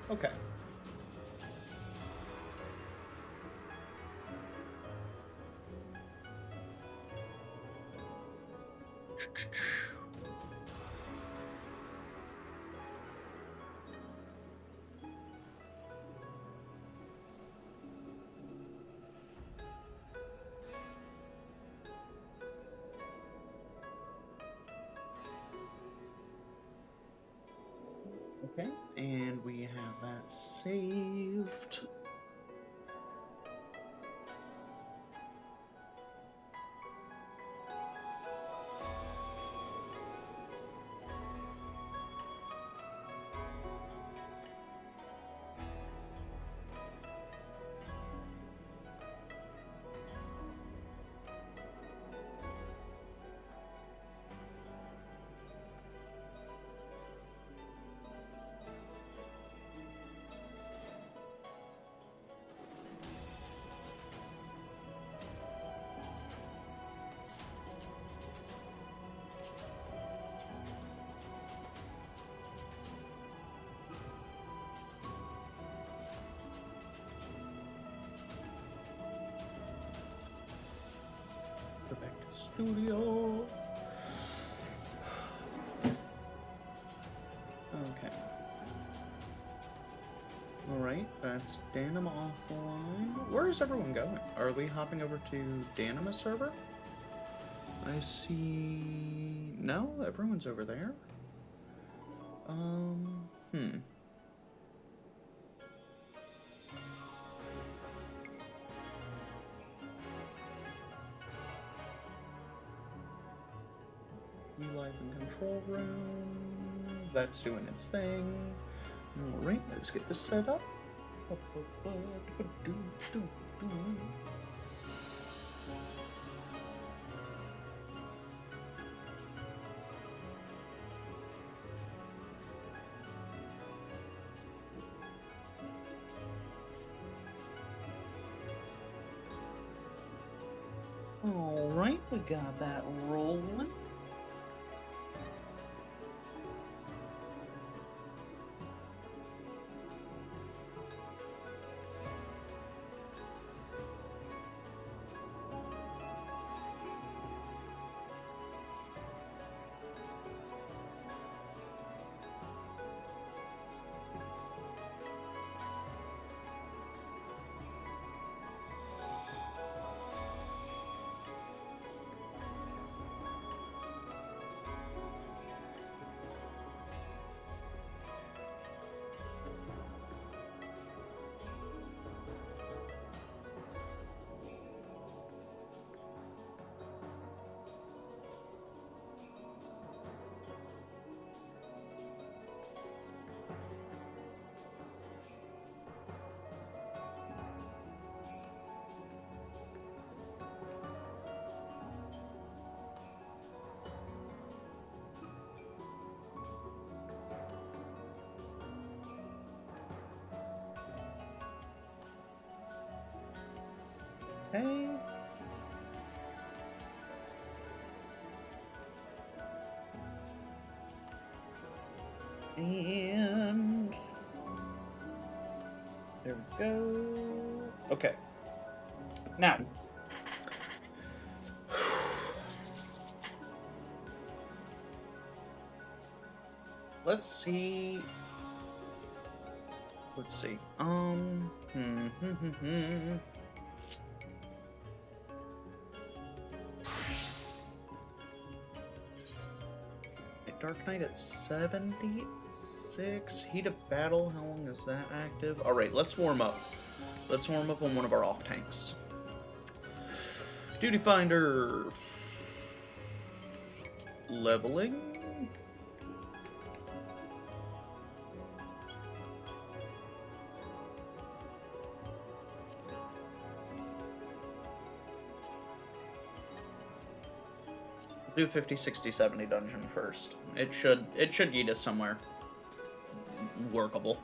Okay. Okay, and we have that saved. Go back to the studio. Okay. Alright, that's Danima offline. Where is everyone going? Are we hopping over to Danima server? I see... No, everyone's over there. Live in control room. That's doing its thing. Alright, let's get this set up. Alright, we got that rolling. Okay. And there we go. Okay. Now, let's see. Dark Knight at 76. Heat of Battle, how long is that active? Alright, let's warm up. Let's warm up on one of our off tanks. Duty Finder. Leveling. Do 50, 60, 70 dungeon first. It should lead us somewhere workable.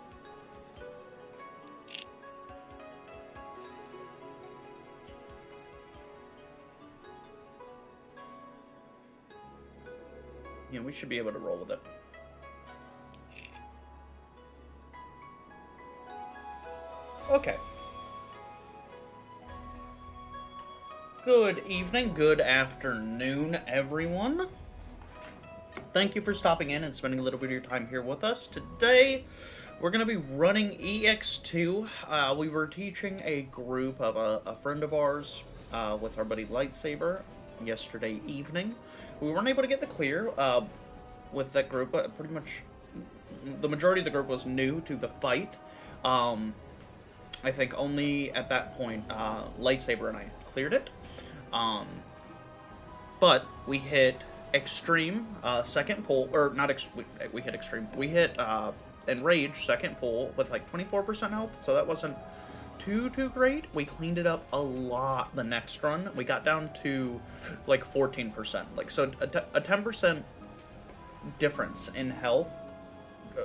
Yeah, we should be able to roll with it. Okay. Good evening, good afternoon, everyone. Thank you for stopping in and spending a little bit of your time here with us. Today, we're going to be running EX2. We were teaching a group of a friend of ours with our buddy Lightsaber yesterday evening. We weren't able to get the clear with that group, but pretty much the majority of the group was new to the fight. I think only at that point Lightsaber and I cleared it. But we hit Extreme second pull, or not we hit Extreme. We hit Enrage second pull with like 24% health, so that wasn't too great. We cleaned it up a lot the next run. We got down to like 14%, like so a 10% difference in health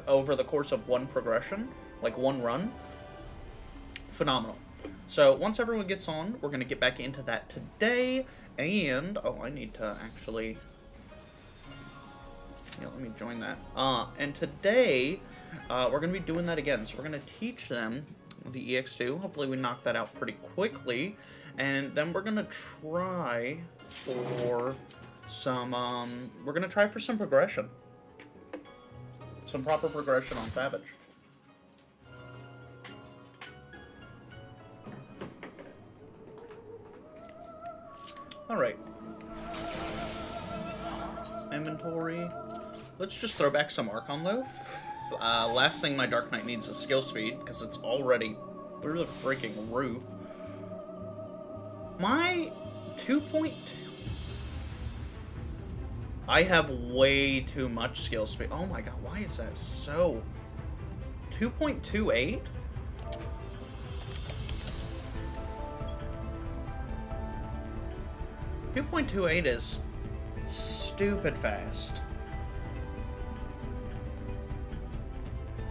over the course of one progression, like one run. Phenomenal. So once everyone gets on, we're going to get back into that today, and oh, I need to actually, yeah, let me join that. And today we're going to be doing that again. So we're going to teach them the EX2. Hopefully we knock that out pretty quickly, and then we're going to try for some some progression, some proper progression on Savage. Alright. Inventory. Let's just throw back some Archon Loaf. Last thing my Dark Knight needs is skill speed, because it's already through the freaking roof. My 2.2... I have way too much skill speed. Oh my god, why is that so... 2.28? .28 is stupid fast.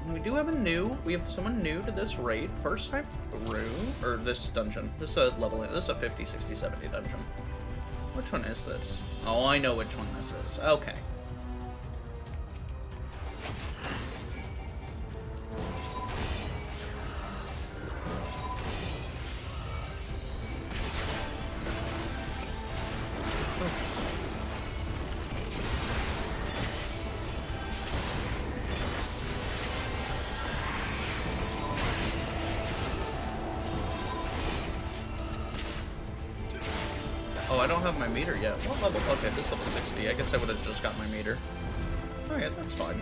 And we do have we have someone new to this raid, first time through, or this dungeon. This is a level, this is a 50, 60, 70 dungeon. Which one is this? Oh, I know which one this is. Okay. Oh, I don't have my meter yet. What level? Okay, this level 60. I guess I would have just got my meter. Oh yeah, that's fine.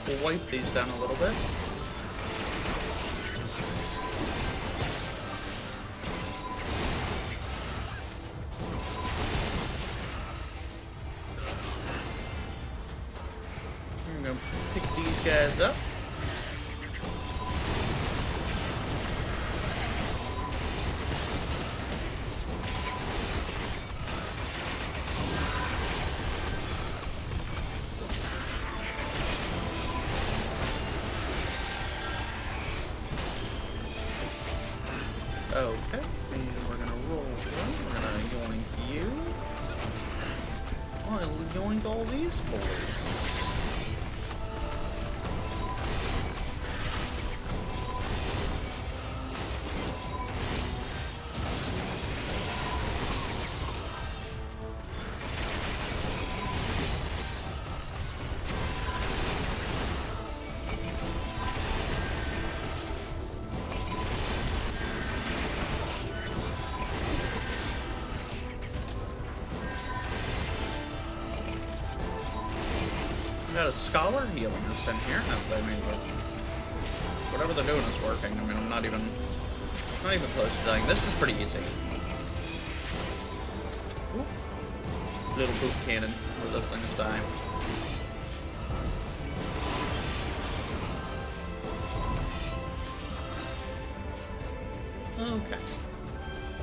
We'll wipe these down a little bit. Guys up. Okay, and we're gonna roll one. We're gonna yoink you. I'll yoink all these boys. Got a scholar healing us in here. I mean, whatever they're doing is working. I mean, I'm not even close to dying. This is pretty easy. Ooh. Little boot cannon where those things die. Okay.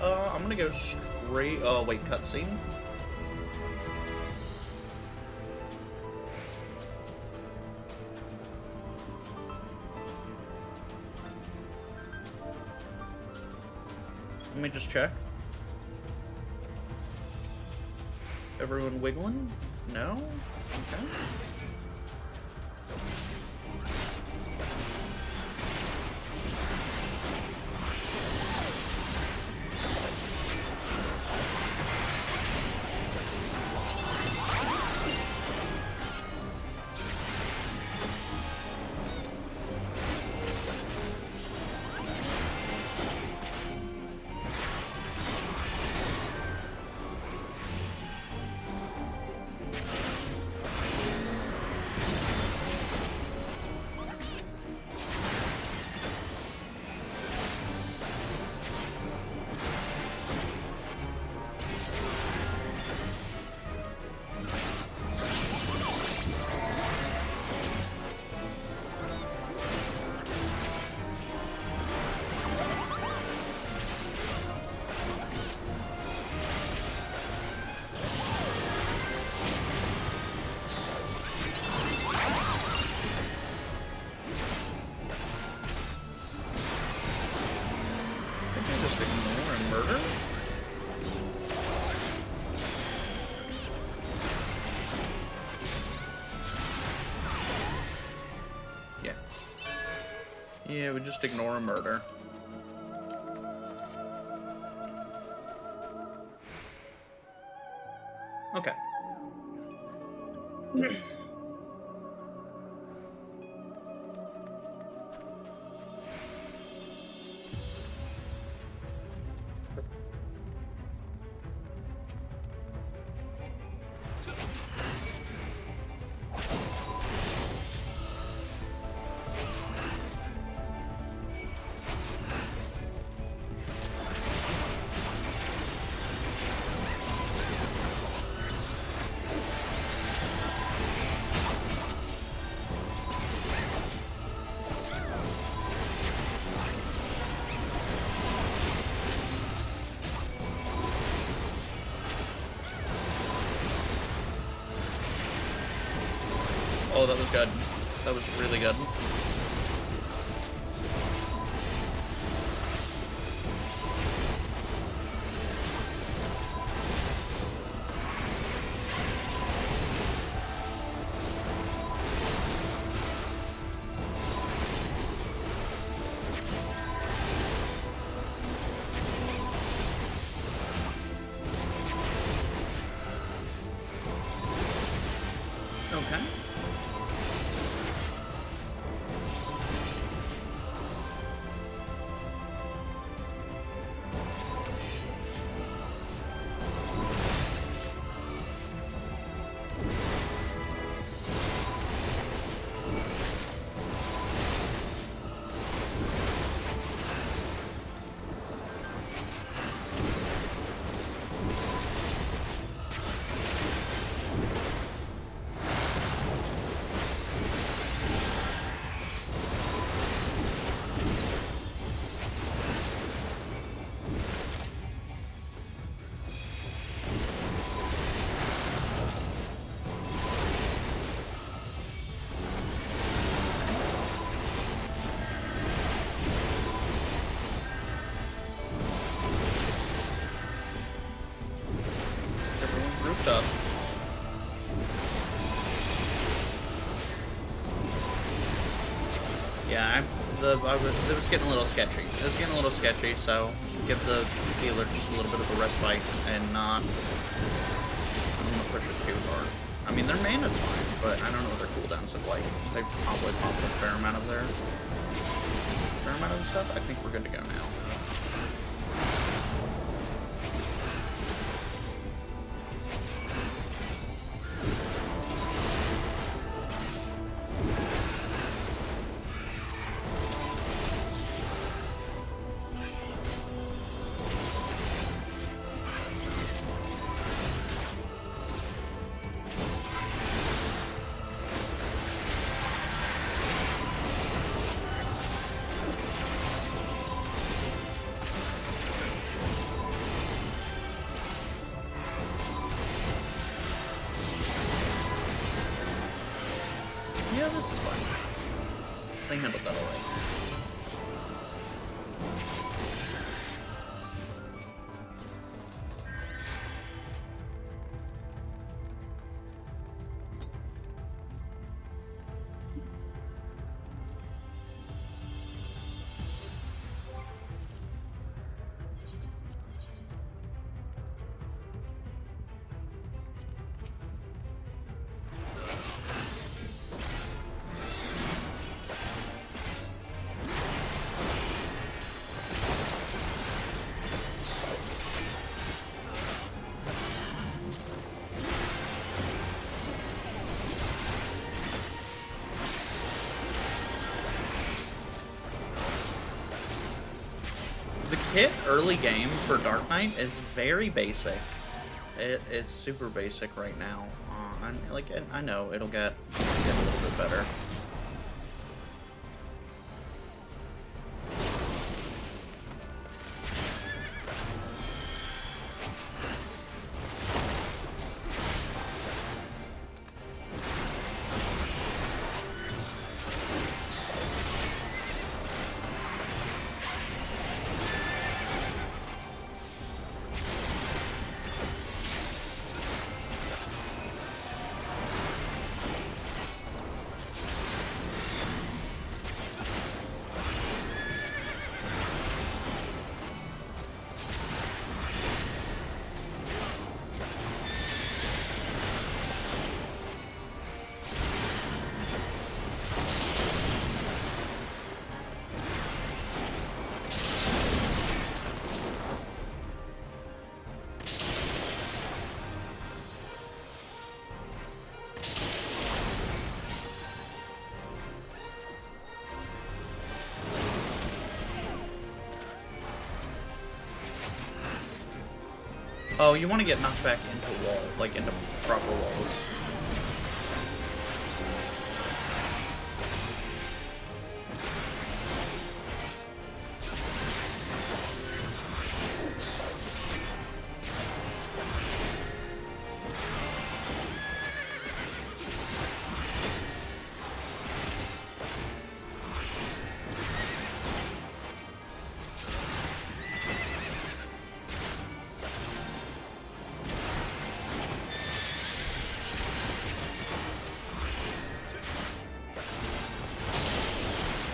I'm gonna go straight. Oh wait, cutscene. Let me just check. Everyone wiggling? No? Okay. Yeah, we just ignore a murder. Okay. Oh, that was good. That was really good. Okay. Up. Yeah, it was getting a little sketchy. It was getting a little sketchy, so give the healer just a little bit of a respite and not. I'm gonna push it too hard. I mean, their mana's fine, but I don't know what their cooldowns look like. They've probably popped a fair amount of the stuff. I think we're good to go now. Yeah, this is fine. They handled that alright. The kit early game for Dark Knight is very basic. It's super basic right now. I know it'll get a little bit better. Oh, you want to get knocked back into wall, like into proper walls.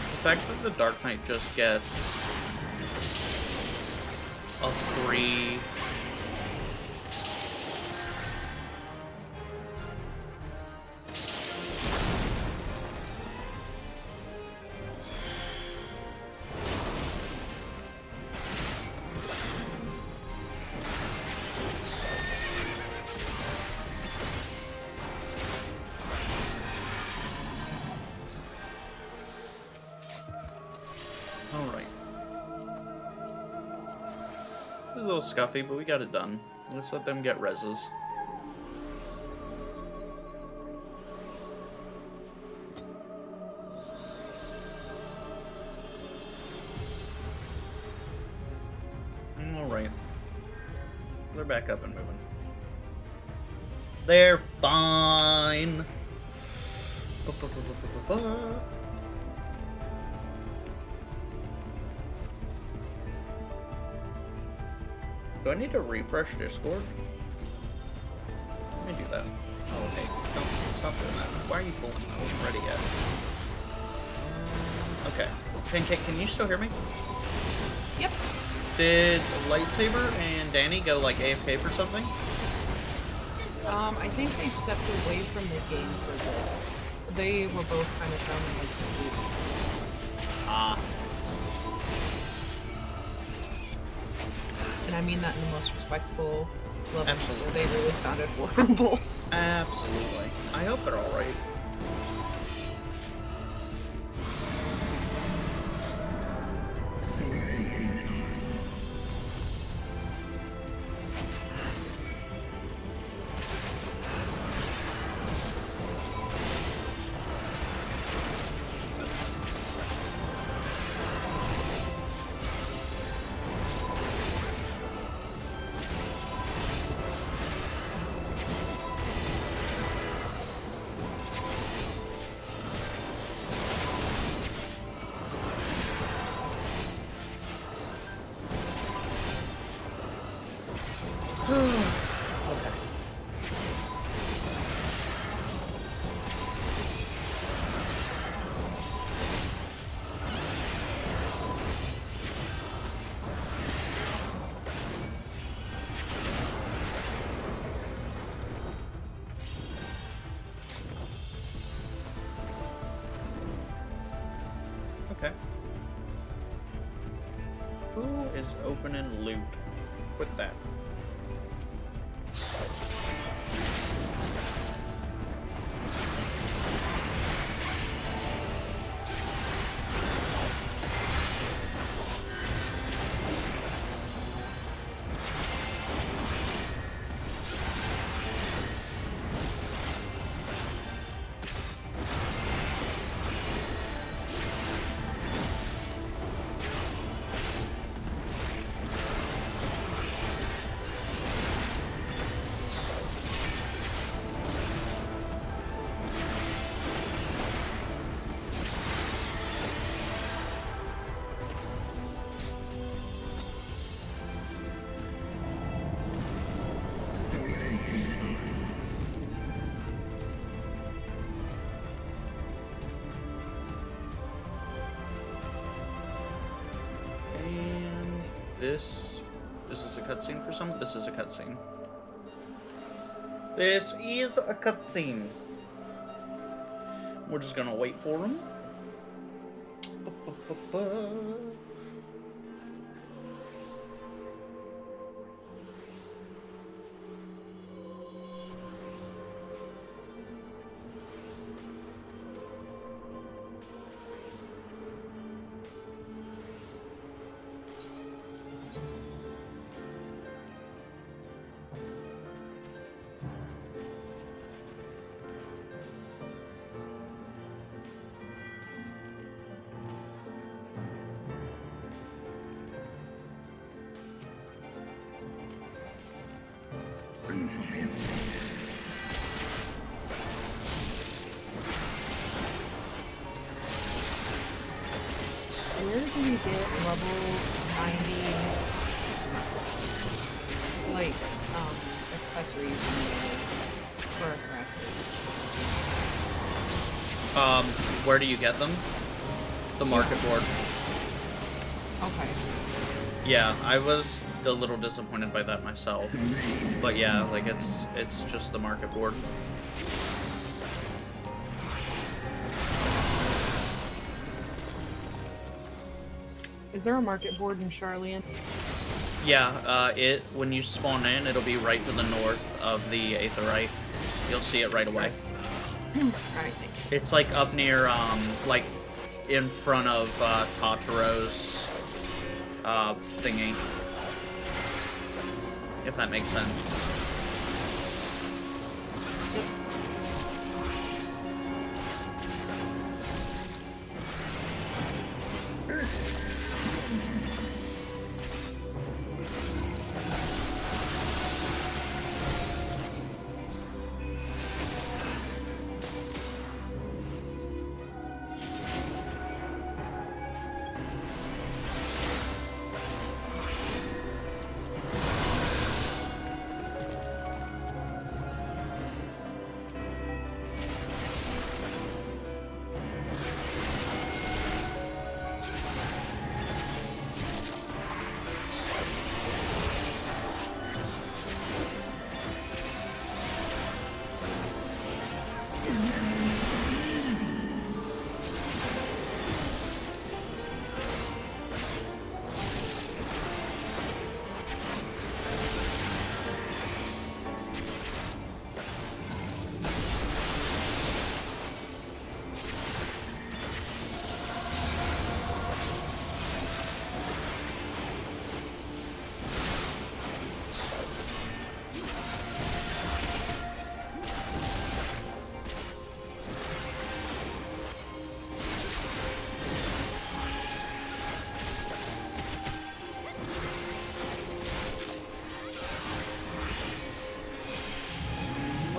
The fact that the Dark Knight just gets a 3... It was a little scuffy, but we got it done. Let's let them get reses. Alright. They're back up and moving. They're fine. Do I need to refresh Discord? Let me do that. Oh, hey. Don't stop doing that. Why are you pulling? I wasn't ready yet. Okay. Pancake, can you still hear me? Yep. Did Lightsaber and Danny go, like, AFK for something? I think they stepped away from the game for a bit. They were both kind of sounding like confused. Ah. And I mean that in the most respectful, loving Absolutely. way. They really sounded horrible. Absolutely. I hope they're alright. Who is opening loot with that? Is this a cutscene for some? This is a cutscene. This is a cutscene. We're just gonna wait for him. Where do you get level 90, like, accessories for a crafters? Where do you get them? The market board. Okay. Yeah, I was a little disappointed by that myself. But yeah, like it's just the market board. Is there a market board in Charlian? Yeah, when you spawn in, it'll be right to the north of the Aetherite. You'll see it right away. Alright, thanks. It's like up near, like in front of Tataro's thingy. If that makes sense.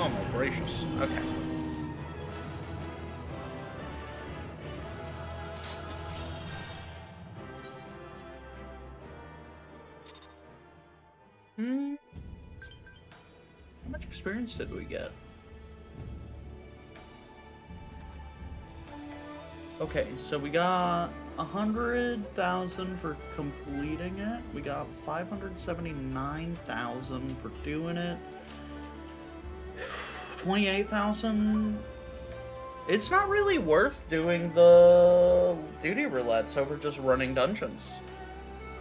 Oh my gracious. Okay. How much experience did we get? Okay, so we got 100,000 for completing it. We got 579,000 for doing it. 28,000. It's not really worth doing the duty roulettes over just running dungeons.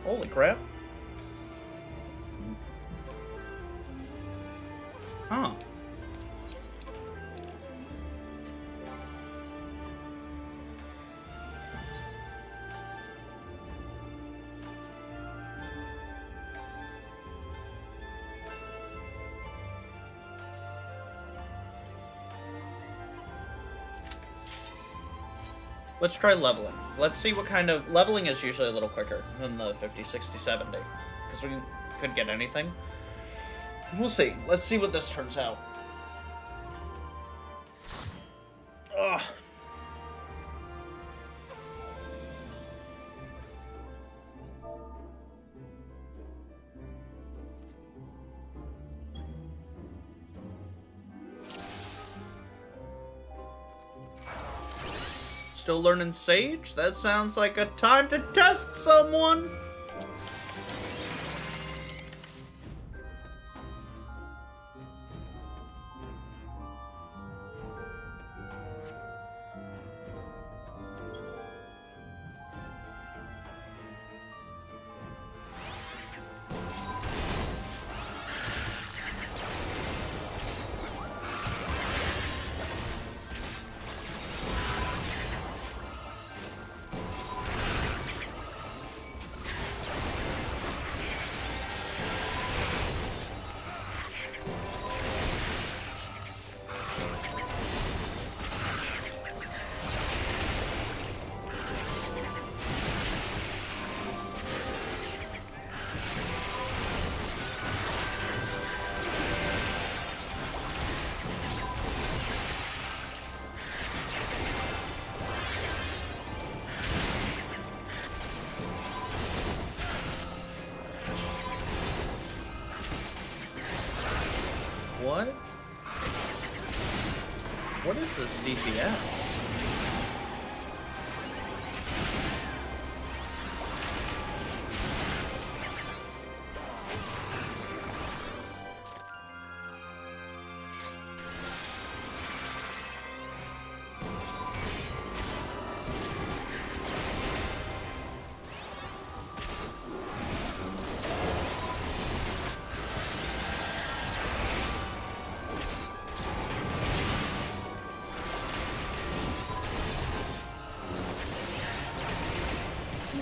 Holy crap. Huh. Let's try leveling. Let's see what kind of... Leveling is usually a little quicker than the 50, 60, 70. Because we could get anything. We'll see. Let's see what this turns out. Ugh. Still learning Sage? That sounds like a time to test someone! What? What is this DPS?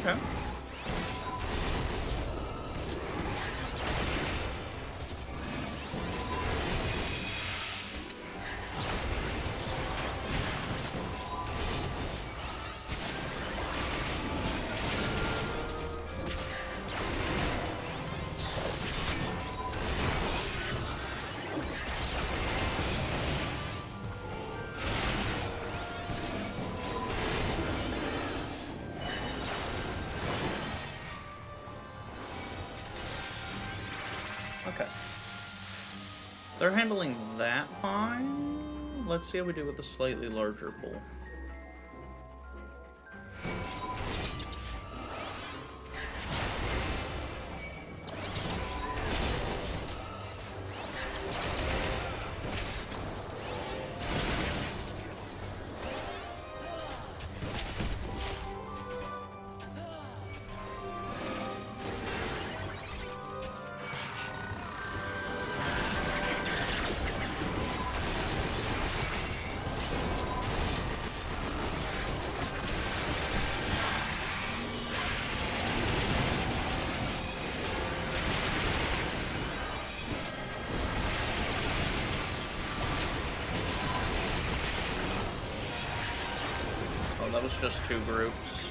Okay. Okay. They're handling that fine. Let's see how we do with the slightly larger bull. That was just two groups.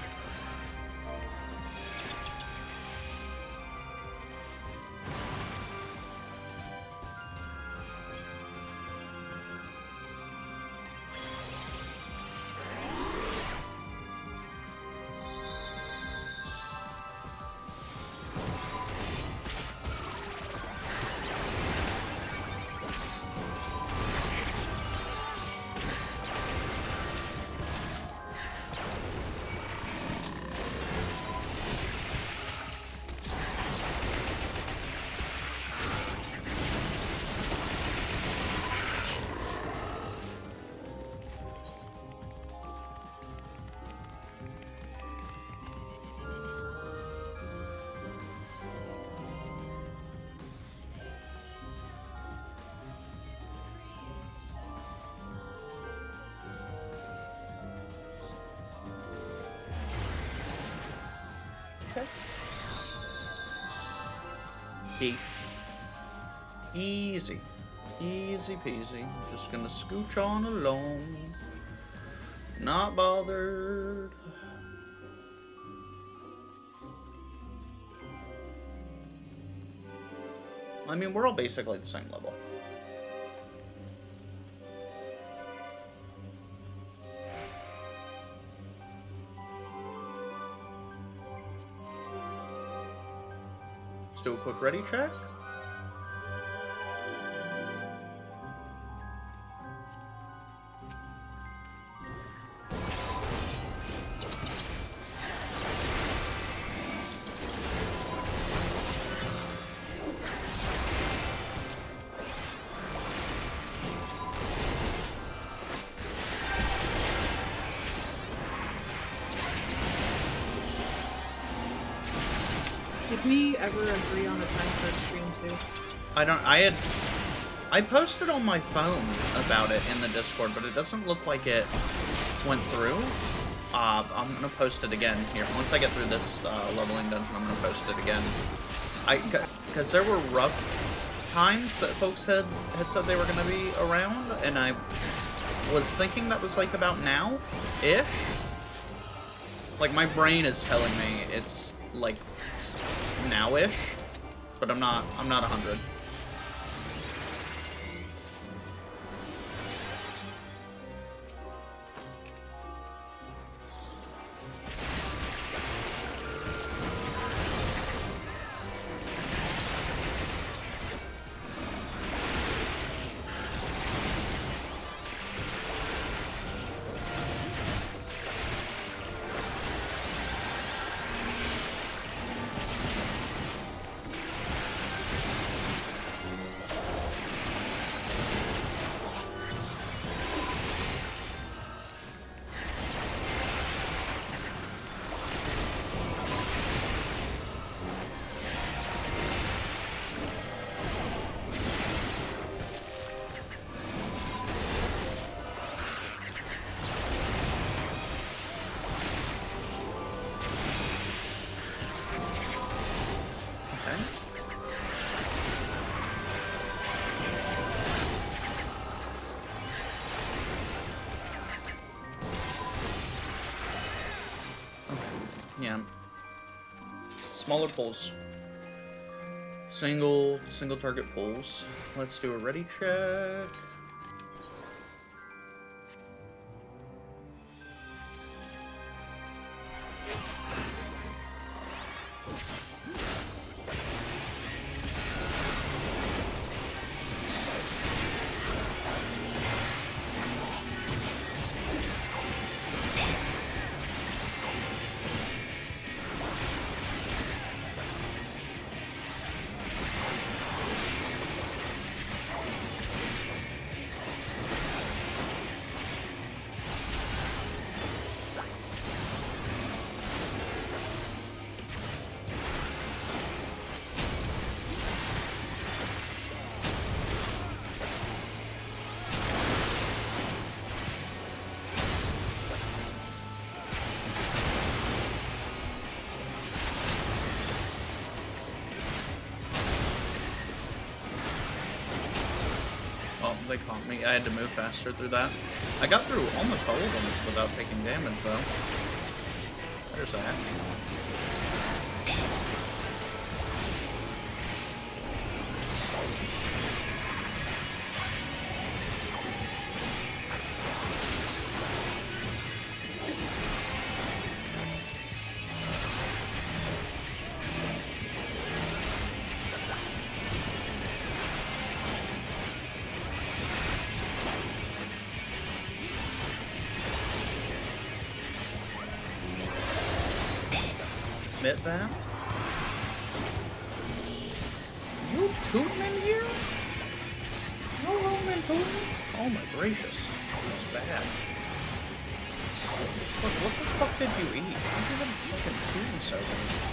Okay. E. Easy. Easy peasy. Just gonna scooch on along. Not bothered. I mean, we're all basically the same level. Let's do a quick ready check. Did we ever agree on a time for stream too? I posted on my phone about it in the Discord, but it doesn't look like it went through. I'm gonna post it again here. Once I get through this leveling dungeon, I'm gonna post it again. Because there were rough times that folks had said they were gonna be around, and I was thinking that was like about now-ish. Like, my brain is telling me it's like now-ish, but I'm not 100. Yeah. Smaller pulls. Single target pulls. Let's do a ready check. They caught me. I had to move faster through that. I got through almost all of them without taking damage, though. There's that. Admit that. You tooting in here? No Roman tooting? Oh my gracious. That's bad. Look, what the fuck did you eat? How did you even fucking tooting so good?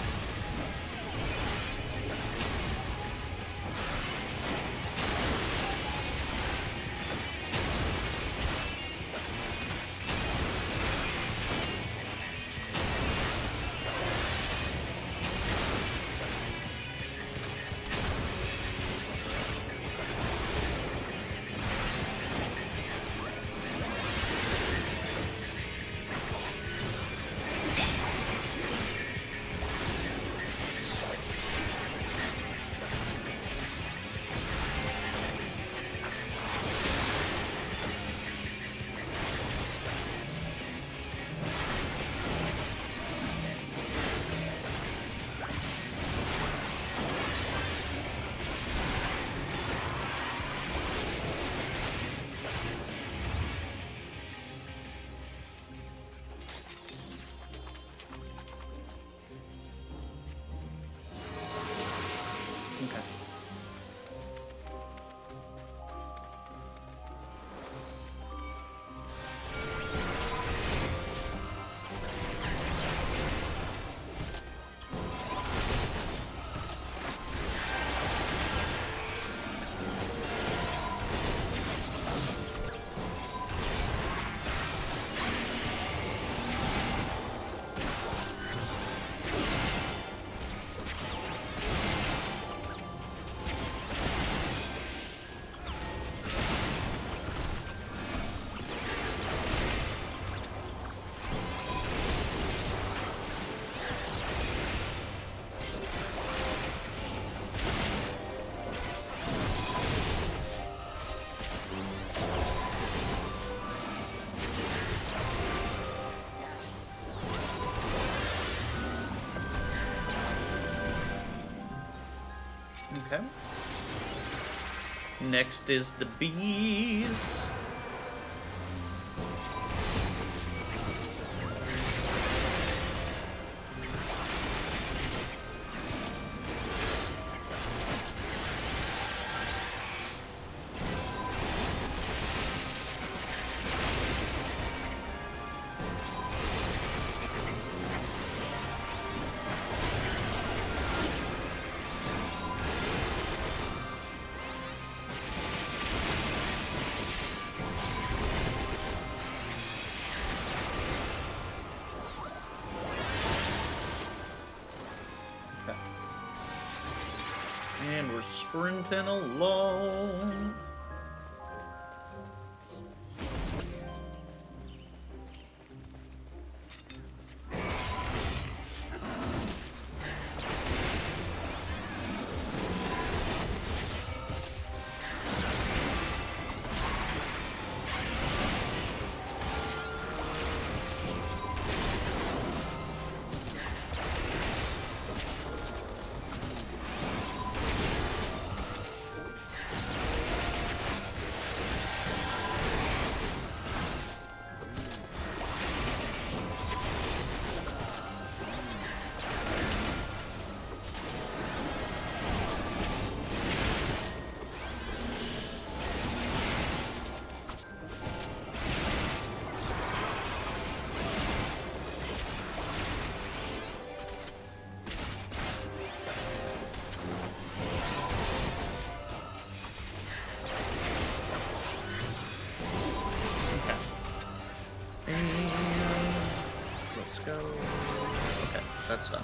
Okay. Next is the bees. And we're sprinting along. Let's go. Okay, that's done.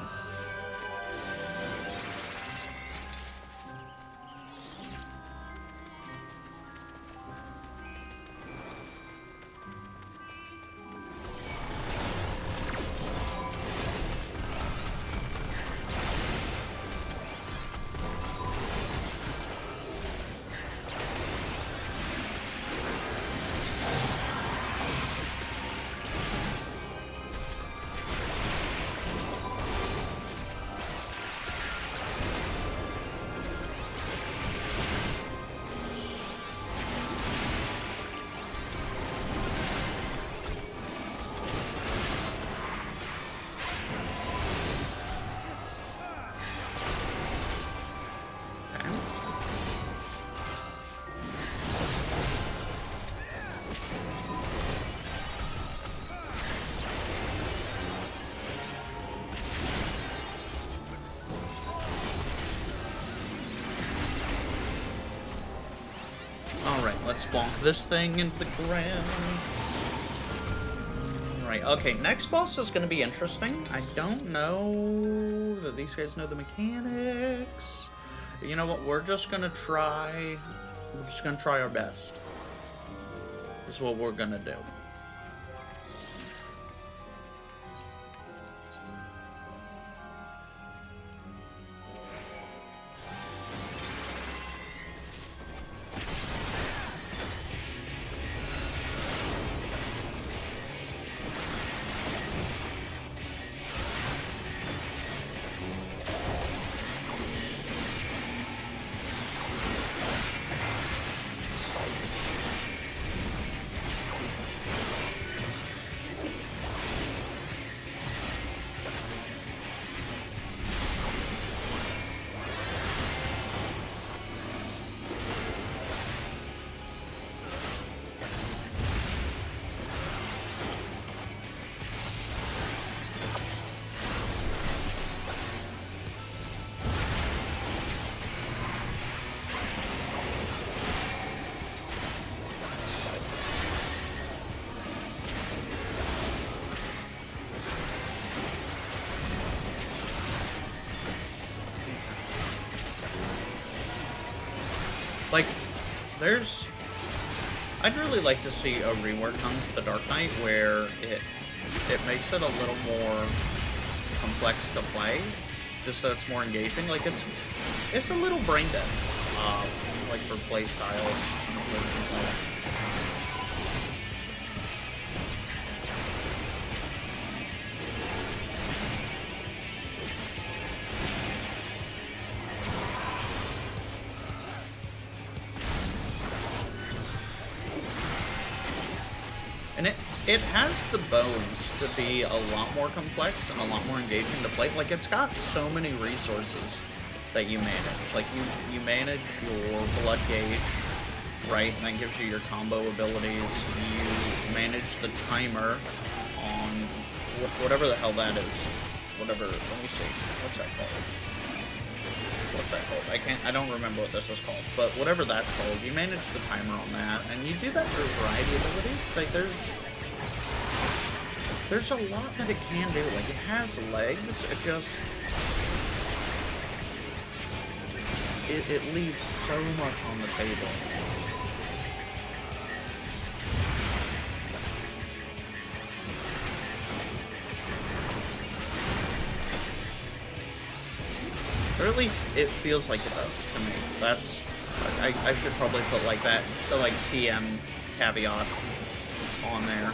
Alright, let's bonk this thing into the ground. Alright, okay, next boss is going to be interesting. I don't know that these guys know the mechanics. You know what, we're just going to try our best. This is what we're going to do. Like, I'd really like to see a rework on the Dark Knight where it makes it a little more complex to play, just so it's more engaging. Like, it's a little brain dead, like for play style. And it has the bones to be a lot more complex and a lot more engaging to play. Like, it's got so many resources that you manage. Like, you manage your blood gauge, right? And that gives you your combo abilities. You manage the timer on whatever the hell that is. Whatever, let me see. What's that called? What's that called? I don't remember what this is called, but whatever that's called, you manage the timer on that, and you do that through a variety of abilities. Like, there's a lot that it can do. Like, it has legs, it just... It leaves so much on the table. Or at least it feels like it does to me. That's... I should probably put like that, the like TM caveat on there.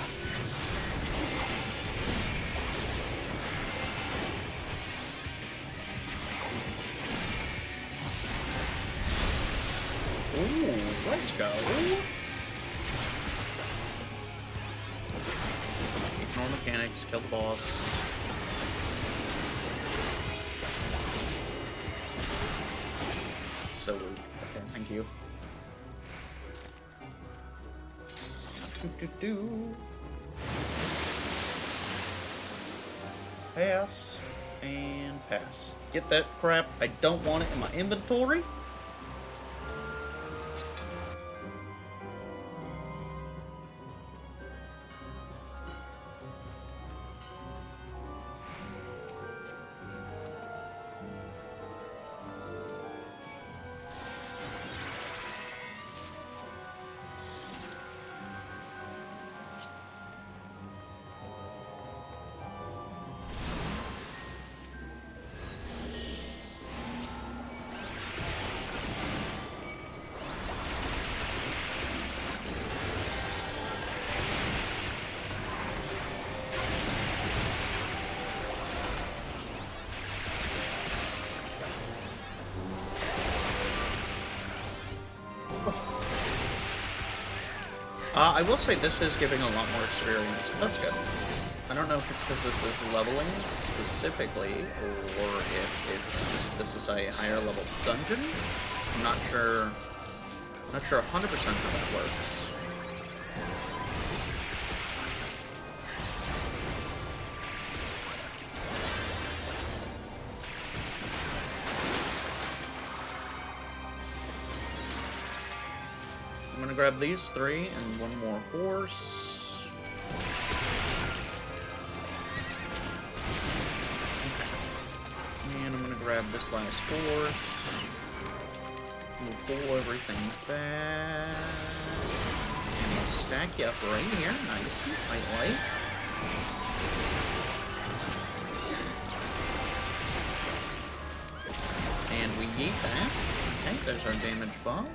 Ooh, let's go. Ignore mechanics, kill the boss. So weak. Okay, thank you. Pass and pass. Get that crap. I don't want it in my inventory. I will say this is giving a lot more experience. That's good. I don't know if it's because this is leveling specifically, or if it's just this is a higher level dungeon. I'm not sure 100% how that works. I'm gonna grab these three and one more horse. Okay. And I'm gonna grab this last horse. We'll pull everything back. And we'll stack you up right here. Nice and tightly. And we yeet that. Okay, there's our damage buff.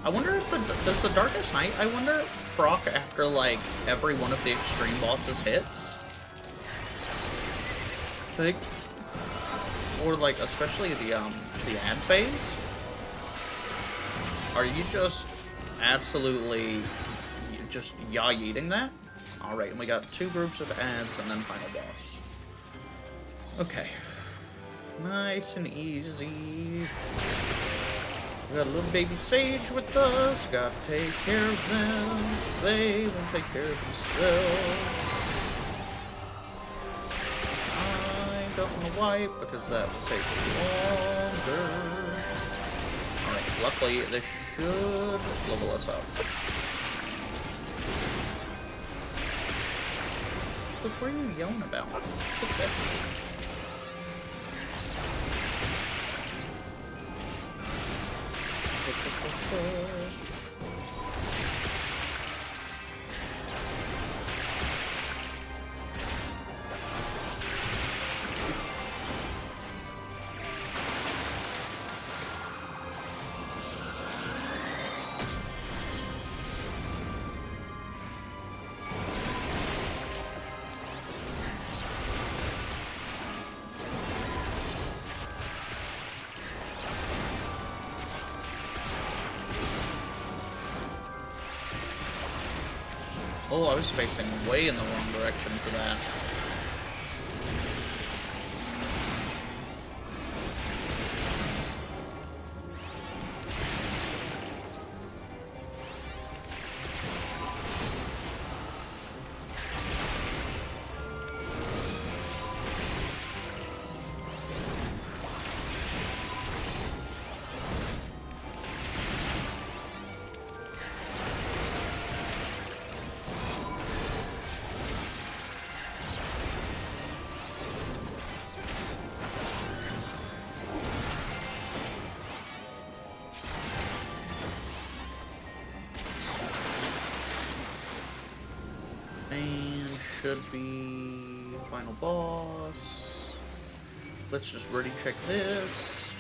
I wonder if does the Darkest Night, I wonder, proc after, like, every one of the extreme bosses hits? Like, or, like, especially the ad phase? Are you just absolutely just yaw-yeeting that? Alright, and we got 2 groups of ads and then final boss. Okay. Nice and easy. We got a little baby sage with us, gotta take care of them, because they won't take care of themselves. I don't want to wipe, because that will take longer. Alright, luckily this should level us up. What are you yelling about? Okay. Oh, I was facing way in the wrong direction for that. And should be final boss. Let's just ready check this.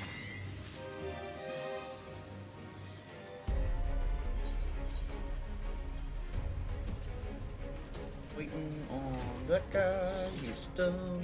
Waiting on that guy, he's done.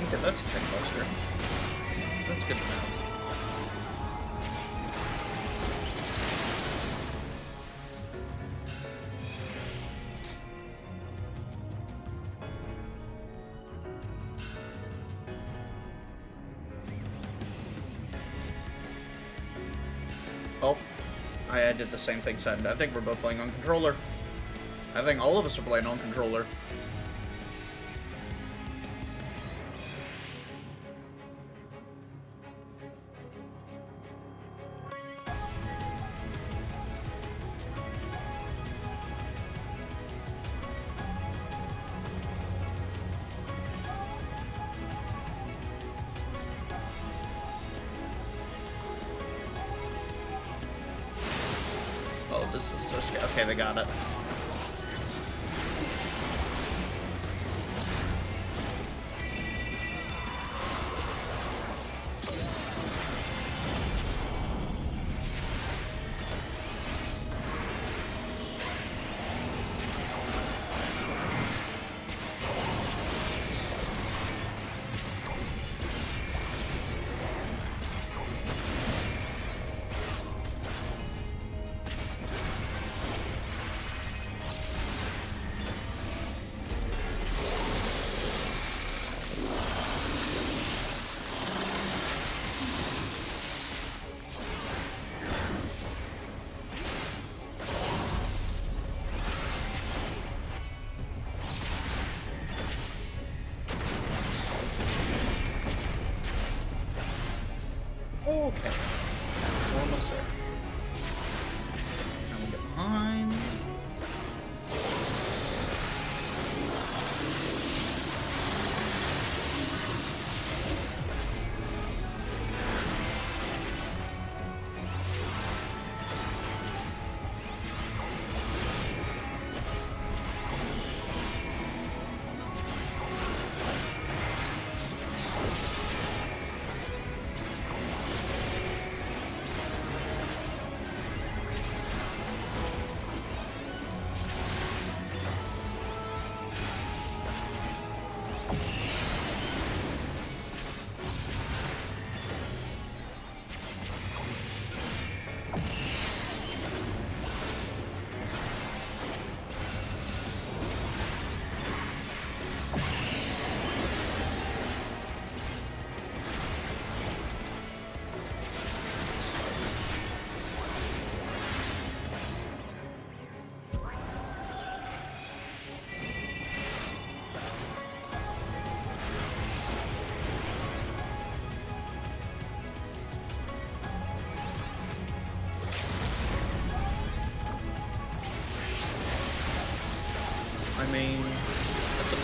Okay, that's a checkbuster. That's good to know. Oh, I did the same thing said. I think we're both playing on controller. I think all of us are playing on controller. Oh, this is so scary. Okay, they got it. Okay. We're almost there. Now we'll get behind.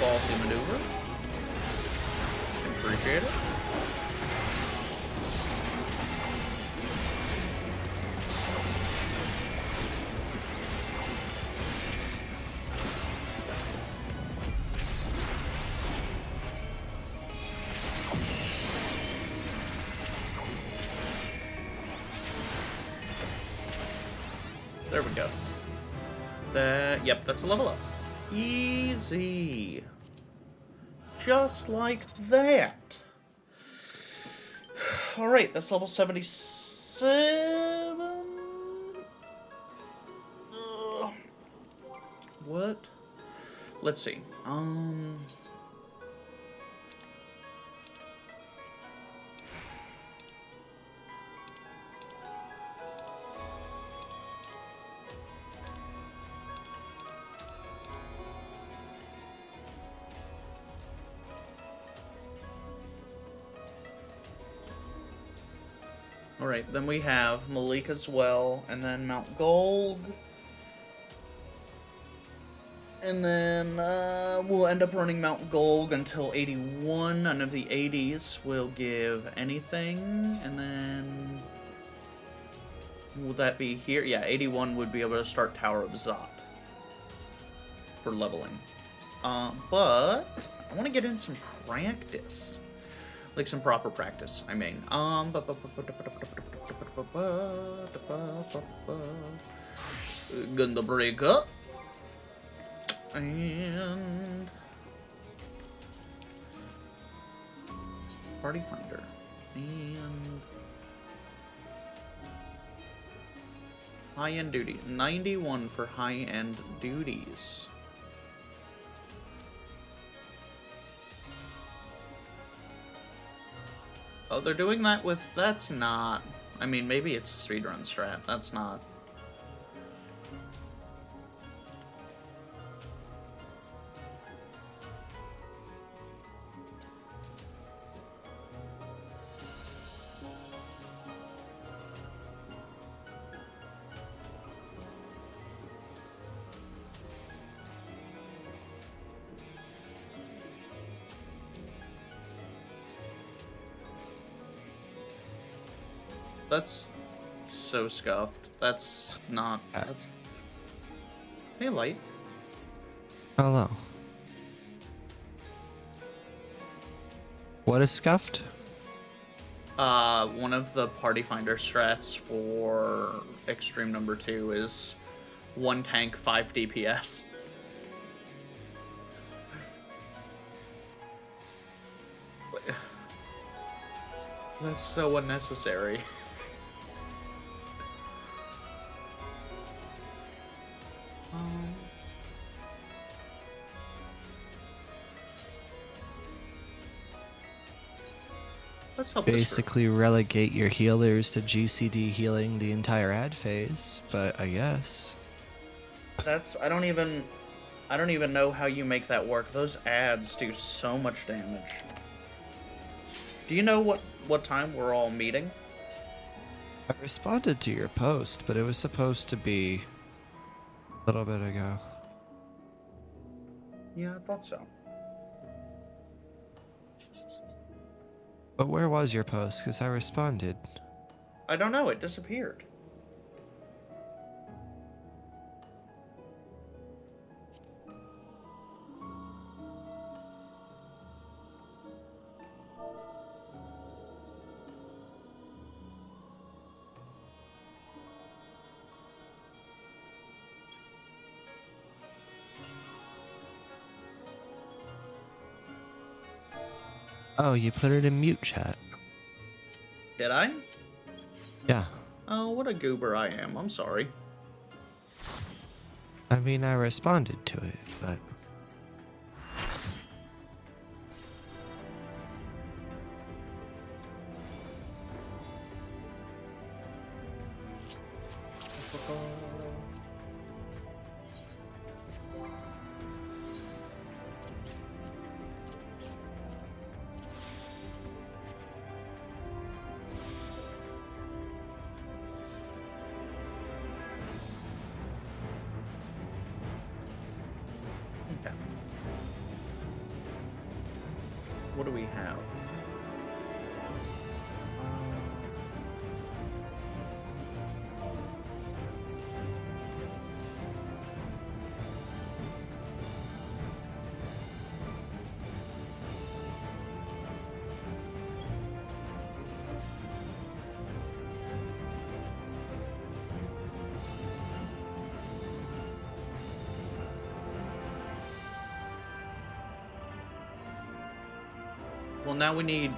ballsy maneuver. Appreciate it. There we go. Yep, that's a level up. Easy. Just like that. Alright, that's level 77. What? Let's see. Alright, then we have Malik as well, and then Mount Gold. And then we'll end up running Mount Gold until 81. None of the 80s will give anything. And then... will that be here? Yeah, 81 would be able to start Tower of Zot for leveling. But I want to get in some practice. Like some proper practice, I mean. Gonna break up. And Party Finder. And high-end duty. 91 for high-end duties. Oh, they're doing that with... that's not... I mean, maybe it's a speedrun strat. That's not... That's so scuffed. That's not... that's... Hey, Light. Hello. What is scuffed? One of the Party Finder strats for Extreme number 2 is 1 tank, 5 DPS. That's so unnecessary. Let's help Basically relegate your healers to GCD healing the entire ad phase, but I guess. That's... I don't even know how you make that work. Those ads do so much damage. Do you know what time we're all meeting? I responded to your post, but it was supposed to be a little bit ago. Yeah, I thought so. But where was your post? Because I responded. I don't know, it disappeared. Oh, you put it in mute chat. Did I? Yeah. Oh, what a goober I am. I'm sorry. I mean, I responded to it, but... What do we have? Well, now we need...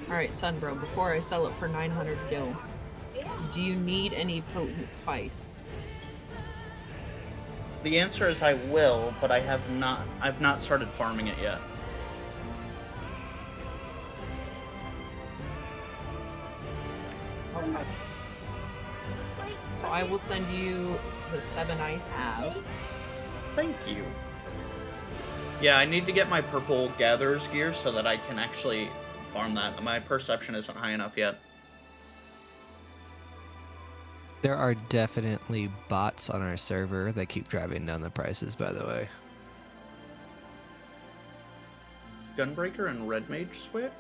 Alright, Sunbro, before I sell it for 900 gil, do you need any potent spice? The answer is I will, but I've not started farming it yet. Okay. So I will send you the 7 I have. Thank you. Yeah, I need to get my purple gatherer's gear so that I can actually farm that. My perception isn't high enough yet. There are definitely bots on our server that keep driving down the prices, by the way. Gunbreaker and Red Mage switch?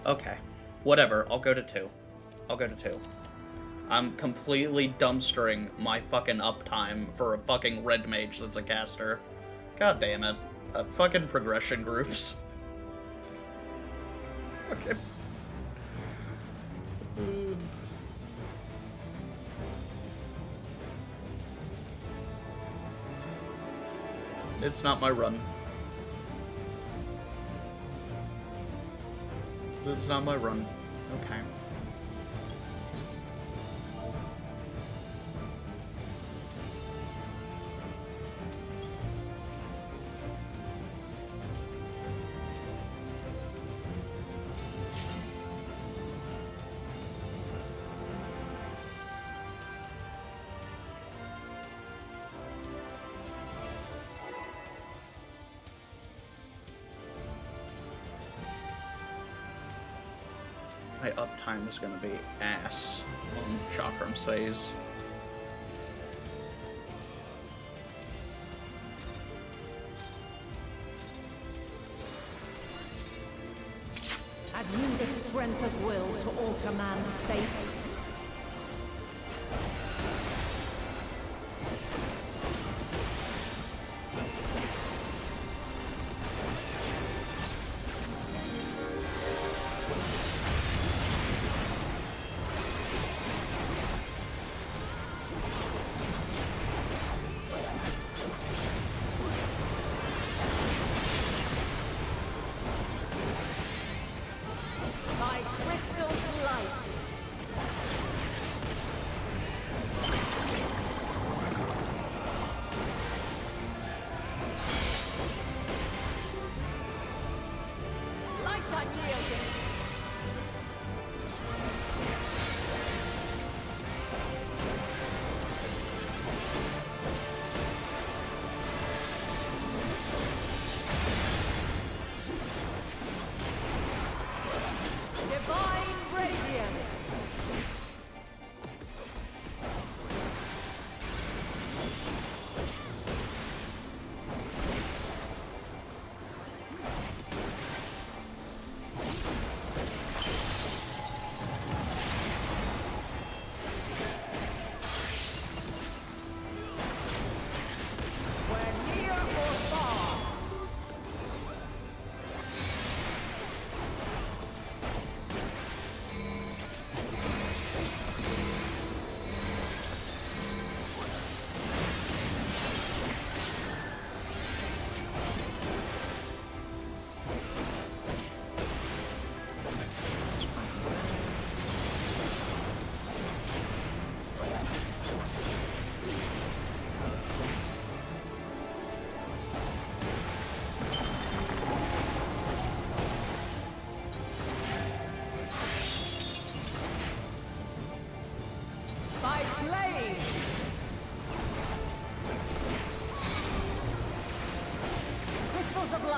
Okay. Whatever. I'll go to 2. I'll go to 2. I'm completely dumpstering my fucking uptime for a fucking red mage that's a caster. God damn it. Fucking progression groups. Fucking... It's not my run. It's not my run. Okay. My uptime is going to be ass on Chakram's phase. Have you the strength of will to alter man's fate?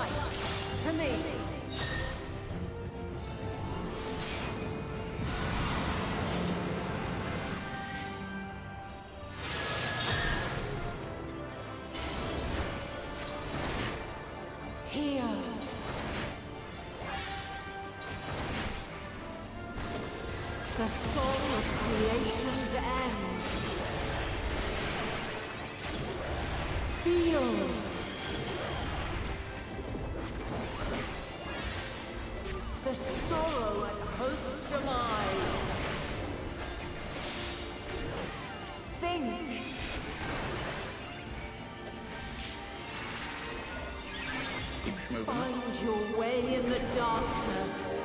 light to me. Here. The soul of creation's end. Feel. The sorrow at hope's demise. Think. Keep moving. Find your way in the darkness.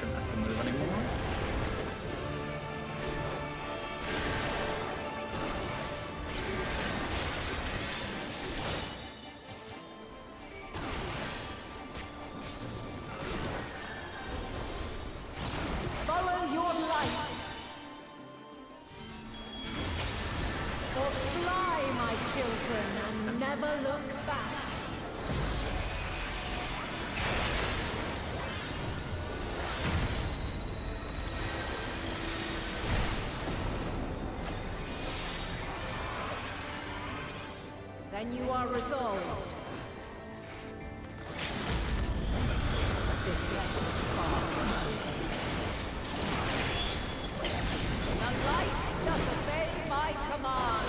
Shouldn't have to move anymore. Follow your light. Or fly, my children, and never look back. Then you are resolved. This test is far from over. The light doth obey my command.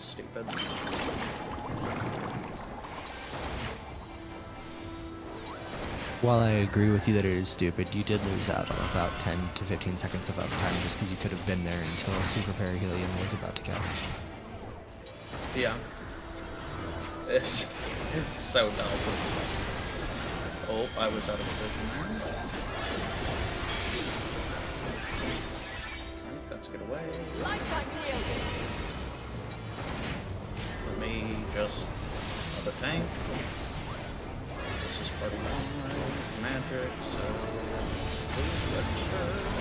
stupid. While I agree with you that it is stupid, you did lose out on about 10 to 15 seconds of uptime just because you could have been there until Super Perihelion was about to cast. Yeah. It's so dumb. Oh, I was out of position there. Let's get away. Lifetime yielded. Let me just another tank. This is part of my magic, so please register.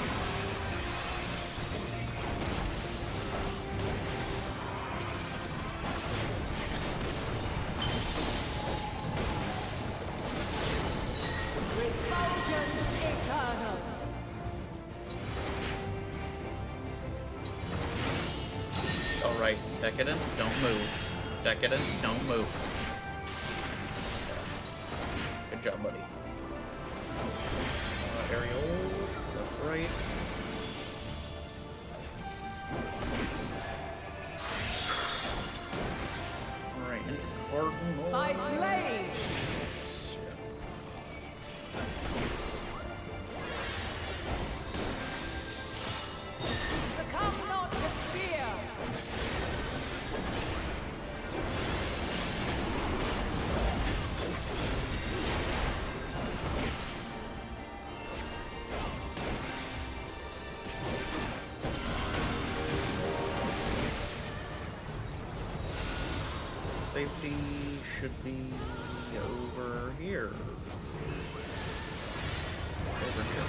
Alright, Decadent, don't move. Decadent, don't move. Good job, buddy. Aerial, left, right. Alright, into Cardinal. By blade. Succumb not to fear. Safety should be over here. Over here.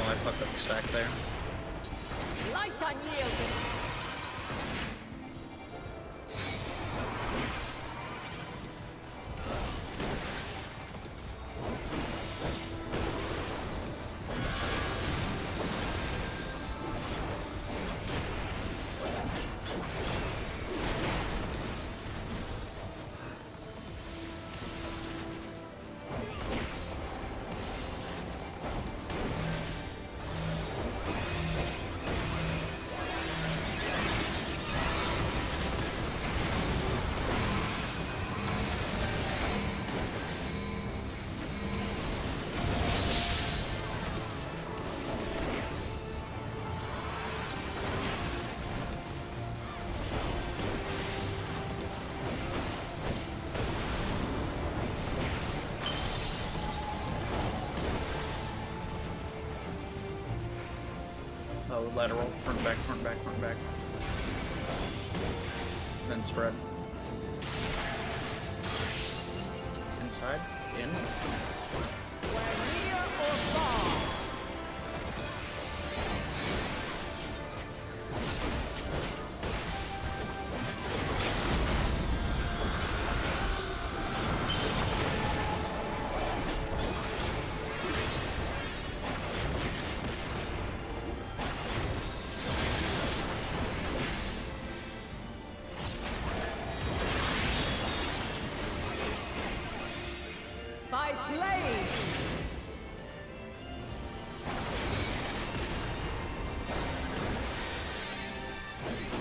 I fucked up the stack there. Light unyielding. Oh, lateral, front back, front back, front back. Then spread. Inside, in. Where near or far. By blade.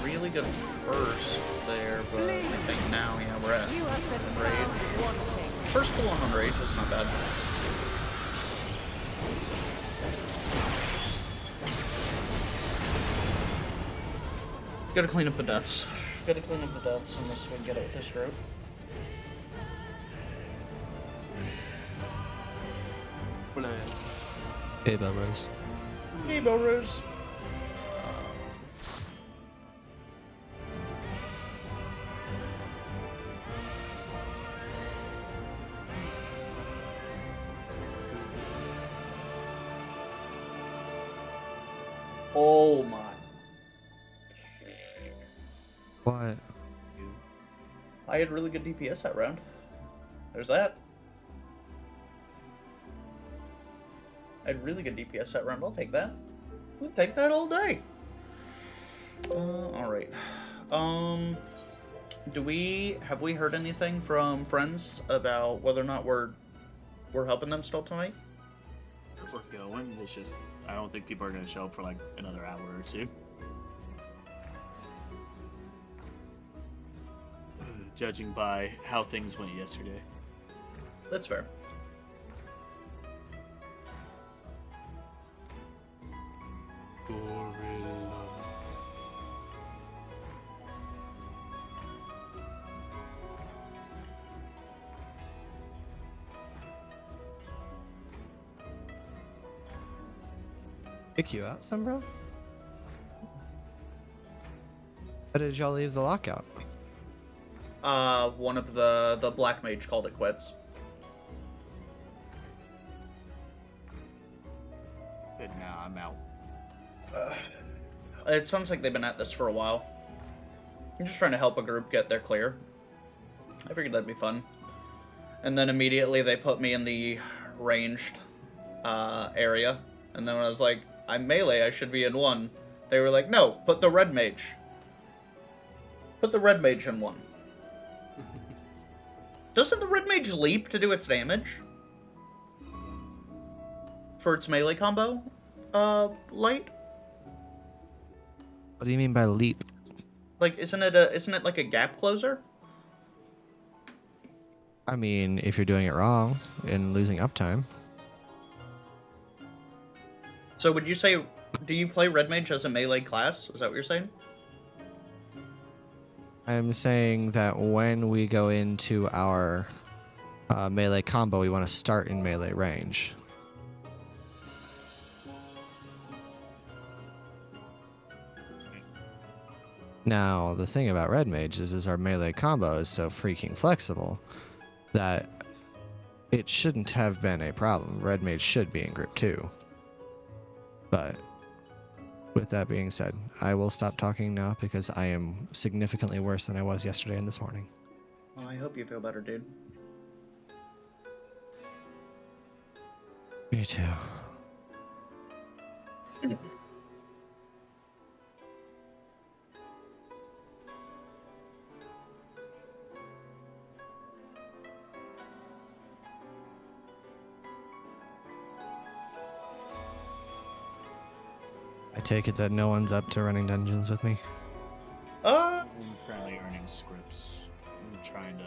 Really good first there, but I think now, yeah, we're at You have been Rage. found wanting. First pull on Rage, that's not bad. Gotta clean up the deaths. Gotta clean up the deaths unless we can get it with this route. Hey, Belrose. Hey, Belrose. Oh my. What? I had really good DPS that round. There's that. I had really good DPS that round. I'll take that. We'll take that all day. All right. Have we heard anything from friends about whether or not we're helping them still tonight? We're going. It's just I don't think people are going to show up for like another hour or two. Judging by how things went yesterday. That's fair. Gorilla. Kick you out, Sunbro? How did y'all leave the lockout? One of the black mage called it quits. But nah, I'm out. It sounds like they've been at this for a while. I'm just trying to help a group get their clear. I figured that'd be fun. And then immediately they put me in the ranged area. And then when I was like, I'm melee, I should be in 1. They were like, no, put the red mage. Put the red mage in 1. Doesn't the red mage leap to do its damage? For its melee combo? Light? What do you mean by leap? Like, isn't it like a gap closer? I mean, if you're doing it wrong and losing uptime. So would you say, do you play red mage as a melee class? Is that what you're saying? I'm saying that when we go into our melee combo, we want to start in melee range. Now, the thing about red mage is our melee combo is so freaking flexible that it shouldn't have been a problem. Red mage should be in group 2. But with that being said, I will stop talking now because I am significantly worse than I was yesterday and this morning. Well, I hope you feel better, dude. Me too. I take it that no one's up to running dungeons with me? I'm currently earning scripts. I'm trying to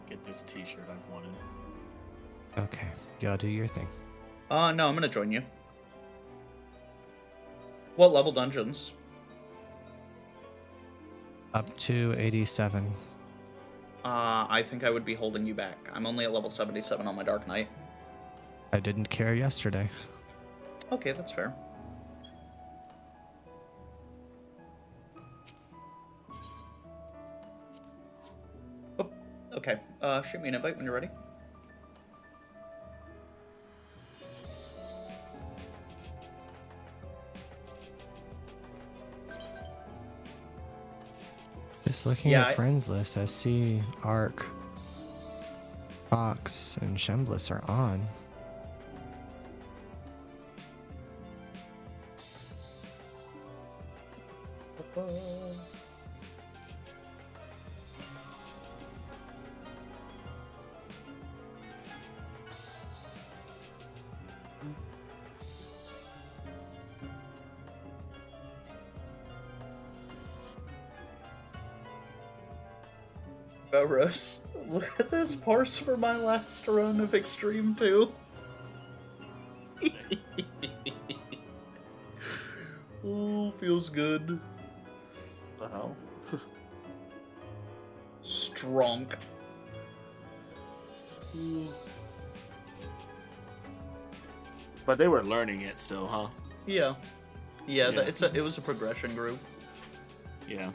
get this t-shirt I've wanted. Okay, y'all do your thing. No, I'm gonna join you. What level dungeons? Up to 87. I think I would be holding you back. I'm only at level 77 on my Dark Knight. I didn't care yesterday. Okay, that's fair. Oh, okay. Shoot me an invite when you're ready. Just looking at friends list, I see Ark, Fox, and Shembliss are on. Rose, look at this parse for my last run of Extreme 2. Oh, feels good. What the hell? Strong. But they were learning it still, huh? Yeah. Yeah, it was a progression group. Yeah.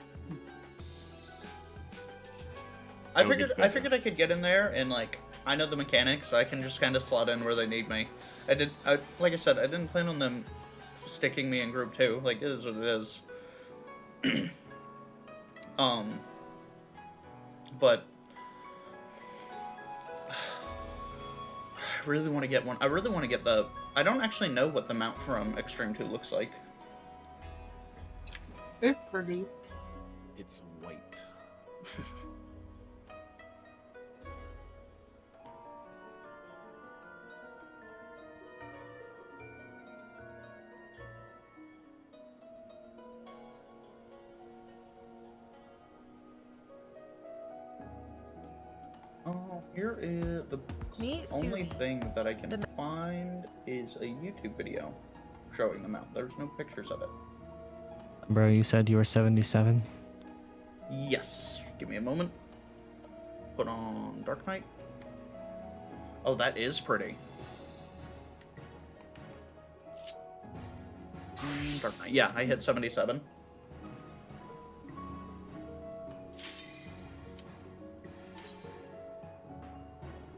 I figured I could get in there and like I know the mechanics. I can just kind of slot in where they need me. Like I said, I didn't plan on them sticking me in group 2. Like it is what it is. But I really want to get one. I really want to get I don't actually know what the mount from Extreme 2 looks like. It's pretty. It's white. Oh, here is the only thing that I can find is a YouTube video showing them out. There's no pictures of it. Bro, you said you were 77? Yes. Give me a moment. Put on Dark Knight. Oh, that is pretty. Dark Knight. Yeah, I hit 77.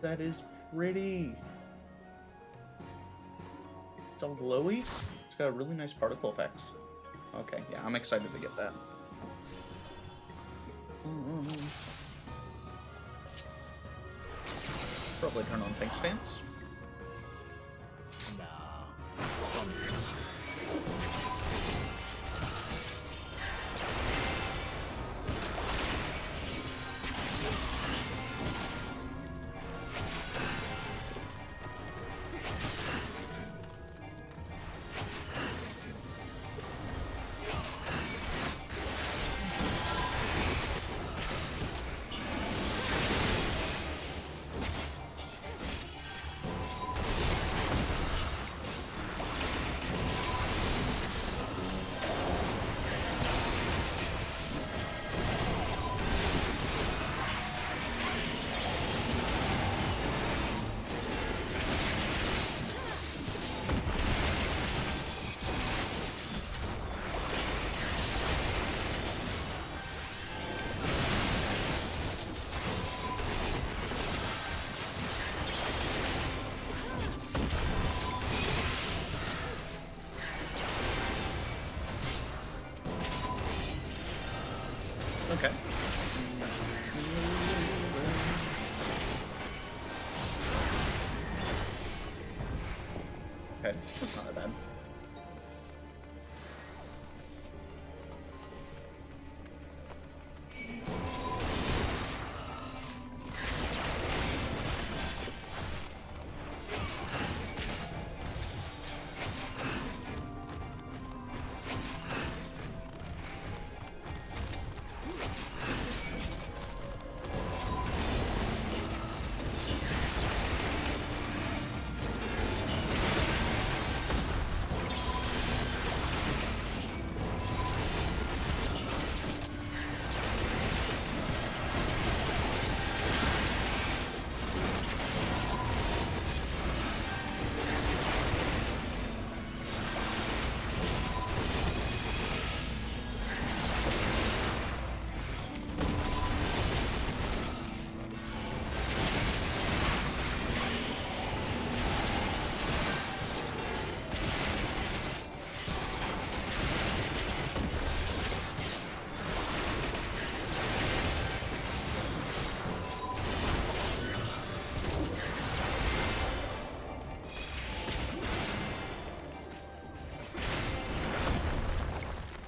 That is pretty. It's all glowy. It's got really nice particle effects. Okay, yeah, I'm excited to get that. Probably turn on tank stance. Okay. Okay, that's not that bad.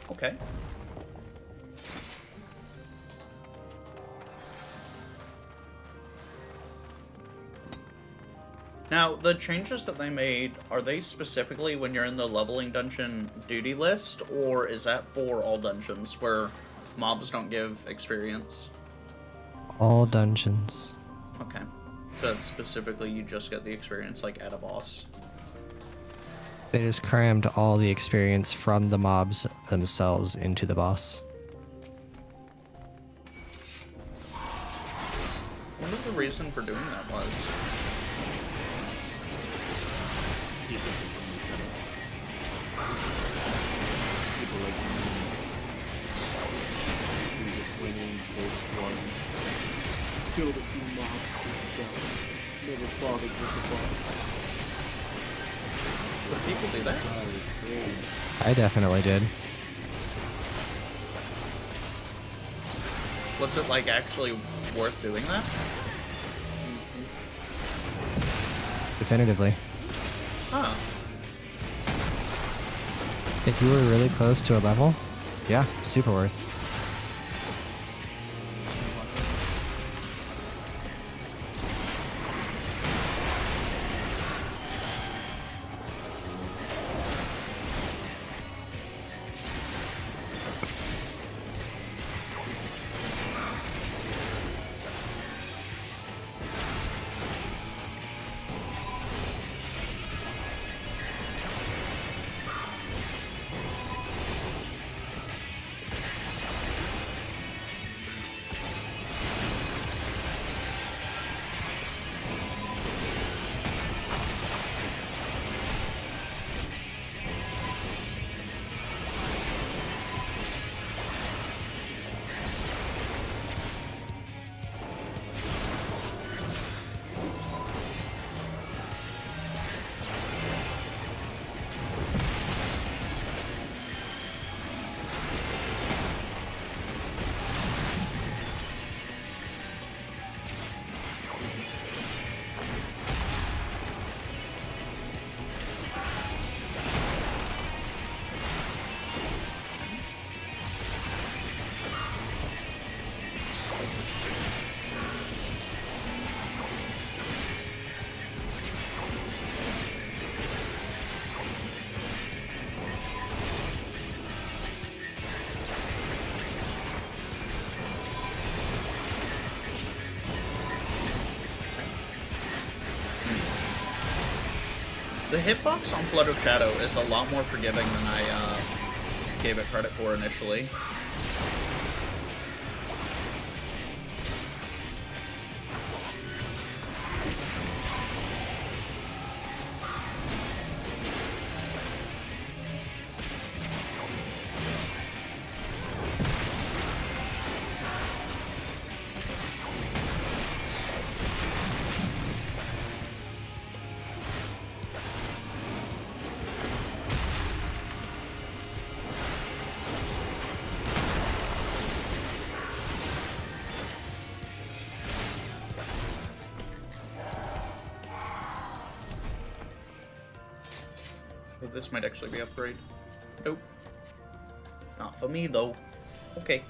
Okay. Now, the changes that they made, are they specifically when you're in the leveling dungeon duty list, or is that for all dungeons where mobs don't give experience? All dungeons. Okay. So that's specifically you just get the experience, like, at a boss. They just crammed all the experience from the mobs themselves into the boss. I wonder what the reason for doing that was. People like me, who just went in, first one, killed a few mobs, never bothered with the boss. But people do that. I definitely did. Was it, like, actually worth doing that? Definitively. Huh. If you were really close to a level, Yeah, super worth. The hitbox on Flood of Shadow is a lot more forgiving than I gave it credit for initially. Oh, this might actually be upgrade. Nope. Not for me, though. Okay.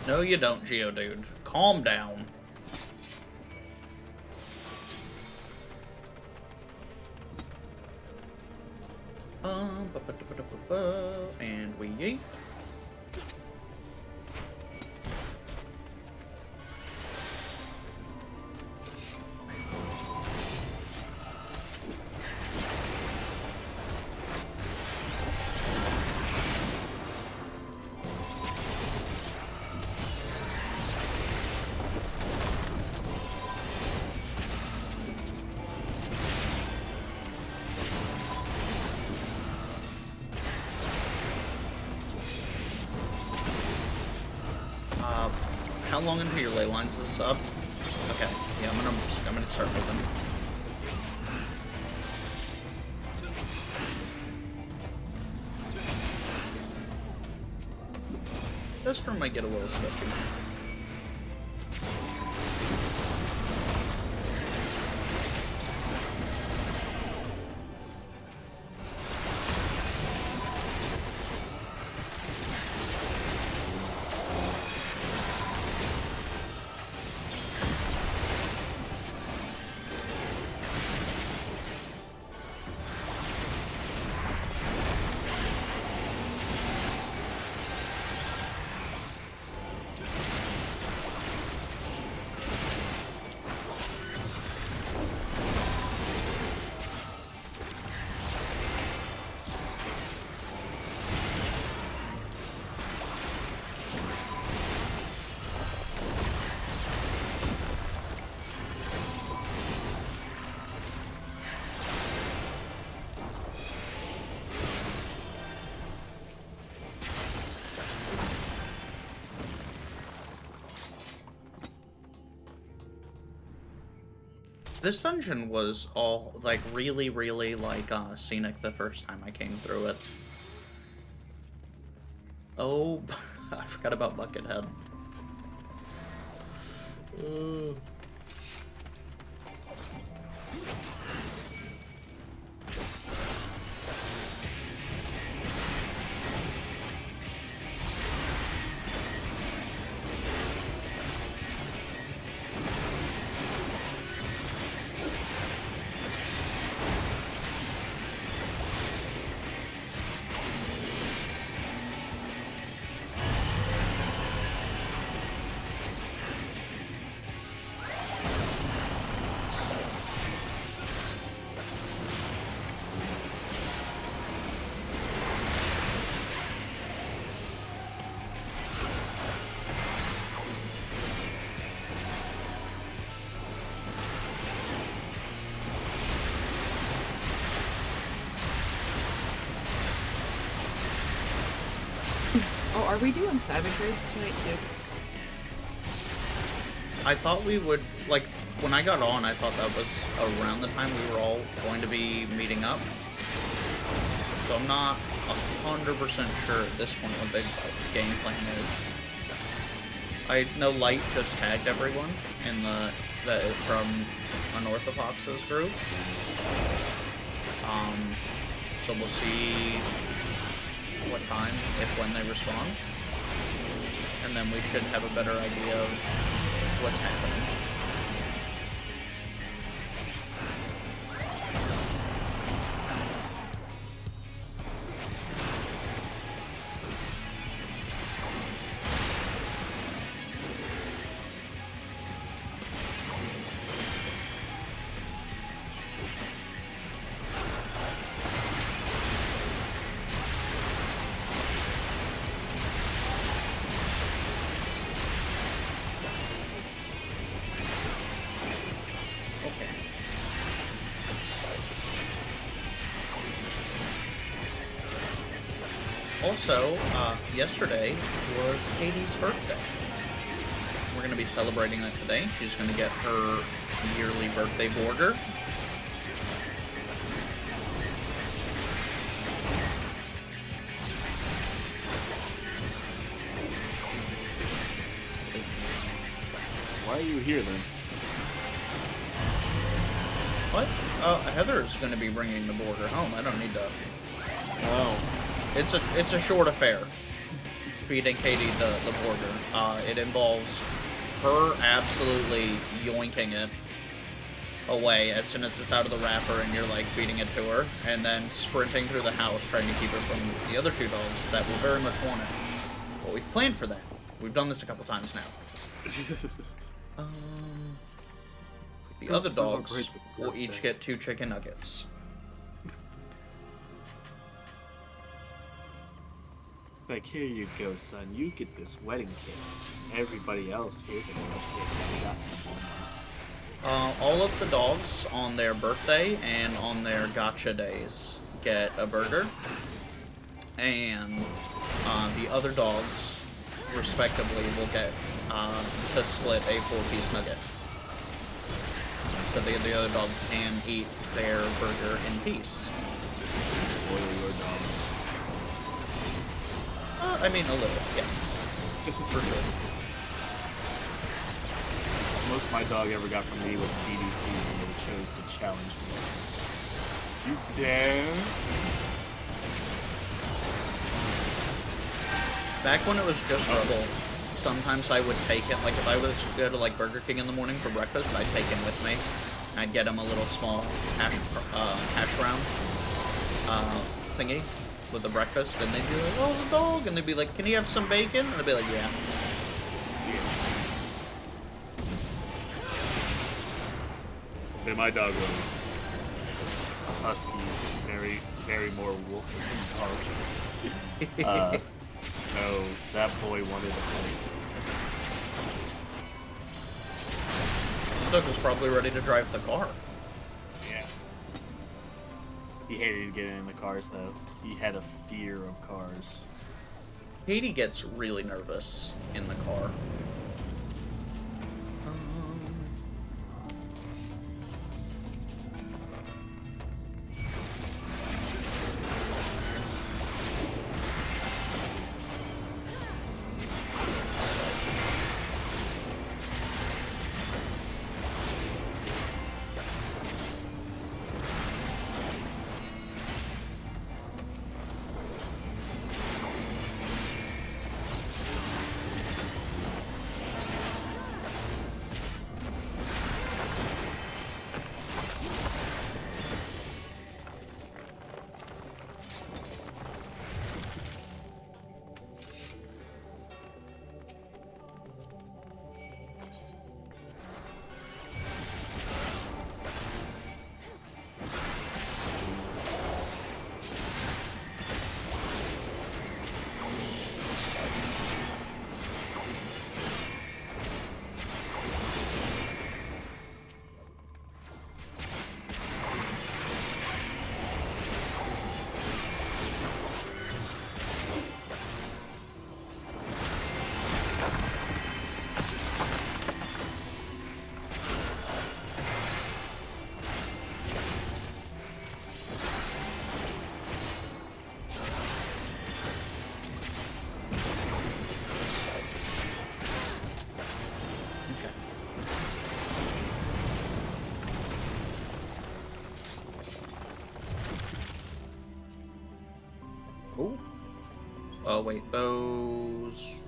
No, you don't, Geodude. Calm down. And we yeet. How long into your ley lines is this up? Okay, yeah, I'm gonna start moving. This room might get a little stuffy. This dungeon was all, like, really, really, like, scenic the first time I came through it. Oh, I forgot about Buckethead. Oh, are we doing Savage Raids tonight too? I thought we would, like, when I got on, I thought that was around the time we were all going to be meeting up. So I'm not 100% sure at this point what the game plan is. I know Light just tagged everyone in that is from Unorthodox's group. So we'll see what time, if when they respond. And then we should have a better idea of what's happening. Also, yesterday was Katie's birthday. We're going to be celebrating that today. She's going to get her yearly birthday border. Why are you here then? What? Heather's going to be bringing the border home. I don't need to... Oh. It's a short affair, feeding Katie the border. It involves her absolutely yoinking it away as soon as it's out of the wrapper and you're like feeding it to her, and then sprinting through the house trying to keep it from the other two dogs that will very much want it. Well, we've planned for that. We've done this a couple times now. The other dogs will each get 2 chicken nuggets. Like, here you go, son. You get this wedding cake. Everybody else, here's another cake. All of the dogs on their birthday and on their gotcha days get a burger. And the other dogs, respectively, will get to split a 4-piece nugget. So the other dog can eat their burger in peace. Spoil your dog. I mean, a little, yeah. For sure. Most my dog ever got from me was DDT when they chose to challenge me. You dare? Back when it was just Rebel, sometimes I would take it, like if I was to go to like Burger King in the morning for breakfast, I'd take him with me. I'd get him a little small hash brown thingy with the breakfast, and they'd be like, oh, the dog, and they'd be like, can you have some bacon? And I'd be like, yeah. So my dog was a husky, very more wolf than dog. So that boy wanted to play. Doug was probably ready to drive the car. Yeah. He hated getting in the cars, though. He had a fear of cars. Katie gets really nervous in the car. Oh wait, those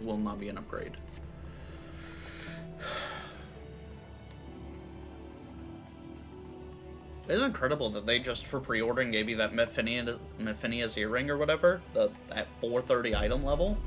will not be an upgrade. It's incredible that they just, for pre-ordering, gave you that Mephinia's earring or whatever, at 430 item level.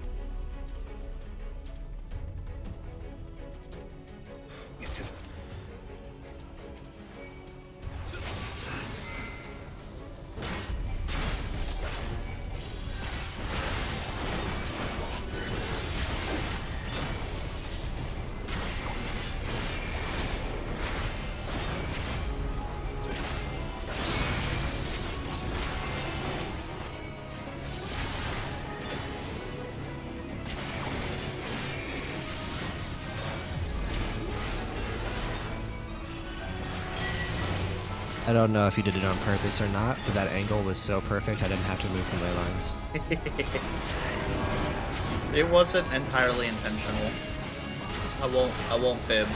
I don't know if you did it on purpose or not, but that angle was so perfect I didn't have to move from ley lines. It wasn't entirely intentional. I won't fib.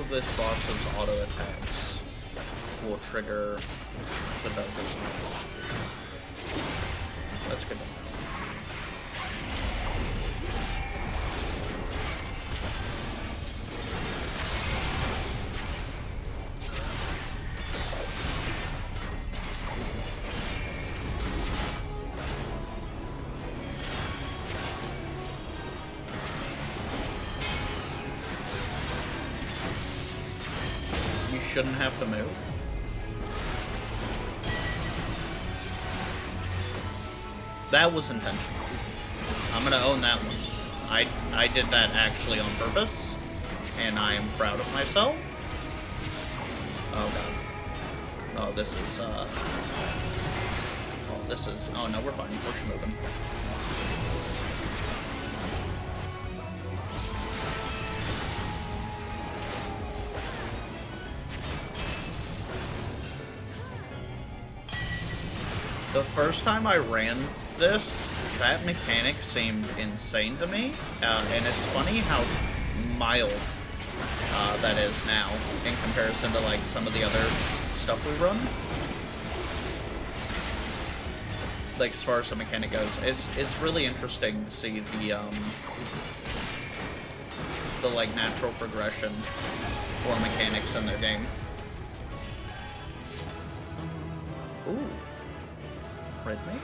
This boss's auto attacks will trigger the Bellular. That's good to know. Shouldn't have to move. That was intentional. I'm gonna own that one. I did that actually on purpose, and I am proud of myself. Oh god. Oh, this is oh no, we're fine. We're just moving. The first time I ran this, that mechanic seemed insane to me, and it's funny how mild that is now in comparison to like some of the other stuff we run. Like as far as the mechanic goes, it's really interesting to see the like natural progression for mechanics in their game. Ooh. Red Mage.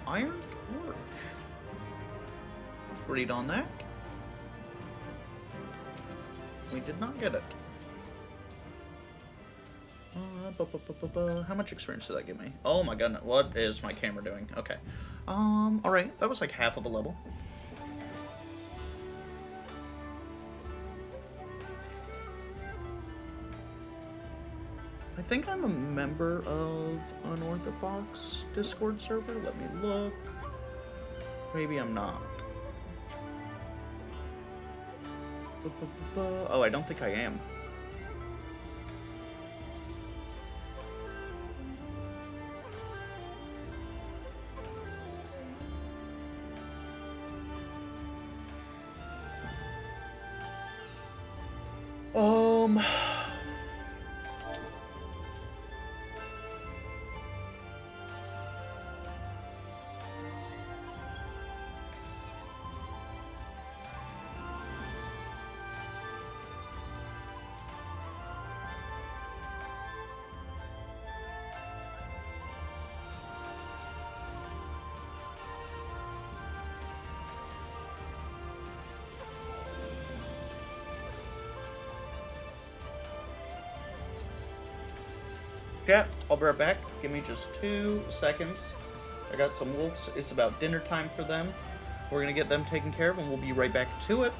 Iron Torch. Read on that. We did not get it. How much experience did that give me? Oh my goodness, what is my camera doing? Okay. Alright, that was like half of a level. I think I'm a member of Unorthodox Discord server. Let me look. Maybe I'm not. Oh, I don't think I am. Chat, I'll be right back. Give me just 2 seconds. I got some wolves. It's about dinner time for them. We're gonna get them taken care of, and we'll be right back to it.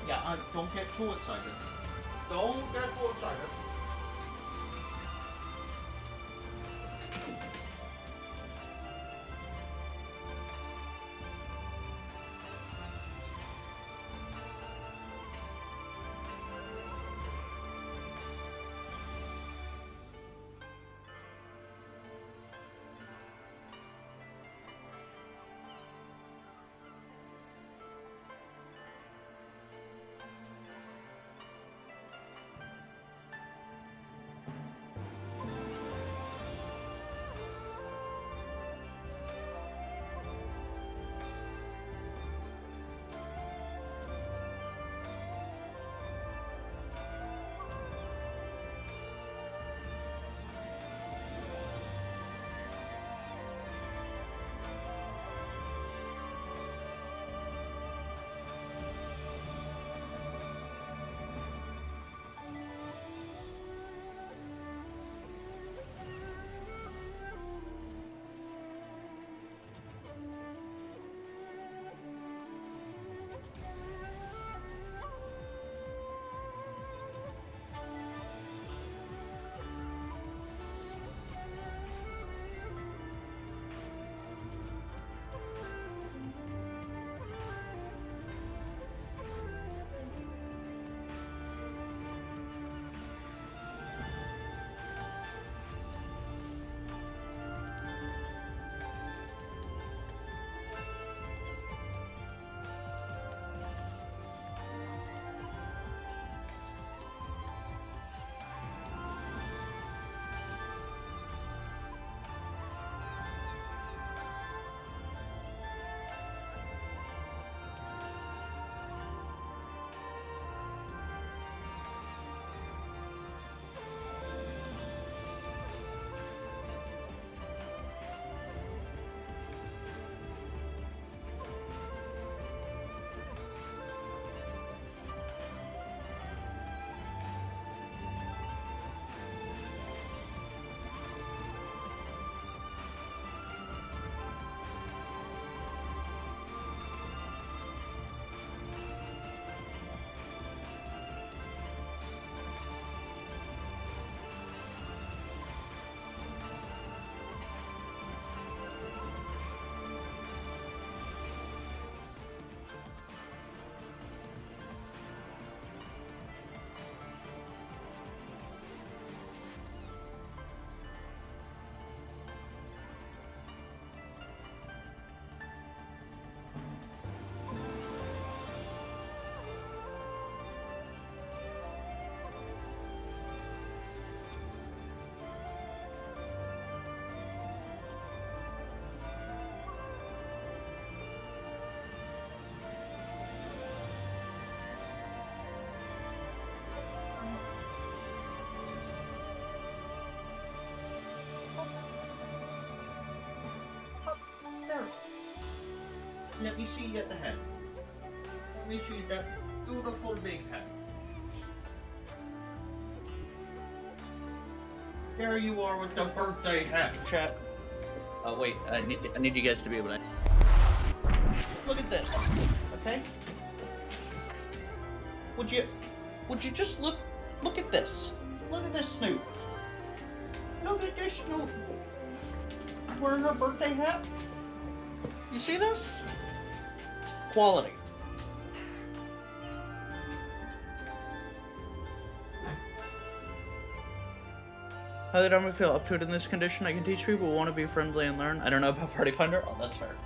Yeah, don't get too excited. Don't get too excited. Let me see at the head. Let me see that beautiful big head. There you are with the birthday hat, chat. Oh wait, I need you guys to be able to look at this, okay? Would you just look at this? Look at this snoot. Look at this snoot. Wearing her birthday hat. You see this? Quality. How did I feel up to it in this condition? I can teach people who want to be friendly and learn. I don't know about Party Finder. Oh, that's fair.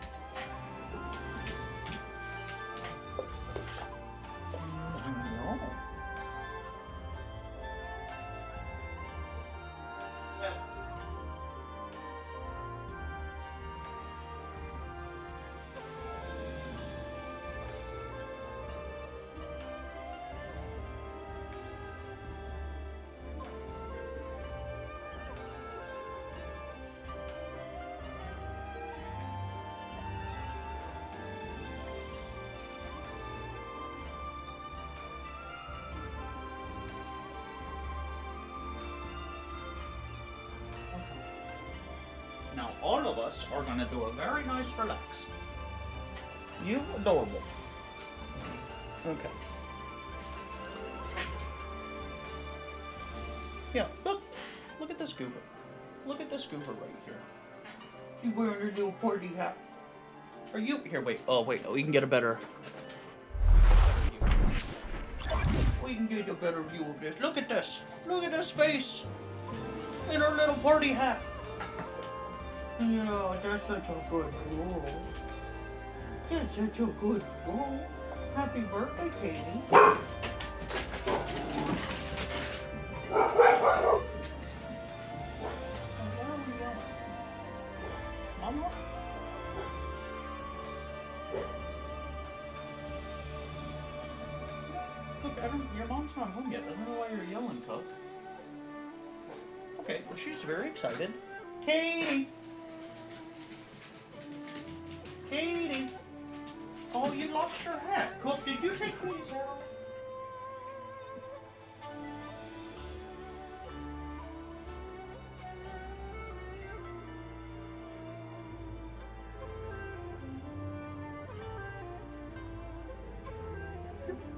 of us are gonna do a very nice relax. You adorable. Okay. Yeah, look at this goober. Look at this goober right here. She's wearing her little party hat. Are you here? Wait. Oh, wait. We can get a better. We can get a better view of this. Look at this. Look at this face. In her little party hat. Yeah, that's such a good girl. That's such a good girl. Happy birthday, Katie. Mama? Look, your mom's not home yet. I don't know why you're yelling, Cook. Okay, well, she's very excited. Katie! Katie! Oh, you lost your hat. Cook, did you take Katie's hat off?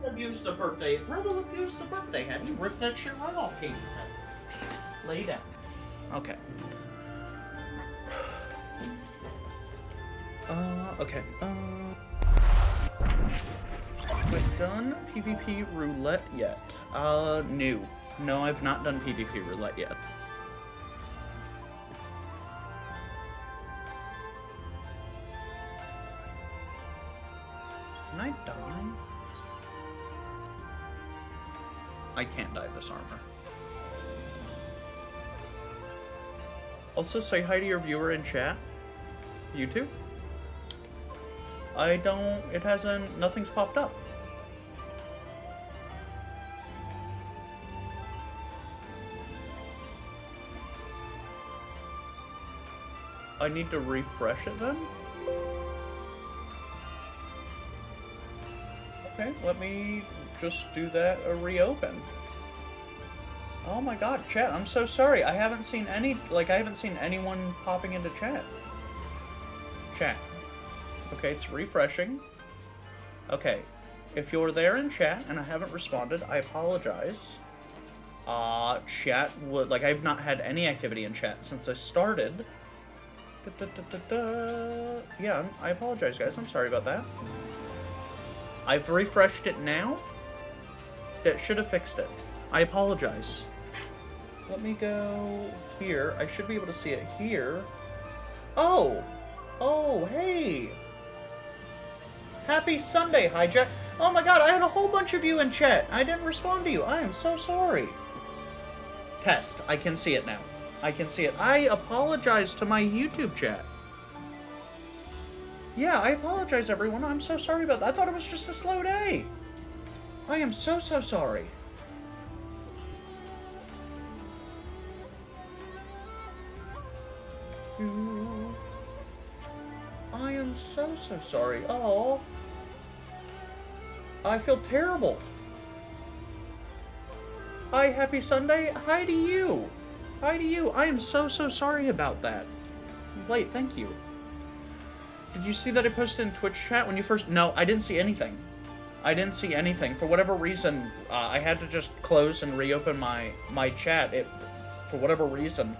Abuse the birthday. Rebel abused the birthday hat. You ripped that shit right off Katie's head. Lay down. Okay. Okay. We've done PvP roulette yet. No. No, I've not done PvP roulette yet. Can I die? I can't die this armor. Also, say hi to your viewer in chat. YouTube? I don't... It hasn't... Nothing's popped up. I need to refresh it then? Okay, let me just do that, reopen. Oh my god, chat, I'm so sorry. I haven't seen any, I haven't seen anyone popping into chat. Chat. Okay, it's refreshing. Okay, if you're there in chat and I haven't responded, I apologize. Chat would, I've not had any activity in chat since I started. Yeah, I apologize, guys. I'm sorry about that. I've refreshed it now. That should have fixed it. I apologize. Let me go here. I should be able to see it here. Oh! Oh, hey! Happy Sunday, Hijack. Oh my god, I had a whole bunch of you in chat. I didn't respond to you. I am so sorry. Test. I can see it now. I can see it. I apologize to my YouTube chat. Yeah, I apologize, everyone. I'm so sorry about that. I thought it was just a slow day. I am so sorry. I am so sorry. Oh, I feel terrible. Hi, happy Sunday. Hi to you. Hi to you. I am so sorry about that. Wait, thank you. Did you see that I posted in Twitch chat when you first... No, I didn't see anything. I didn't see anything. For whatever reason, I had to just close and reopen my chat. For whatever reason,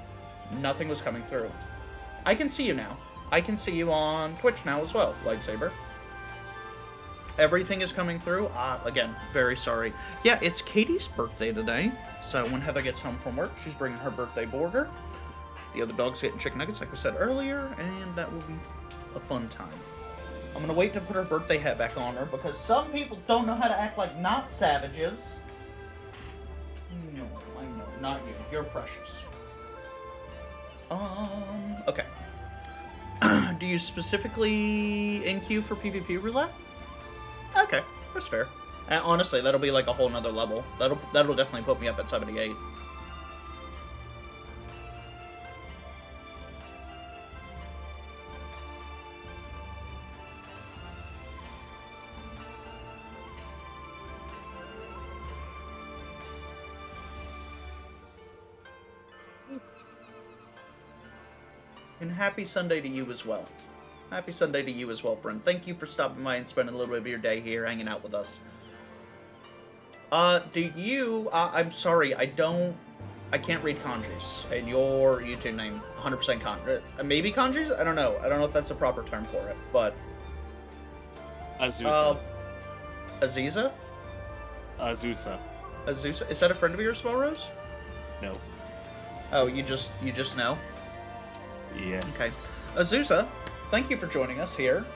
nothing was coming through. I can see you now. I can see you on Twitch now as well, Lightsaber. Everything is coming through. Again, very sorry. Yeah, it's Katie's birthday today. So when Heather gets home from work, she's bringing her birthday burger. The other dog's getting chicken nuggets, like we said earlier, and that will be a fun time. I'm gonna wait to put her birthday hat back on her because some people don't know how to act like not savages. No, I know, not you. You're precious. Okay. Do you specifically in queue for PvP roulette? Okay, that's fair. Honestly, that'll be like a whole nother level. That'll definitely put me up at 78. And happy Sunday to you as well. Happy Sunday to you as well, friend. Thank you for stopping by and spending a little bit of your day here hanging out with us. Do you... I'm sorry, I can't read kanjis. And your YouTube name, 100% kanji. Maybe kanjis? I don't know. I don't know if that's the proper term for it, but... Azusa. Aziza? Azusa. Azusa? Is that a friend of yours, Small Rose? No. Oh, you just know? Yes. Okay. Azusa, thank you for joining us here.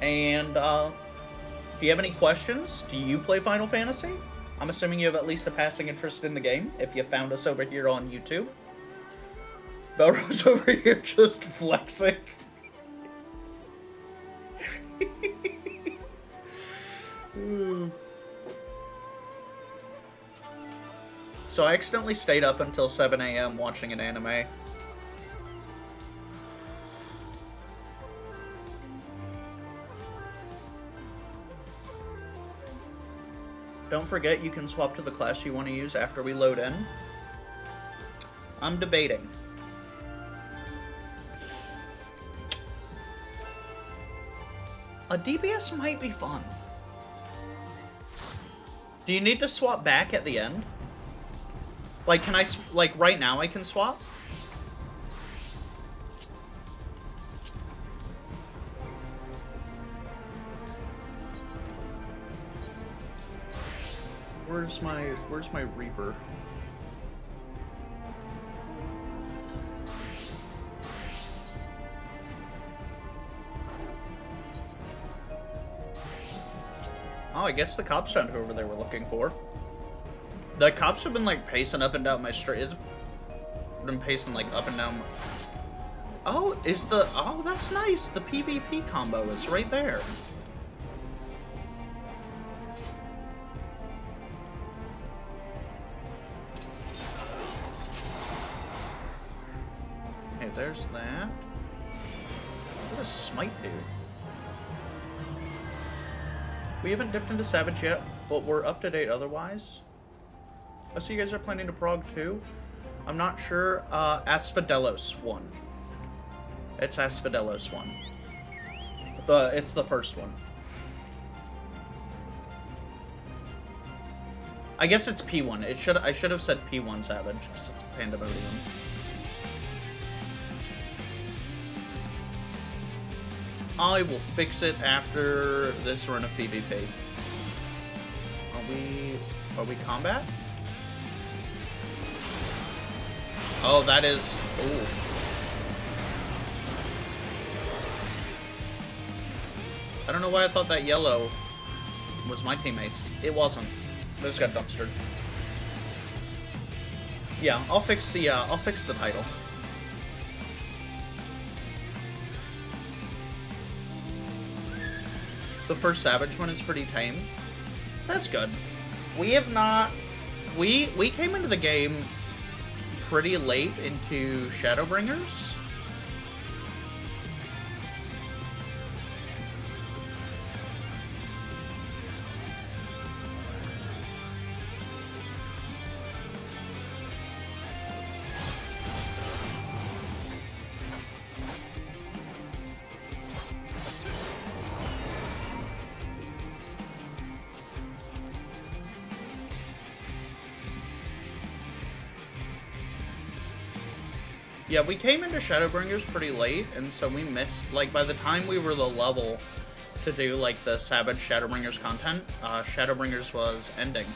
And, if you have any questions, do you play Final Fantasy? I'm assuming you have at least a passing interest in the game, if you found us over here on YouTube. Belrose over here just flexing. So I accidentally stayed up until 7 a.m. watching an anime. Don't forget you can swap to the class you want to use after we load in. I'm debating. A DPS might be fun. Do you need to swap back at the end? Like, can I, like, right now I can swap? Where's my Reaper? Oh, I guess the cops found whoever they were looking for. The cops have been, like, pacing up and down my street. It's been pacing, like, up and down. Oh, oh, that's nice. The PvP combo is right there. Okay, there's that. What does Smite do? We haven't dipped into Savage yet, but we're up to date otherwise. I see you guys are planning to prog too. I'm not sure. Asphodelos 1. It's Asphodelos 1. It's the first one. I guess it's P1. I should have said P1 Savage because it's Pandemonium. I will fix it after this run of PvP. Are we combat? Oh, that is... Ooh. I don't know why I thought that yellow was my teammates. It wasn't. They just got dumpstered. Yeah, I'll fix the title. The first Savage one is pretty tame. That's good. We have not... We came into the game pretty late into Shadowbringers. Yeah, we came into Shadowbringers pretty late, and so we missed, like, by the time we were the level to do, like, the Savage Shadowbringers content, Shadowbringers was ending.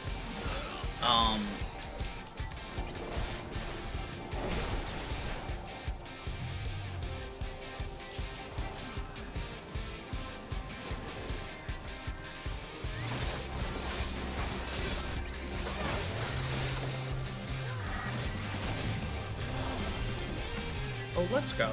Oh, let's go.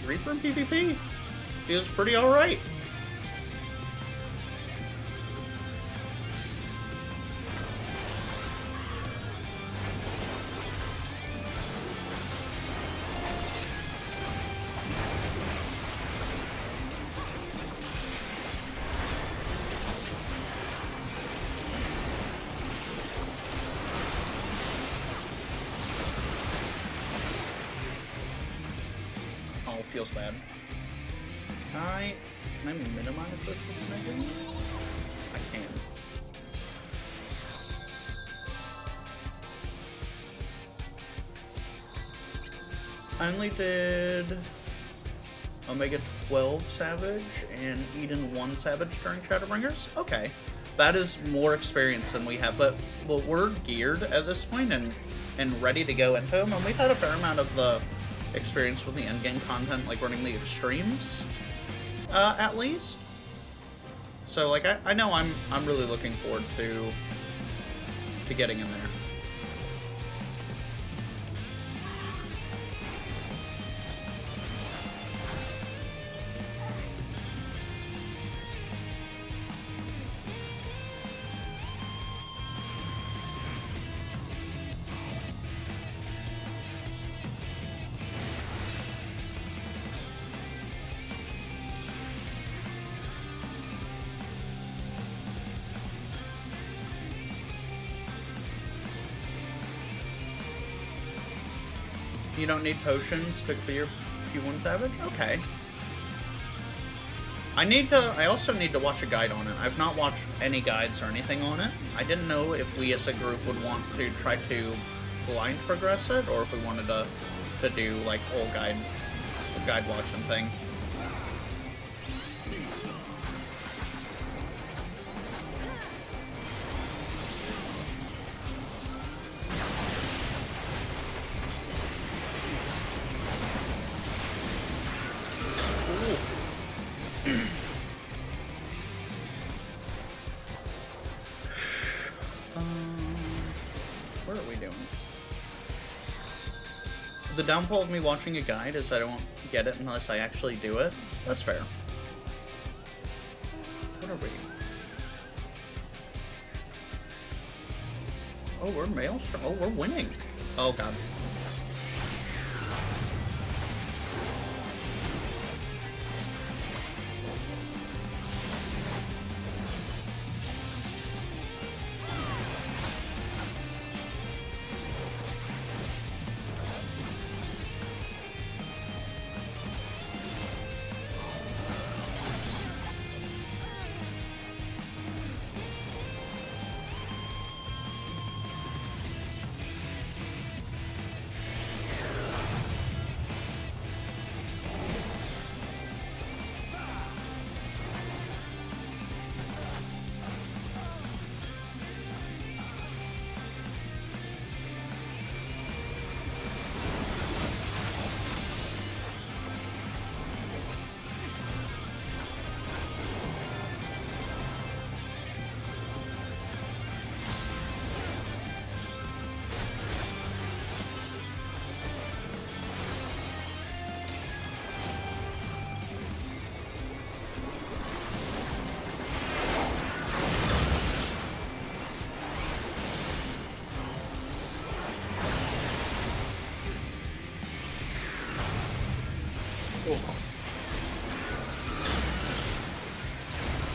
Reaper in PvP feels pretty alright. Feels bad. Can I minimize this a smidgen? I can. I only did Omega 12 Savage and Eden 1 Savage during Shadowbringers. Okay. That is more experience than we have, but we're geared at this point and ready to go into them, and we've had a fair amount of the experience with the endgame content, like running the extremes, at least. So, like, I know I'm really looking forward to getting in there. You don't need potions to clear P1 Savage? Okay. I also need to watch a guide on it. I've not watched any guides or anything on it. I didn't know if we as a group would want to try to blind progress it, or if we wanted to do, like, whole guide watching thing. What are we doing? The downfall of me watching a guide is I don't get it unless I actually do it. That's fair. What are we? Oh, we're Maelstrom. Oh, we're winning. Oh, God.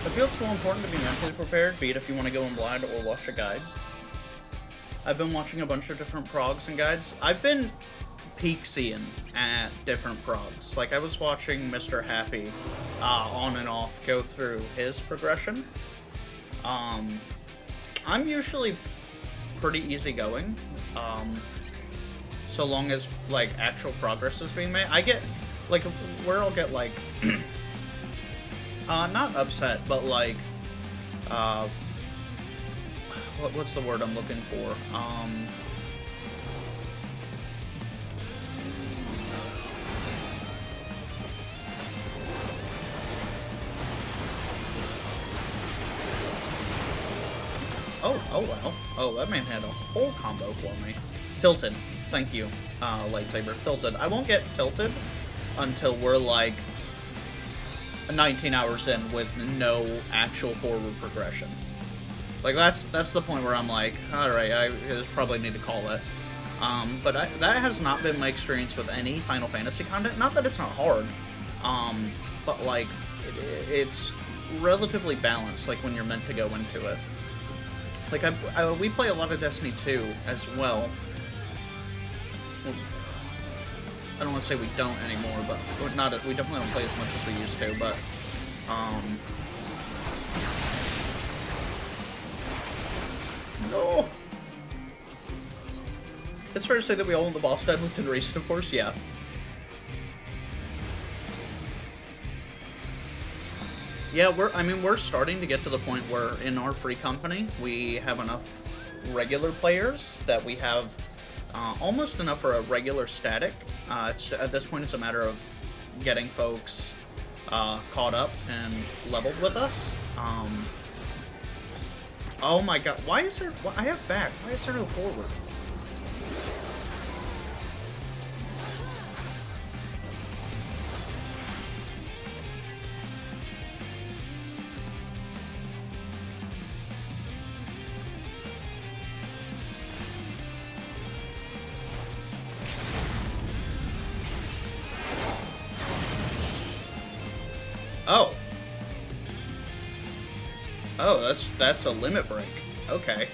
I feel it's more important to be mentally prepared, be it if you want to go in blind or watch a guide. I've been watching a bunch of different progs and guides. I've been peek seeing at different progs. Like, I was watching Mrhappy on and off go through his progression. I'm usually pretty easygoing, so long as, like, actual progress is being made. I get, like, where I'll get, like, not upset, but, like, what's the word I'm looking for? Oh, wow. Oh, that man had a whole combo for me. Tilted. Thank you, Lightsaber. Tilted. I won't get tilted until we're like 19 hours in with no actual forward progression. Like, that's the point where I'm like, alright, I probably need to call it. But that has not been my experience with any Final Fantasy content. Not that it's not hard, but like, it's relatively balanced, like when you're meant to go into it. Like, we play a lot of Destiny 2 as well. I don't want to say we don't anymore, but we definitely don't play as much as we used to, but, no! It's fair to say that we all won the boss dead within reason, of course, yeah. Yeah, we're starting to get to the point where in our free company, we have enough regular players that we have almost enough for a regular static. At this point, it's a matter of getting folks caught up and leveled with us. Oh my god, why is there... I have back. Why is there no forward? Oh. Oh, that's a limit break. Okay.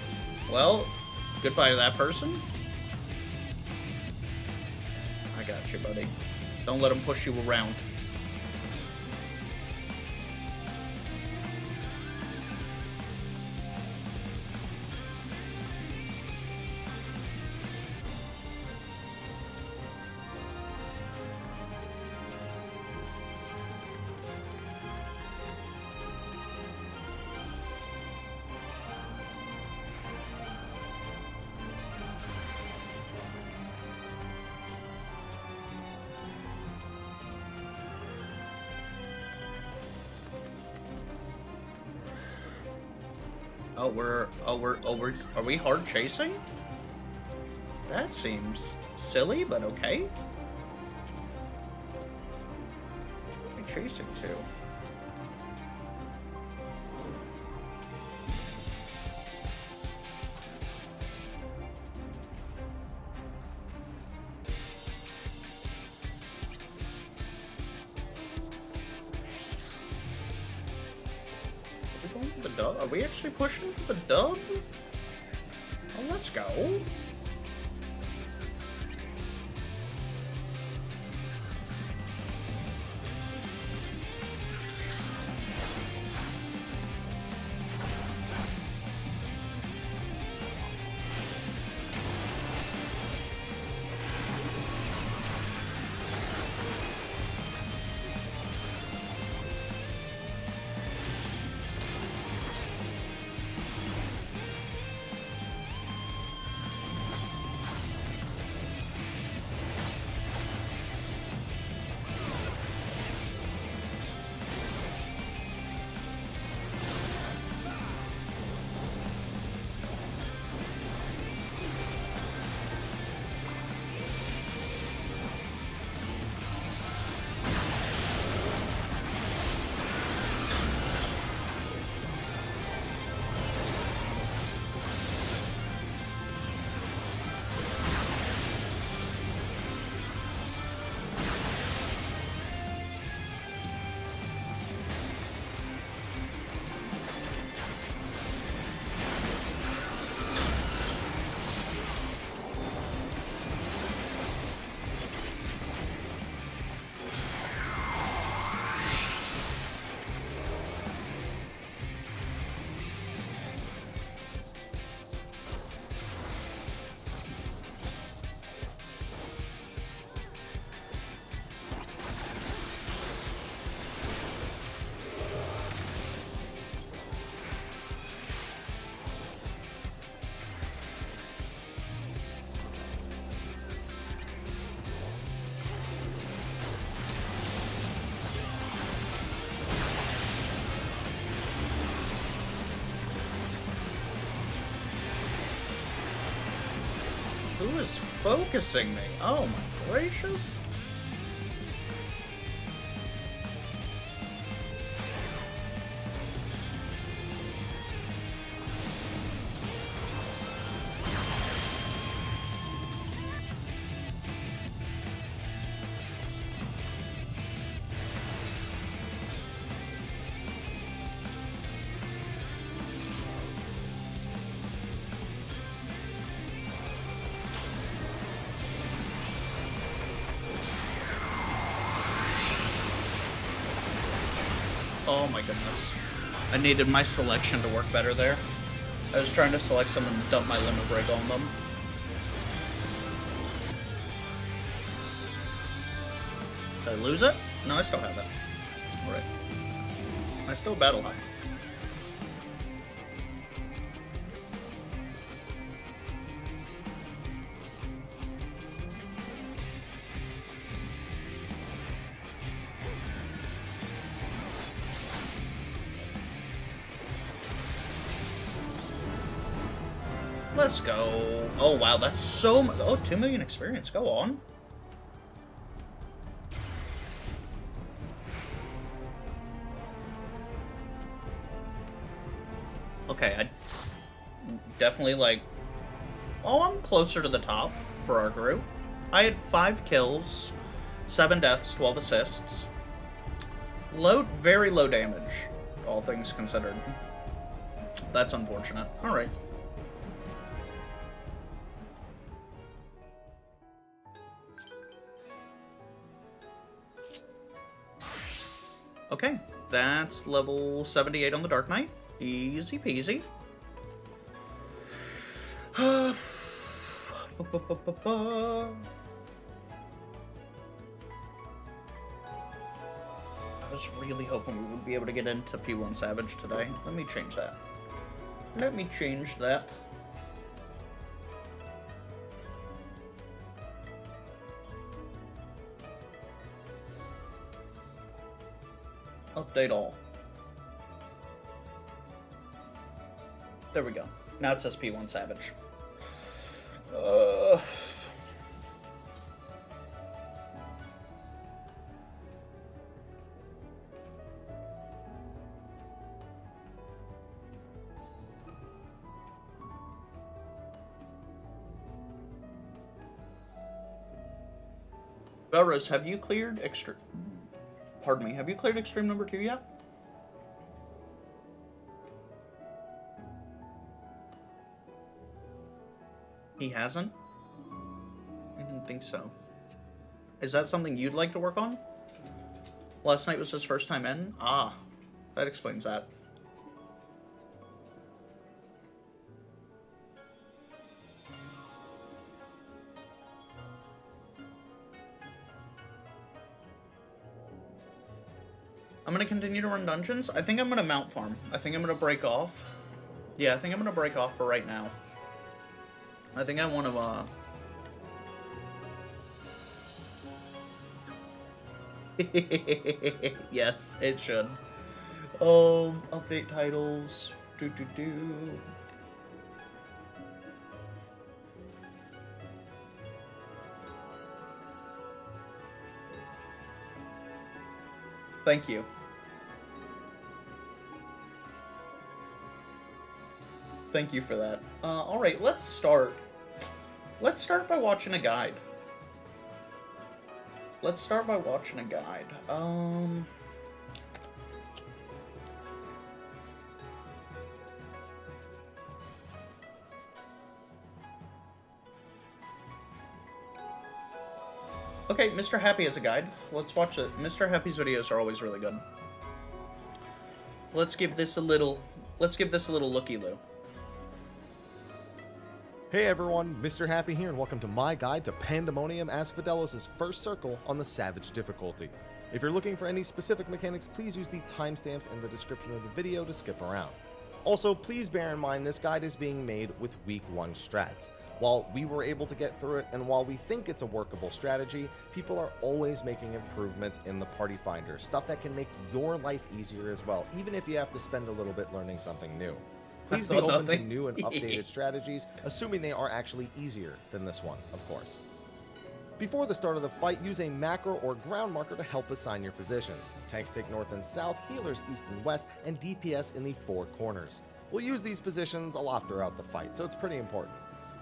Well, goodbye to that person. I got you, buddy. Don't let him push you around. Are we hard chasing? That seems silly, but okay. What are we chasing to? Are we actually pushing for the dub? Oh, let's go. Who is focusing me? Oh my gracious. Oh my goodness. I needed my selection to work better there. I was trying to select someone and dump my limit break on them. Did I lose it? No, I still have it. Alright. I still battle high. Let's go. Oh, wow, that's so much. Oh, 2 million experience. Go on. Okay, I definitely, like... Oh, I'm closer to the top for our group. I had 5 kills, 7 deaths, 12 assists. Very low damage, all things considered. That's unfortunate. Alright. Okay, that's level 78 on the Dark Knight. Easy peasy. I was really hoping we would be able to get into P1 Savage today. Let me change that. Let me change that. Update all. There we go. Now it says P1 Savage. Belrose, have you cleared extra... Pardon me, have you cleared extreme number 2 yet? He hasn't? I didn't think so. Is that something you'd like to work on? Last night was his first time in? Ah, that explains that. I'm gonna continue to run dungeons. I think I'm gonna mount farm. I think I'm gonna break off. Yeah, I think I'm gonna break off for right now. I think I want to, yes, it should. Update titles. Thank you. Thank you for that. Alright, let's start. Let's start by watching a guide. Let's start by watching a guide. Okay, Mrhappy has a guide. Let's watch it. Mrhappy's videos are always really good. Let's give this a little looky-loo. Hey everyone, Mrhappy here, and welcome to my guide to Pandemonium Asphodelos' first circle on the Savage difficulty. If you're looking for any specific mechanics, please use the timestamps in the description of the video to skip around. Also, please bear in mind this guide is being made with week 1 strats. While we were able to get through it, and while we think it's a workable strategy, people are always making improvements in the Party Finder, stuff that can make your life easier as well, even if you have to spend a little bit learning something new. Please be open to new and updated strategies, assuming they are actually easier than this one, of course. Before the start of the fight, use a macro or ground marker to help assign your positions. Tanks take north and south, healers east and west, and DPS in the 4 corners. We'll use these positions a lot throughout the fight, so it's pretty important.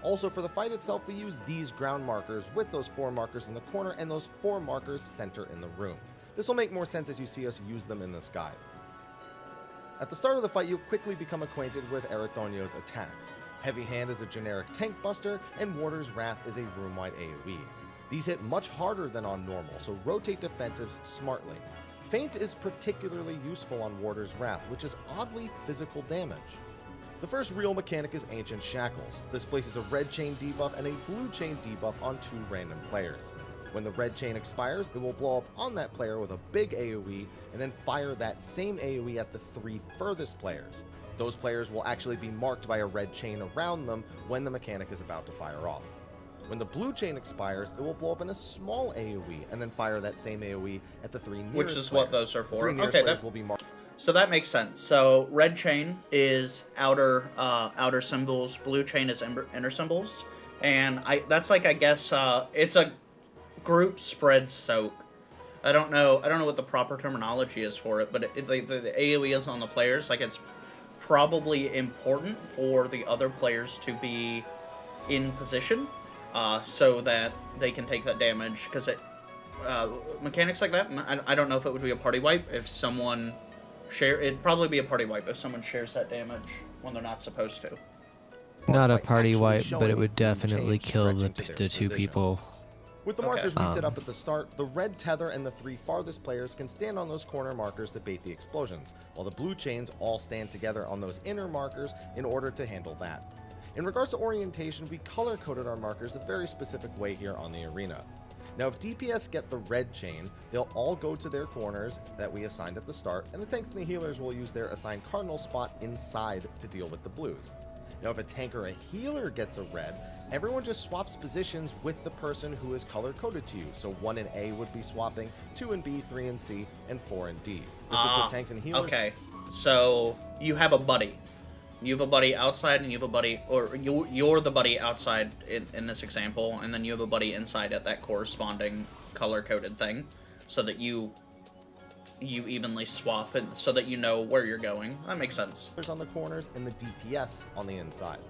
Also, for the fight itself, we use these ground markers with those 4 markers in the corner and those 4 markers center in the room. This will make more sense as you see us use them in this guide. At the start of the fight, you'll quickly become acquainted with Erathonio's attacks. Heavy Hand is a generic tank buster, and Warder's Wrath is a room-wide AoE. These hit much harder than on normal, so rotate defensives smartly. Feint is particularly useful on Warder's Wrath, which is oddly physical damage. The first real mechanic is Ancient Shackles. This places a red chain debuff and a blue chain debuff on 2 random players. When the red chain expires, it will blow up on that player with a big AoE and then fire that same AoE at the 3 furthest players. Those players will actually be marked by a red chain around them when the mechanic is about to fire off. When the blue chain expires, it will blow up in a small AoE and then fire that same AoE at the 3 nearest Which is what players. those are for. 3 nearest Okay, players will be marked. So that makes sense. So red chain is outer symbols, blue chain is inner symbols, and that's like, I guess it's a group spread soak. I don't know what the proper terminology is for it, but the AoE is on the players. Like, it's probably important for the other players to be in position so that they can take that damage, because mechanics like that, I don't know if it would be a party wipe if someone it'd probably be a party wipe if someone shares that damage when they're not supposed to. Not a Like party actually wipe, but showing it would blue definitely chains kill stretching to their the 2 position. people. With the Okay. markers we set up at the start, the red tether and the 3 farthest players can stand on those corner markers to bait the explosions, while the blue chains all stand together on those inner markers in order to handle that. In regards to orientation, we color-coded our markers a very specific way here on the arena. Now, if DPS get the red chain, they'll all go to their corners that we assigned at the start, and the tanks and the healers will use their assigned cardinal spot inside to deal with the blues. Now, if a tank or a healer gets a red, everyone just swaps positions with the person who is color-coded to you. So 1 in A would be swapping, 2 in B, 3 in C, and 4 in D. This will put tanks and healers. Okay, so you have a buddy. You have a buddy outside, and you have a buddy, or you're the buddy outside in this example, and then you have a buddy inside at that corresponding color-coded thing, so that you evenly swap, and so that you know where you're going. That makes sense. On the corners and the DPS on the inside.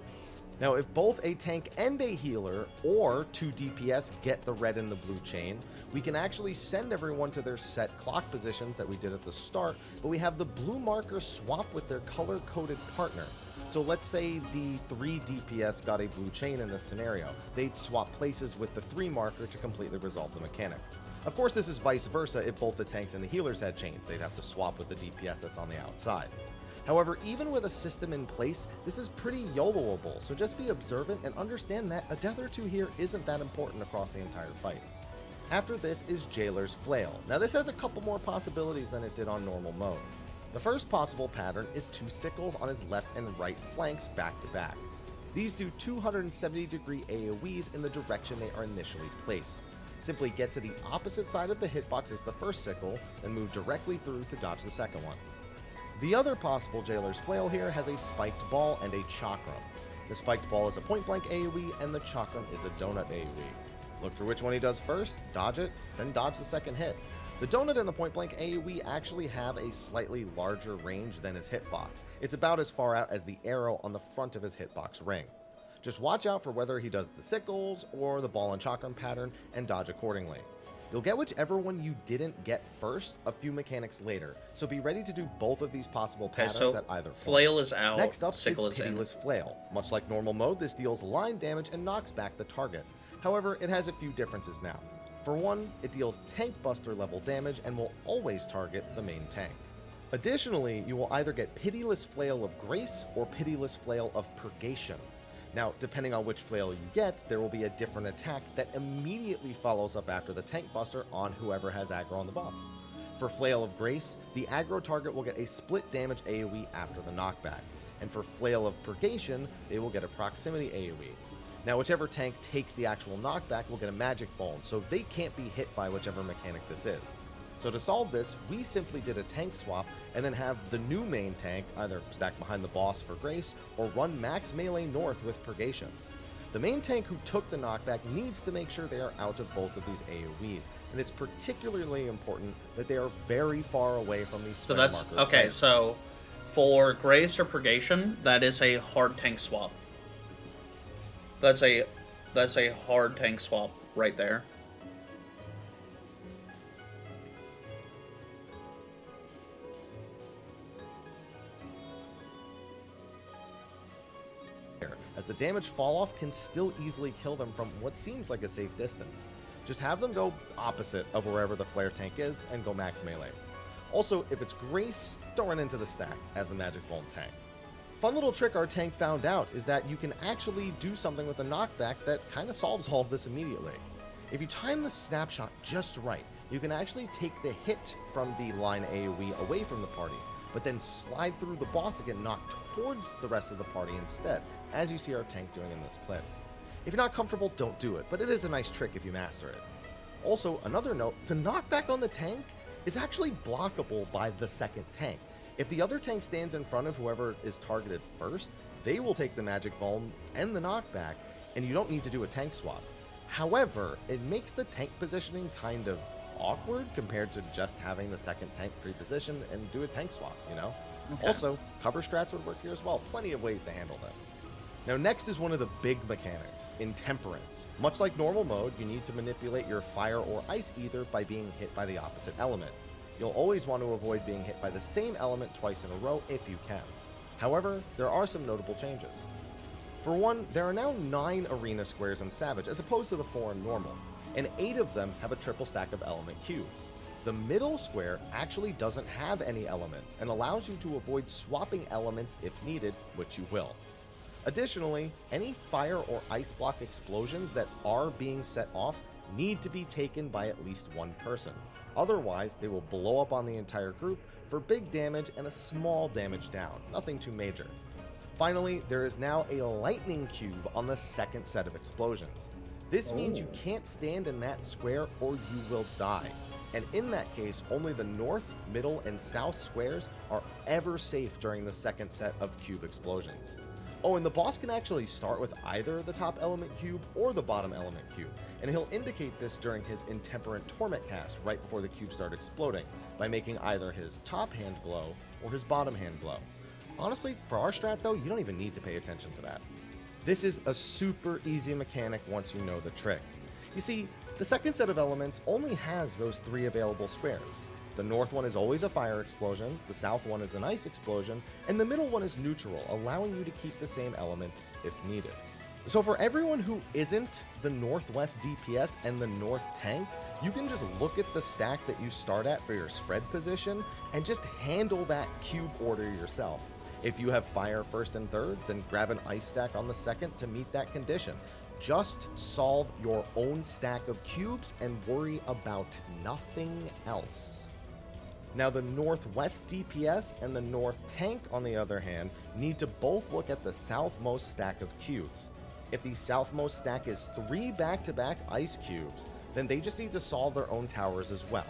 Now, if both a tank and a healer, or 2 DPS, get the red and the blue chain, we can actually send everyone to their set clock positions that we did at the start, but we have the blue marker swap with their color-coded partner. So let's say the 3 DPS got a blue chain in this scenario. They'd swap places with the 3 marker to completely resolve the mechanic. Of course, this is vice versa if both the tanks and the healers had chains. They'd have to swap with the DPS that's on the outside. However, even with a system in place, this is pretty YOLOable, so just be observant and understand that a death or 2 here isn't that important across the entire fight. After this is Jailer's Flail. Now this has a couple more possibilities than it did on normal mode. The first possible pattern is 2 sickles on his left and right flanks back to back. These do 270-degree AoEs in the direction they are initially placed. Simply get to the opposite side of the hitbox as the first sickle, then move directly through to dodge the second one. The other possible Jailer's Flail here has a spiked ball and a chakram. The spiked ball is a point-blank AoE, and the chakram is a donut AoE. Look for which one he does first, dodge it, then dodge the second hit. The donut and the point-blank AoE actually have a slightly larger range than his hitbox. It's about as far out as the arrow on the front of his hitbox ring. Just watch out for whether he does the sickles or the ball and chakram pattern and dodge accordingly. You'll get whichever one you didn't get first a few mechanics later, so be ready to do both of these possible patterns at either point. Flail is out, Next up sickle is is in. Pitiless Flail. Much like normal mode, this deals line damage and knocks back the target. However, it has a few differences now. For one, it deals tank buster level damage and will always target the main tank. Additionally, you will either get Pitiless Flail of Grace or Pitiless Flail of Purgation. Now, depending on which flail you get, there will be a different attack that immediately follows up after the tank buster on whoever has aggro on the boss. For Flail of Grace, the aggro target will get a split damage AoE after the knockback, and for Flail of Purgation, they will get a proximity AoE. Now, whichever tank takes the actual knockback will get a magic bone, so they can't be hit by whichever mechanic this is. So to solve this, we simply did a tank swap and then have the new main tank either stack behind the boss for Grace or run max melee north with Purgation. The main tank who took the knockback needs to make sure they are out of both of these AoEs, and it's particularly important that they are very far away from the So that's okay. So for Grace or Purgation, that is a hard tank swap. That's a hard tank swap right there. As the damage fall off can still easily kill them from what seems like a safe distance. Just have them go opposite of wherever the flare tank is and go max melee. Also, if it's Grace, don't run into the stack as the Magic Vuln tank. Fun little trick our tank found out is that you can actually do something with a knockback that kind of solves all of this immediately. If you time the snapshot just right, you can actually take the hit from the line AoE away from the party, but then slide through the boss again, not towards the rest of the party instead, as you see our tank doing in this clip. If you're not comfortable, don't do it, but it is a nice trick if you master it. Also, another note, the knockback on the tank is actually blockable by the second tank. If the other tank stands in front of whoever is targeted first, they will take the Magic Vuln and the knockback, and you don't need to do a tank swap. However, it makes the tank positioning kind of awkward compared to just having the second tank pre-positioned and do a tank swap, you know? Okay. Also, cover strats would work here as well. Plenty of ways to handle this. Now next is one of the big mechanics, Intemperance. Much like normal mode, you need to manipulate your fire or ice ether by being hit by the opposite element. You'll always want to avoid being hit by the same element twice in a row if you can. However, there are some notable changes. For one, there are now 9 arena squares in Savage as opposed to the 4 in normal, and 8 of them have a triple stack of element cubes. The middle square actually doesn't have any elements and allows you to avoid swapping elements if needed, which you will. Additionally, any fire or ice block explosions that are being set off need to be taken by at least one person. Otherwise, they will blow up on the entire group for big damage and a small damage down, nothing too major. Finally, there is now a lightning cube on the second set of explosions. This means you can't stand in that square or you will die. And in that case, only the north, middle, and south squares are ever safe during the second set of cube explosions. Oh, and the boss can actually start with either the top element cube or the bottom element cube, and he'll indicate this during his Intemperate Torment cast right before the cubes start exploding, by making either his top hand glow or his bottom hand glow. Honestly, for our strat though, you don't even need to pay attention to that. This is a super easy mechanic once you know the trick. You see, the second set of elements only has those 3 available squares. The north one is always a fire explosion, the south one is an ice explosion, and the middle one is neutral, allowing you to keep the same element if needed. So for everyone who isn't the northwest DPS and the north tank, you can just look at the stack that you start at for your spread position and just handle that cube order yourself. If you have fire first and third, then grab an ice stack on the second to meet that condition. Just solve your own stack of cubes and worry about nothing else. Now the northwest DPS and the north tank, on the other hand, need to both look at the southmost stack of cubes. If the southmost stack is 3 back-to-back ice cubes, then they just need to solve their own towers as well.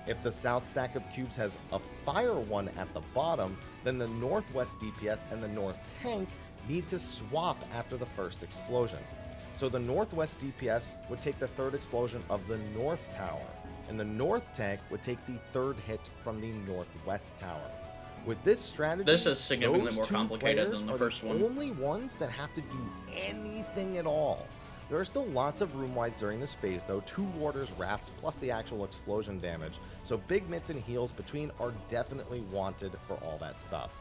If the south stack of cubes has a fire one at the bottom, then the northwest DPS and the north tank need to swap after the first explosion. So the northwest DPS would take the third explosion of the north tower, and the north tank would take the third hit from the northwest tower. With this strategy, This is significantly those more 2 complicated players than the are first one. only ones that have to do anything at all. There are still lots of room wides during this phase though, 2 warders, wraths, plus the actual explosion damage, so big mitts and heals between are definitely wanted for all that stuff.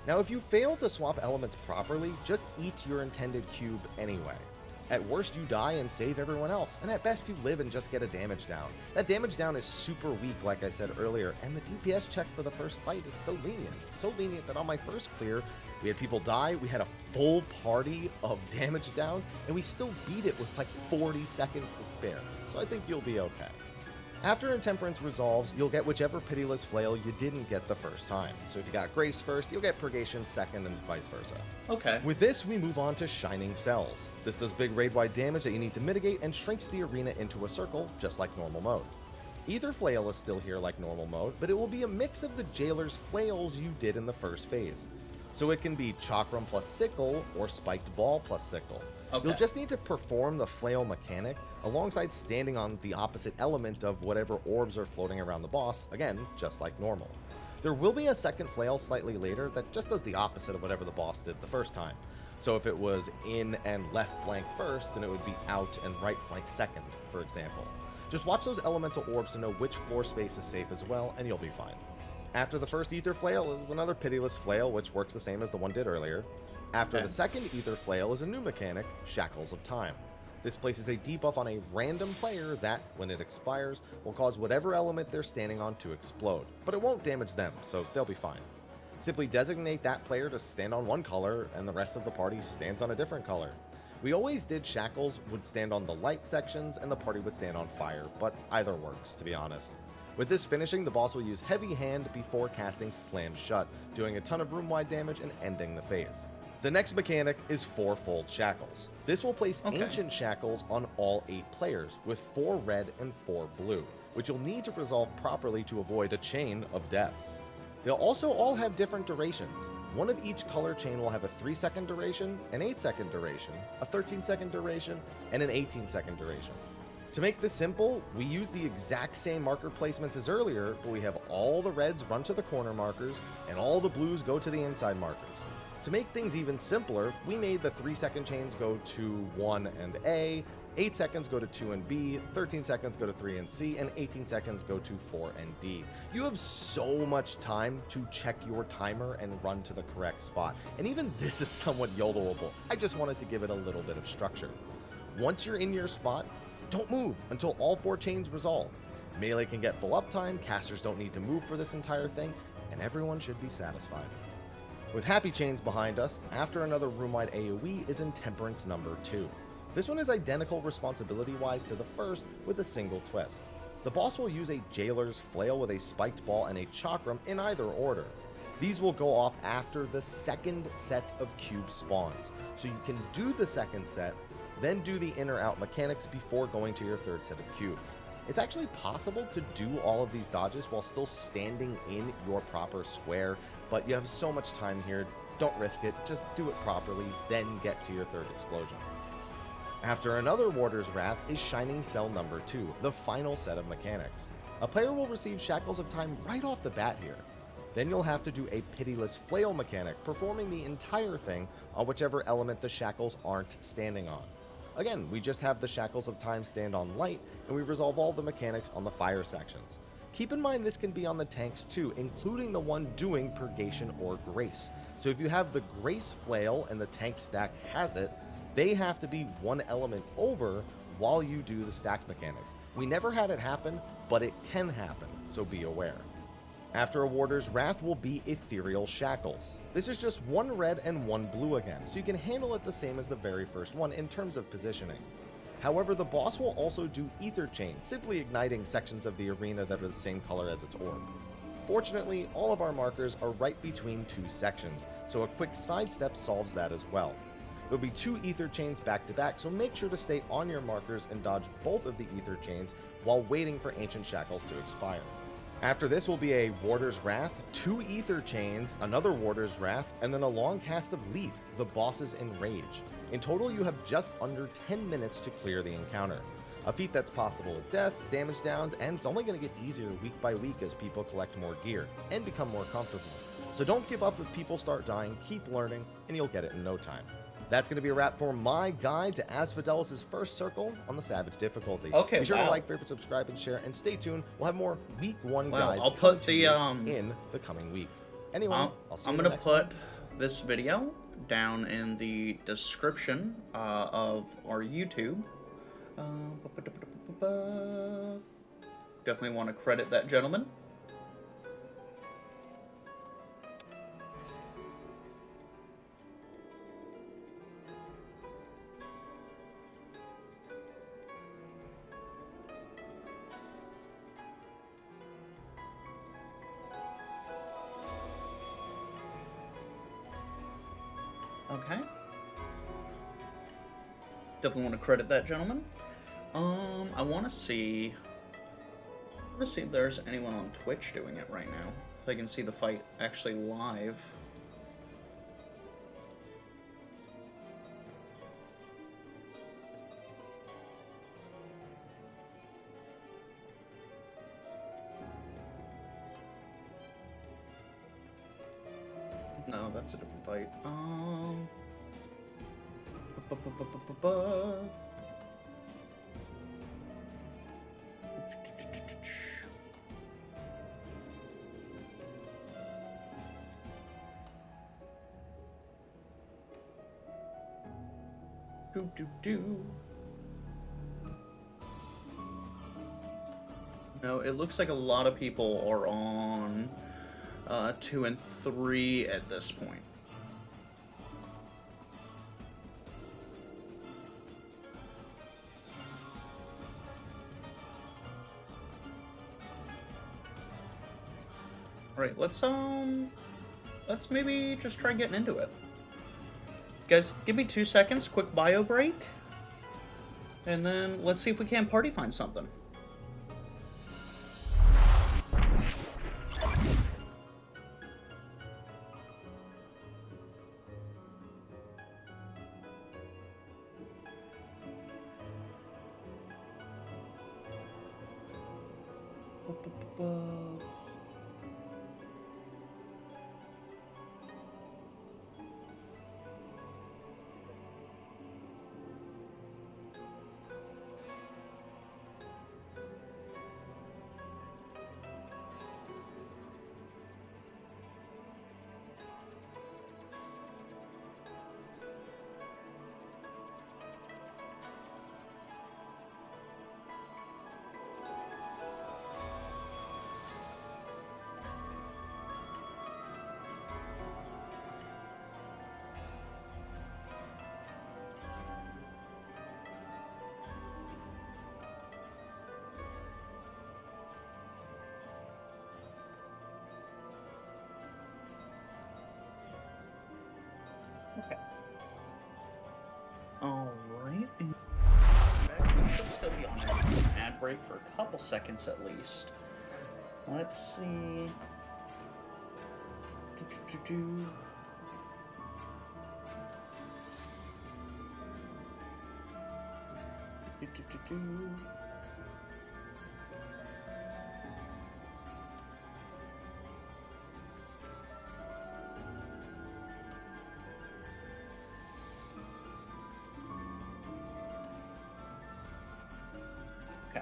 Now if you fail to swap elements properly, just eat your intended cube anyway. At worst you die and save everyone else, and at best you live and just get a damage down. That damage down is super weak like I said earlier, and the DPS check for the first fight is so lenient. It's so lenient that on my first clear, we had people die, we had a full party of damage downs, and we still beat it with like 40 seconds to spare. So I think you'll be okay. After Intemperance resolves, you'll get whichever Pitiless Flail you didn't get the first time. So if you got Grace first, you'll get Purgation second, and vice versa. Okay. With this, we move on to Shining Cells. This does big raid-wide damage that you need to mitigate and shrinks the arena into a circle, just like normal mode. Either Flail is still here like normal mode, but it will be a mix of the Jailer's Flails you did in the first phase. So it can be Chakram plus Sickle, or Spiked Ball plus Sickle. Okay. You'll just need to perform the flail mechanic alongside standing on the opposite element of whatever orbs are floating around the boss, again, just like normal. There will be a second flail slightly later that just does the opposite of whatever the boss did the first time. So if it was in and left flank first, then it would be out and right flank second, for example. Just watch those elemental orbs to know which floor space is safe as well, and you'll be fine. After the first Ether Flail is another Pitiless Flail, which works the same as the one did earlier. After the second Ether Flail is a new mechanic, Shackles of Time. This places a debuff on a random player that, when it expires, will cause whatever element they're standing on to explode, but it won't damage them, so they'll be fine. Simply designate that player to stand on one color, and the rest of the party stands on a different color. We always did Shackles would stand on the light sections, and the party would stand on fire, but either works, to be honest. With this finishing, the boss will use Heavy Hand before casting Slam Shut, doing a ton of room-wide damage and ending the phase. The next mechanic is 4-fold Shackles. This will place Ancient Shackles on all 8 players, with 4 red and 4 blue, which you'll need to resolve properly to avoid a chain of deaths. They'll also all have different durations. One of each color chain will have a 3-second duration, an 8-second duration, a 13-second duration, and an 18-second duration. To make this simple, we use the exact same marker placements as earlier, but we have all the reds run to the corner markers, and all the blues go to the inside markers. To make things even simpler, we made the 3-second chains go to 1 and A, 8 seconds go to 2 and B, 13 seconds go to 3 and C, and 18 seconds go to 4 and D. You have so much time to check your timer and run to the correct spot, and even this is somewhat YOLOable. I just wanted to give it a little bit of structure. Once you're in your spot, don't move until all 4 chains resolve. Melee can get full uptime, casters don't need to move for this entire thing, and everyone should be satisfied. With happy chains behind us, after another room-wide AoE is Intemperance number 2. This one is identical responsibility-wise to the first with a single twist. The boss will use a Jailer's Flail with a Spiked Ball and a Chakram in either order. These will go off after the second set of cube spawns, so you can do the second set, then do the in-or-out mechanics before going to your third set of cubes. It's actually possible to do all of these dodges while still standing in your proper square, but you have so much time here, don't risk it, just do it properly, then get to your third explosion. After another Warder's Wrath is Shining Cell number 2, the final set of mechanics. A player will receive Shackles of Time right off the bat here. Then you'll have to do a Pitiless Flail mechanic, performing the entire thing on whichever element the Shackles aren't standing on. Again, we just have the Shackles of Time stand on light, and we resolve all the mechanics on the fire sections. Keep in mind this can be on the tanks too, including the one doing Purgation or Grace. So if you have the Grace Flail and the tank stack has it, they have to be one element over while you do the stack mechanic. We never had it happen, but it can happen, so be aware. After a Warder's Wrath will be Ethereal Shackles. This is just 1 red and 1 blue again, so you can handle it the same as the very first one in terms of positioning. However, the boss will also do Ether Chain, simply igniting sections of the arena that are the same color as its orb. Fortunately, all of our markers are right between 2 sections, so a quick sidestep solves that as well. There'll be 2 Ether Chains back to back, so make sure to stay on your markers and dodge both of the Ether Chains while waiting for Ancient Shackles to expire. After this will be a Warder's Wrath, 2 Ether Chains, another Warder's Wrath, and then a long cast of Leaf, the boss's Enrage. In total, you have just under 10 minutes to clear the encounter. A feat that's possible with deaths, damage downs, and it's only going to get easier week by week as people collect more gear and become more comfortable. So don't give up if people start dying, keep learning, and you'll get it in no time. That's going to be a wrap for my guide to Asfidelis' first circle on the Savage difficulty. Okay, be sure to like, favorite, subscribe, and share, and stay tuned. We'll have more week 1 guides I'll put the in the coming week. Anyway, I'll see you I'm in the gonna next put one. this video down in the description of our YouTube. Definitely want to credit that gentleman. Okay. Definitely want to credit that gentleman. I want to see if there's anyone on Twitch doing it right now, so I can see the fight actually live. No, that's a different fight. Do. No, it looks like a lot of people are on 2 and 3 at this point. Alright, let's maybe just try getting into it. Guys, give me 2 seconds, quick bio break. And then let's see if we can party find something. Okay. Alright. We should still be on an ad break for a couple seconds at least. Let's see. Okay.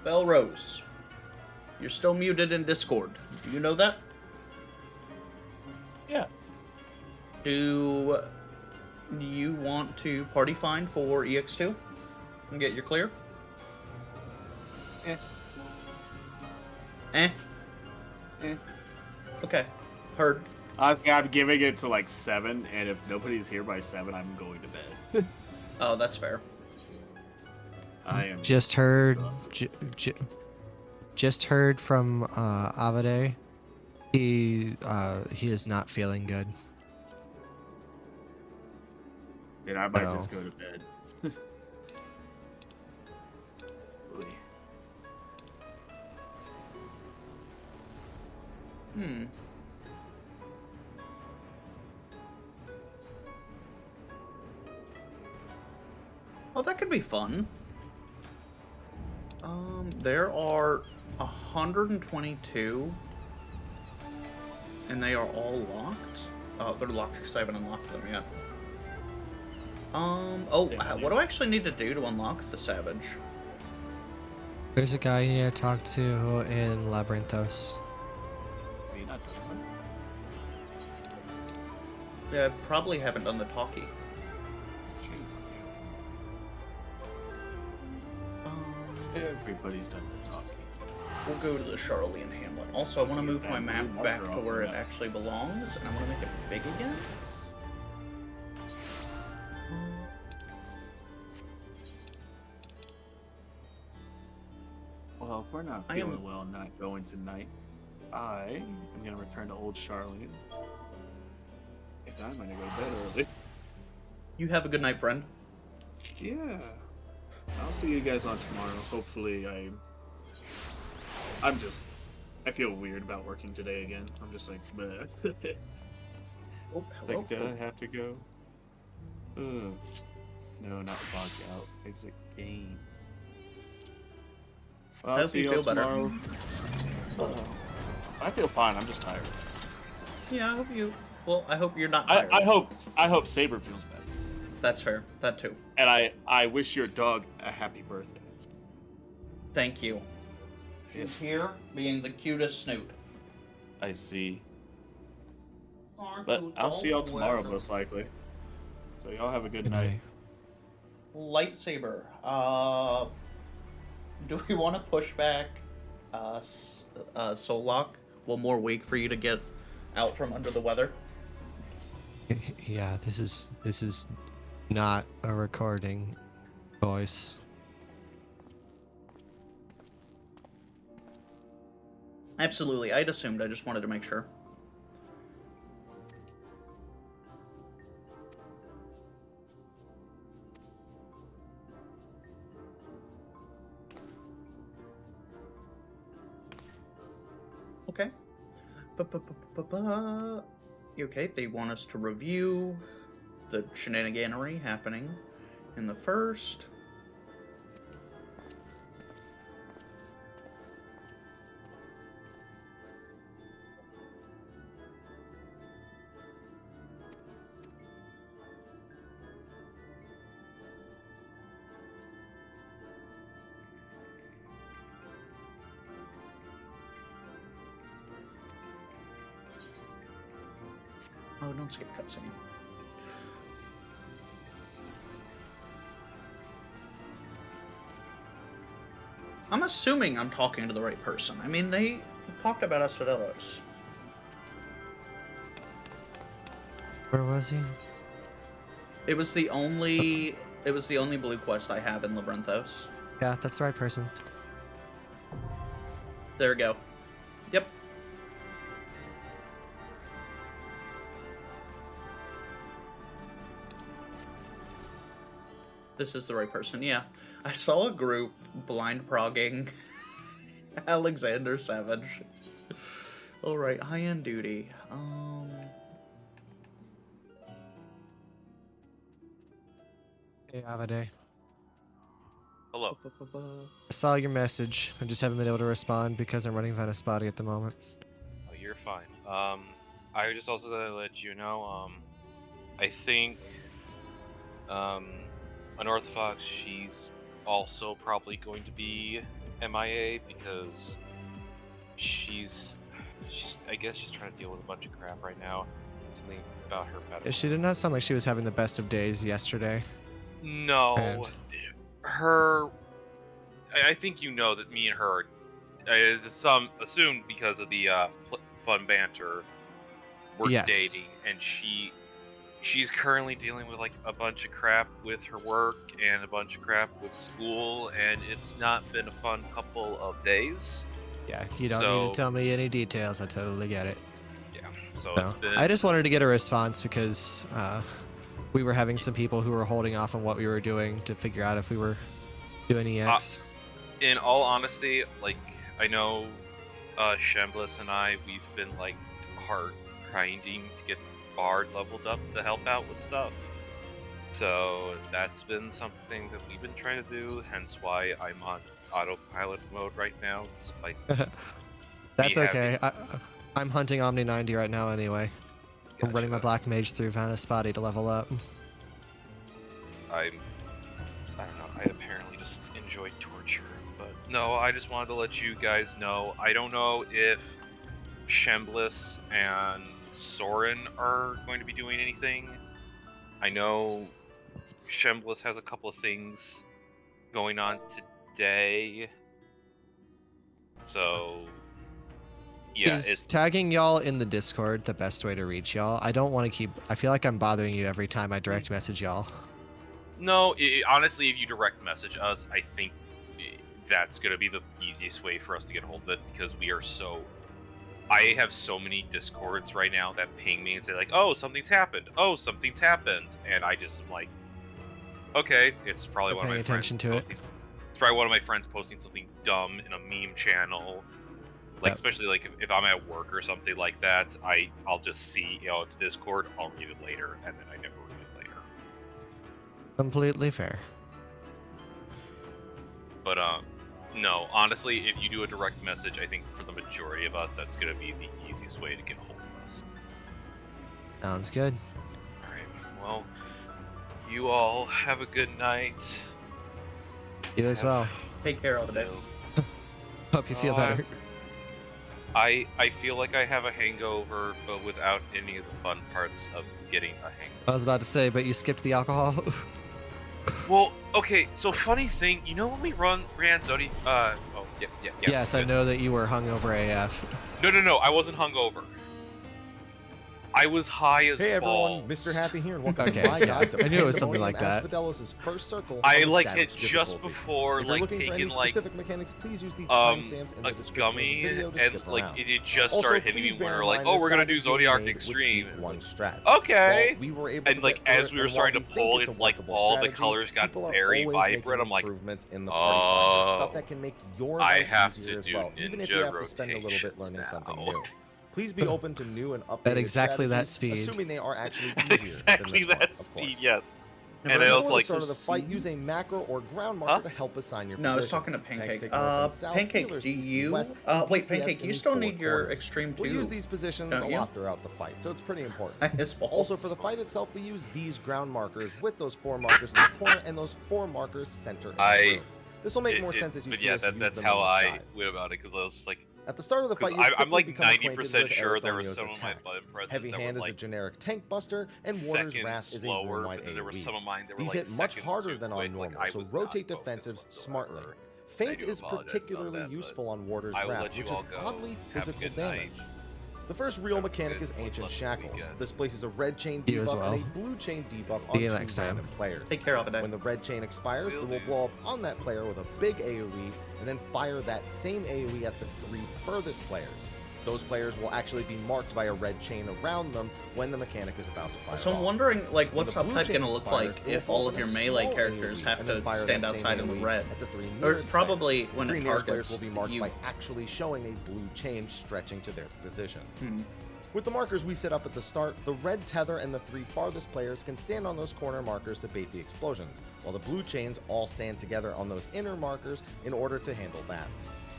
Bell Rose, you're still muted in Discord. Do you know that? Yeah. Do you want to party find for EX2 and get your clear? Eh. Eh? Eh. Okay. Heard. I'm giving it to like 7, and if nobody's here by 7, I'm going to bed. Oh, that's fair. I am Just heard, just heard from Avade. He is not feeling good. and I might No. just go to bed. Hmm. Oh, that could be fun. There are 122, and they are all locked. Oh, they're locked because I haven't unlocked them yet. What do I actually need to do to unlock the Savage? There's a guy you need to talk to in Labyrinthos. Yeah, I probably haven't done the talkie. Everybody's done the talking. We'll go to the Charlene Hamlet. Also, I want to move my map back to where it actually belongs, and I want to make it big again. Well, if we're not feeling well and not going tonight, I am going to return to Old Charlene. And I'm going to go to bed early. You have a good night, friend. Yeah. I'll see you guys on tomorrow. Hopefully I feel weird about working today again. I'm just like, bleh. Oh, hello. Like, I have to go. Ugh. No, not bogged out. Exit game. Well, I I'll hope see you you feel better. tomorrow. I feel fine. I'm just tired. Yeah, I hope you. Well, I hope you're not tired. I hope Saber feels better. That's fair. That too. And I wish your dog a happy birthday. Thank you. She's here, being the cutest snoot. I see. But I'll see y'all tomorrow, most likely. So y'all have a good night. Lightsaber. Do we want to push back Solok one more week for you to get out from under the weather? Yeah, this is not a recording voice. Absolutely. I'd assumed. I just wanted to make sure. Okay. Okay, they want us to review the shenaniganery happening in the first. Oh, don't skip cutscene. I'm assuming I'm talking to the right person. I mean, they talked about Asmongold. Where was he? It was the only blue quest I have in Labyrinthos. Yeah, that's the right person. There we go. Yep. This is the right person, yeah. I saw a group blind progging Alexander Savage. Alright, high-end duty. Hey, Avade. Hello. I saw your message. I just haven't been able to respond because I'm running Vanaspati at the moment. Oh, you're fine. I just also gotta let you know, I think, Unorthodox, she's also probably going to be MIA because she's I guess she's trying to deal with a bunch of crap right now. Something about her medical. She did not sound like she was having the best of days yesterday. No, And I think you know that me and her, assumed because of the fun banter, we're Yes. dating, and she's currently dealing with like a bunch of crap with her work and a bunch of crap with school, and it's not been a fun couple of days. Yeah, you don't need to tell me any details. I totally get it. Yeah, so No. it's been. I just wanted to get a response because we were having some people who were holding off on what we were doing to figure out if we were doing EX. In all honesty, like, I know Shembliss and we've been like hard grinding to get Bard leveled up to help out with stuff. So that's been something that we've been trying to do, hence why I'm on autopilot mode right now, despite That's me okay. I'm hunting Omni 90 right now anyway. I'm running my Black Mage through Vanaspati to level up. I don't know, I apparently just enjoy torture, but no, I just wanted to let you guys know. I don't know if Shembliss and Soren are going to be doing anything. I know Shembliss has a couple of things going on today. So yeah, Is tagging y'all in the Discord the best way to reach y'all? I don't want to keep... I feel like I'm bothering you every time I direct message y'all. no, honestly, if you direct message us, I think that's going to be the easiest way for us to get a hold of it, because we are so... I have so many Discords right now that ping me and say like, oh, something's happened. Oh, something's happened. And I just am like, okay, it's probably one of my friends. Paying attention to it. It's probably one of my friends posting something dumb in a meme channel. Like, especially like if I'm at work or something like that, I'll just see, it's Discord, I'll read it later, and then I never read it later. Completely fair. But no, honestly, if you do a direct message, I think for the majority of us, that's gonna be the easiest way to get a hold of us. Sounds good. Alright, well, you all have a good night. You as well. Take care all the day. Hope you feel better. I feel like I have a hangover, but without any of the fun parts of getting a hangover. I was about to say, but you skipped the alcohol. Well, okay, so funny thing, you know when we ran Zodi, oh, yeah. Yes, I know that you were hungover AF. No, I wasn't hungover. I was high as Hey everyone, balls. Mr. Happy here, and welcome Okay, to my guide to I knew it was something like Pandemonium that. Asfidelos' first circle I on the like Savage hit just difficulty. before If you're like looking for any taking like specific mechanics, please use the timestamps in the a description gummy of the video to and skip like around. it just Also, started hitting please me bear when in we were like, mind oh, this we're gonna guide do is being Zodiac made with Extreme. week 1 strats. Okay. While we were able And to like get as through we were it, and while starting to we think pull, it's a it's like workable all the strategy, colors got people are very always making vibrant. I'm like, improvements in the party finder, stuff that can make your I life have easier to as do well, even if you ninja have to spend a little bit learning rotations something now. new. Please be open to new and updated At exactly that strategies, speed. assuming they are actually easier exactly than this that one, of speed, course. yes. And And I before was the like, start of the fight, use a macro or ground marker to help assign your No, I was positions. talking to Tanks Pancake. take north and south, Pancake, healers do east and you? west, and Wait, DPS Pancake, in you the still 4 need your corners. extreme We'll too. use these positions don't a you? lot throughout the fight, so it's pretty important. His balls. Also, for the fight itself, we use these ground markers with those 4 markers in the corner and those 4 markers center in the room. This will make more sense as you but see yeah, us use that's them how in this I guide. went about it because I was just like, At the start of the fight, you I'm like become acquainted 90% with sure there were Erathonio's some of my attacks. button presses Heavy that Hand were is a like generic tank buster, and Warder's seconds Wrath is a slower, room-wide but then there were AoE. some of mine that were These like hit much seconds harder too than quick. on Like, normal, I so was rotate not focused defensives whatsoever. smartly. I Feint do is apologize about particularly that, but useful on Warder's I will Wrath, let you which all is go. oddly Have a physical good damage. night. The first real Have a mechanic good is Ancient pleasant Shackles. weekend. This places a red chain You as debuff and well. a blue chain debuff See on you 2 next time. random players. Take care of it. When the red chain expires, Will it will do. blow up on that player with a big AoE, and then fire that same AoE at the 3 furthest players. Those players will actually be marked by a red chain around them when the mechanic is about to fire So I'm off. wondering, like, When what's the up blue type chain gonna look expires, like it will if all fall of in your a melee small characters AoE, have and then to fire stand that same outside in the AoE red? at the 3 Or nearest probably players. when The it 3 nearest players targets will be marked you. by actually showing a blue chain stretching to their position. Hmm. With the markers we set up at the start, the red tether and the 3 farthest players can stand on those corner markers to bait the explosions, while the blue chains all stand together on those inner markers in order to handle that.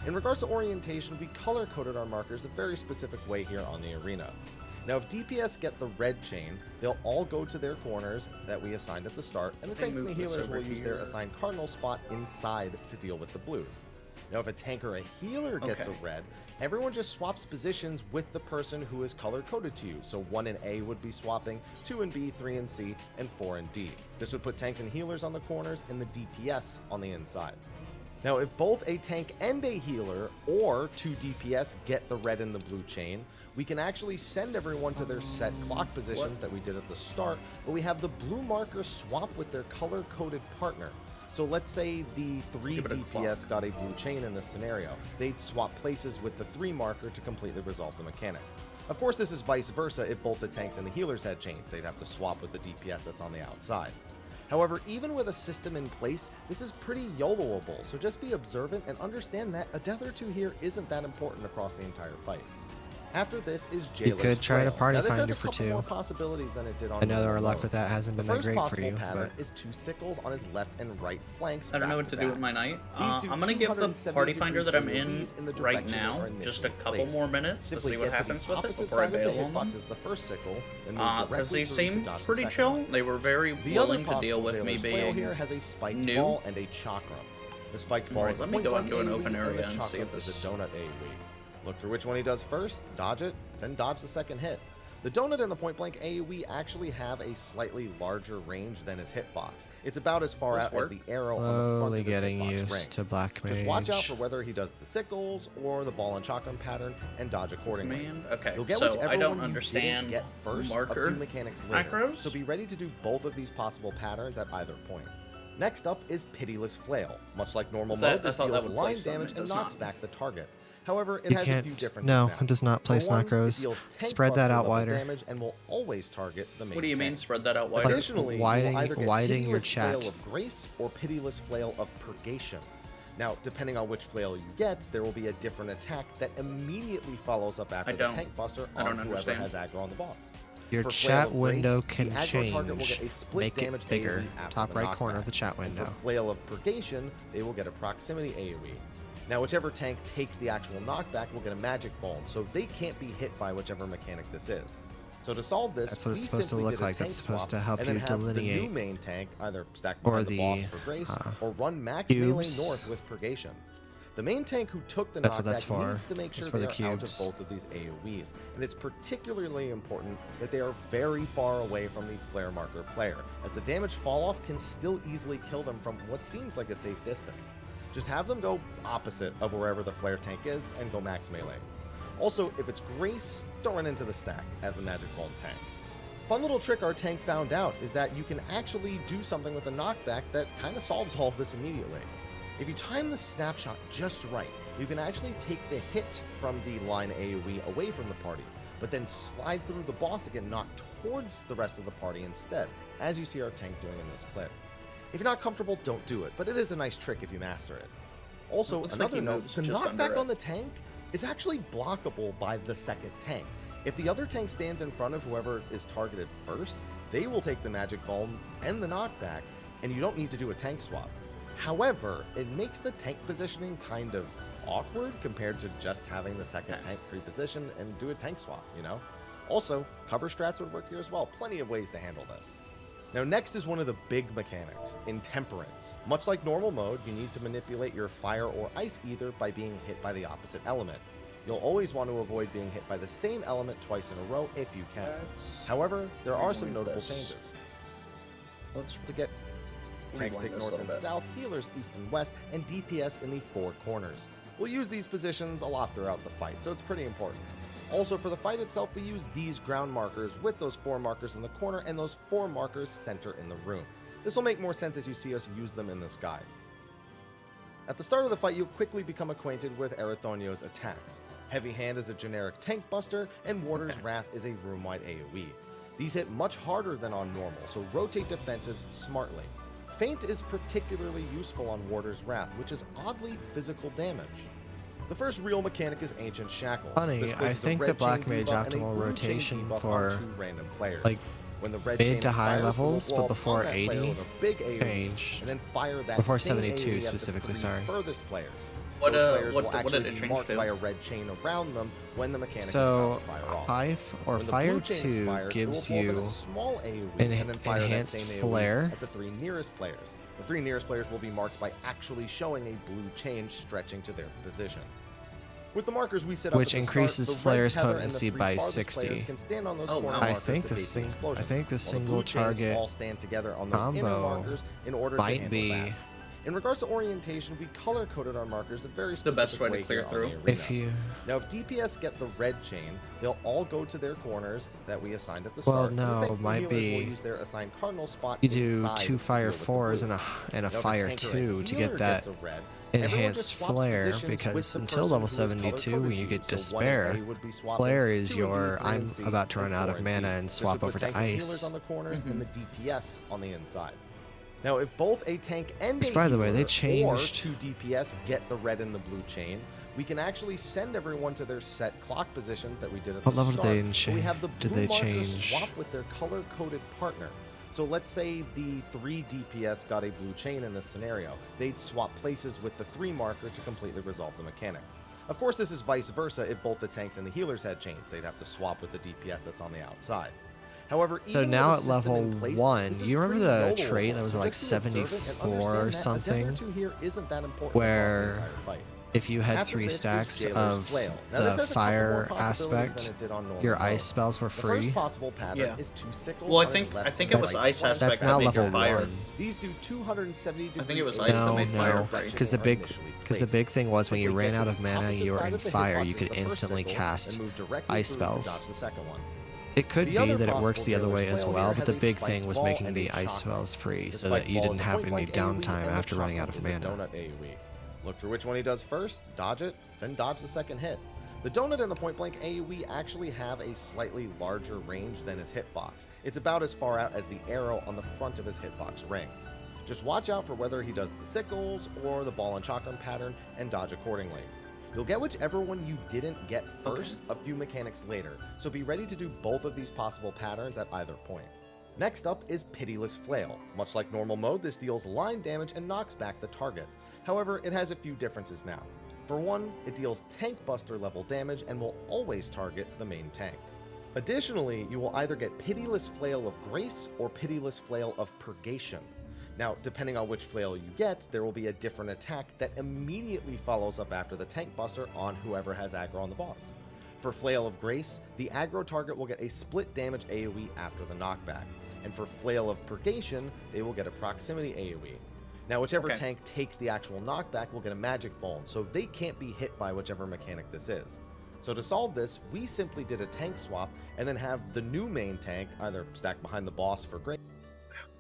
In regards to orientation, we color-coded our markers a very specific way here on the arena. Now, if DPS get the red chain, they'll all go to their corners that we assigned at the start, and the They tank and the move this healers over will use their here. assigned cardinal spot inside to deal with the blues. Now, if a tank or a healer gets Okay. a red, everyone just swaps positions with the person who is color-coded to you. So 1 in A would be swapping, 2 in B, 3 in C, and 4 in D. This would put tanks and healers on the corners and the DPS on the inside. Now, if both a tank and a healer, or 2 DPS, get the red and the blue chain, we can actually send everyone to their set clock positions that we did at the start, but we have the blue markers swap with their color-coded partner. So let's say the 3 Give it a DPS got a blue chain in this scenario. They'd swap places with the 3 marker to completely resolve the mechanic. Of course, this is vice versa if both the tanks and the healers had chains. They'd have to swap with the DPS that's on the outside. However, even with a system in place, this is pretty YOLOable, so just be observant and understand that a death or 2 here isn't that important across the entire fight. After this is Jailer's You could try to Flail. party Now, this has finder a for couple 2. more possibilities than it did on I know our normal luck mode. with that hasn't been The that first great for possible you, pattern but is 2 sickles on his left and right flanks. I don't know back what to to do back. with my knight. These do I'm gonna give the 270 party finder that I'm in degrees in the right direction now they are just a initially couple placed. more minutes to Simply see what get to happens the with it opposite before I side of the bail on hitbox them. as the first sickle, and move Because directly they through to seemed dodge the pretty second chill. one. They were very The other willing to deal possible with me Jailer's Flail being here has a spiked new. ball and a chakra. The spiked ball Alright, is a let me point go blank into an AoE, open and area the and see chakra if is this- a donut AoE. Look for which one he does first, dodge it, then dodge the second hit. The donut and the point blank AoE actually have a slightly larger range than his hitbox. It's about as far This out work? as the arrow on the front slowly of his getting hitbox used range. to Black Mage. Just watch out for whether he does the sickles or the ball and chakram pattern and dodge accordingly. Man, okay, You'll get so whichever I don't one you understand didn't get first marker a few mechanics later, macros. so be ready to do both of these possible patterns at either point. Next up is Pitiless Flail. Much like normal Is that- mode, I this thought that deals would line place them, damage it and does knocks not. back the target. However, it You has can't. a few differences No, now. it does not place For one, macros. it deals tank Spread that cluster out level wider. damage and will always target the main What do you mean tank. spread that out wider? Additionally, widening- you will either get widening your Pitiless Flail chat. of Grace or Pitiless Flail of Purgation. Now, depending on which flail you get, there will be a different attack that immediately follows up after the don't- tank buster I don't on whoever understand. has aggro on the boss. Your For Flail chat of window Grace, can the aggro target will change. get a split Make damage it bigger. AoE after Top the right corner of knockback. the chat And window. for Flail of Purgation, they will get a proximity AoE. Now, whichever tank takes the actual knockback will get a magic bone, so they can't be hit by whichever mechanic this is. So to solve this, That's what it's we supposed to simply look did a like. It's tank supposed swap to help and then you have the delineate new main tank either stack or behind the boss the, for Grace uh, or run max cubes. melee north with Purgation. The main tank who took the That's what that's knockback for. needs to make It's sure for the they are out of cubes. both of these AoEs, and it's particularly important that they are very far away from the flare marker player, as the damage fall-off can still easily kill them from what seems like a safe distance. Just have them go opposite of wherever the flare tank is and go max melee. Also, if it's Grace, don't run into the stack as the magic ball tank. Fun little trick our tank found out is that you can actually do something with a knockback that kind of solves all of this immediately. If you time the snapshot just right, you can actually take the hit from the line AoE away from the party, but then slide through the boss again, not towards the rest of the party instead, as you see our tank doing in this clip. If you're not comfortable, don't do it, but it is a nice trick if you master it. Also, Looks like another he note, moves the just under knockback it. on the tank is actually blockable by the second tank. If the other tank stands in front of whoever is targeted first, they will take the magic ball and the knockback, and you don't need to do a tank swap. However, it makes the tank positioning kind of awkward compared to just having the second tank pre-positioned and do a tank swap, you know? Also, cover strats would work here as well. Plenty of ways to handle this. Now next is one of the big mechanics, Intemperance. Much like normal mode, you need to manipulate your fire or ice ether by being hit by the opposite element. You'll always want to avoid being hit by the same element twice in a row if you can. However, there are some notable changes. Let's To get tanks take rewind this a north little and bit. south, healers east and west, and DPS in the four corners. We'll use these positions a lot throughout the fight, so it's pretty important. Also, for the fight itself, we use these ground markers with those 4 markers in the corner and those 4 markers center in the room. This will make more sense as you see us use them in this guide. At the start of the fight, you'll quickly become acquainted with Erathonio's attacks. Heavy Hand is a generic tank buster, and Warder's Wrath is a room-wide AoE. These hit much harder than on normal, so rotate defensives smartly. Feint is particularly useful on Warder's Wrath, which is oddly physical damage. The first real mechanic is Ancient Shackles. Funny, This I places a think red the Black chain Mage debuff and a optimal blue chain rotation debuff for, on 2 random players. like, When the red mid chain to high expires, we'll levels, blow but up before on that player 80 with a big AoE, change. and then fire that Before same 72 AoE at the specifically, 3 sorry. furthest players. What, Those players what will did actually it be change marked to? by a red chain around them when the mechanic So, is about to fire off. Fire When the Fire blue chain 2 expires, gives it will blow up in you a small AoE an and then fire that enhanced same AoE flare. at the 3 nearest players. The 3 nearest players will be marked by actually showing a blue chain stretching to their position. With the markers we set up Which at the increases start, the flare's red tether and potency the 3 by farthest 60. players can stand on those Oh, corner wow. I markers think to the take sing- explosions, I think the while single blue chains target all stand together on those inner combo markers in order to might handle be that. In regards to orientation, we color-coded our markers a very specific best way to clear here on through. the arena. if you Now, if DPS get the red chain, they'll all go to their corners that we assigned at the Well, start. and the no, tank might healers be- will use their assigned cardinal spot you do inside 2 the fire field with the 4s blue. and a Now, if fire tanker or 2 to healer get that gets a red, everyone enhanced just swaps flare, positions with because the until person level who is 72 when color-coded you to get you. So 1A Despair, would be swapping flare is 2 your 3 I'm and C, about to run and out 4 of and mana D. and This swap would put over to tank and healers ice. on the corners and the DPS on the inside. Now, if both a tank and Which, a by the way, they healer changed- or 2 DPS get the red and the blue chain, we can actually send everyone to their set clock positions that we did at What the level did start. they but we have the did blue they markers change? swap with their color-coded partner. So let's say the 3 DPS got a blue chain in this scenario. They'd swap places with the 3 marker to completely resolve the mechanic. Of course, this is vice versa if both the tanks and the healers had chains. They'd have to swap with the DPS that's on the outside. However, So even now with a at system level in place, 1, this is you remember pretty the notable, trait that was so like just to observe it and 74 or understand that a death or something? 2 here isn't that important Where across the entire fight. If you had After 3 this is stacks Jailer's of Flail. Now, this the has a couple fire more possibilities aspect, than it did on normal your mode. ice spells were The free. first possible pattern Yeah. is 2 sickles. Well, I on think his left it and was right ice flank. aspect That's that now made your level fire. 1. These do 270 degrees. I think it was AoE ice that No, made fire no, free. because the when big initially because the placed. big thing was when If you we ran get out to of the mana, opposite you were side in of the fire, hitbox you as could the first instantly sickle cast and move directly ice through to spells. dodge the second one. It could The be other that it works the possible other way Jailer's as Flail well, here but the has a big spiked thing was ball making and the a ice shotgun. spells free, The so that spiked you ball didn't is a have any point-blank AoE, downtime and the after running out shotgun of is a mana. donut AoE. Look for which one he does first, dodge it, then dodge the second hit. The donut and the point-blank AoE actually have a slightly larger range than his hitbox. It's about as far out as the arrow on the front of his hitbox ring. Just watch out for whether he does the sickles or the ball and shotgun pattern and dodge accordingly. You'll get whichever one you didn't get first a few mechanics later, so be ready to do both of these possible patterns at either point. Next up is Pitiless Flail. Much like normal mode, this deals line damage and knocks back the target. However, it has a few differences now. For one, it deals tank buster level damage and will always target the main tank. Additionally, you will either get Pitiless Flail of Grace or Pitiless Flail of Purgation. Now, depending on which flail you get, there will be a different attack that immediately follows up after the tank buster on whoever has aggro on the boss. For Flail of Grace, the aggro target will get a split damage AoE after the knockback, and for Flail of Purgation, they will get a proximity AoE. Now, whichever tank takes the actual knockback will get a magic bone, so they can't be hit by whichever mechanic this is. So to solve this, we simply did a tank swap and then have the new main tank either stack behind the boss for Grace.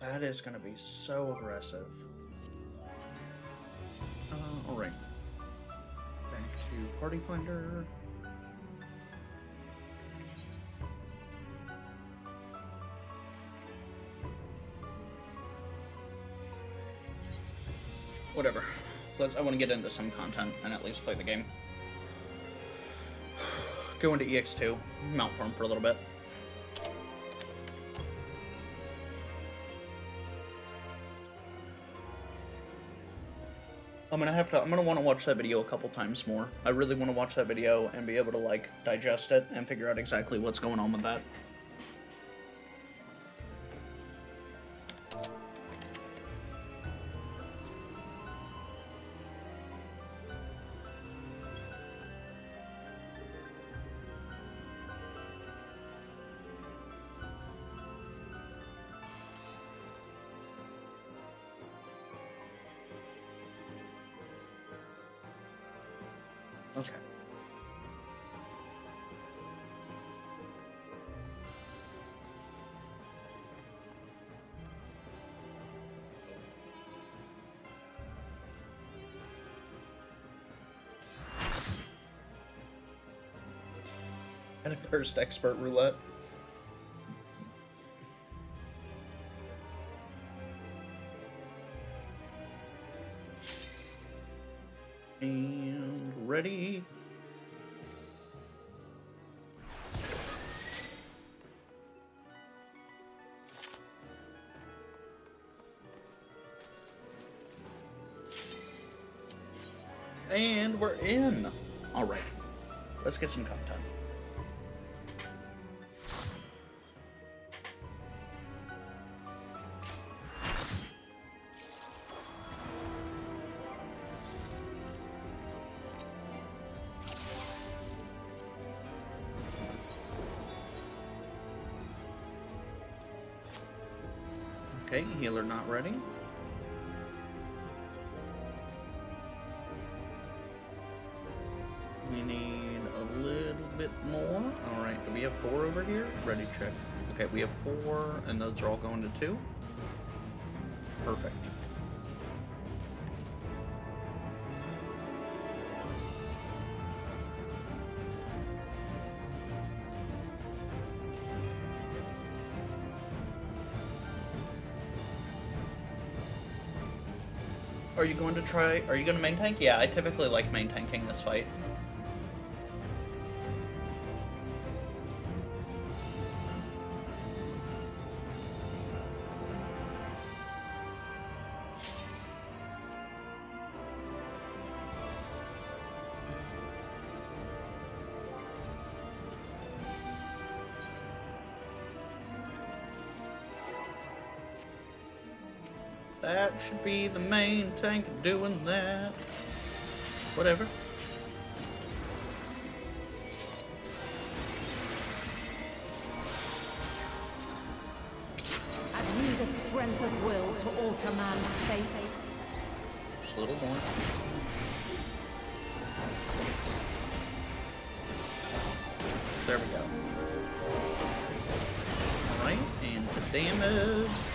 That is going to be so aggressive. Alright. Back to Party Finder. Whatever. I want to get into some content and at least play the game. Go into EX2, mount farm for a little bit. I'm gonna want to watch that video a couple times more. I really want to watch that video and be able to like digest it and figure out exactly what's going on with that. Okay. And a cursed expert roulette. And ready. And we're in. All right. Let's get some content. Okay, healer not ready. We need a little bit more. Alright, do we have 4 over here? Ready, check. Okay, we have 4, and those are all going to 2. Perfect. Are you going to main tank? Yeah, I typically like main tanking this fight. That should be the main tank doing that. Whatever. Have you the strength of will to alter man's fate? Just a little more. There we go. Alright, and the damage.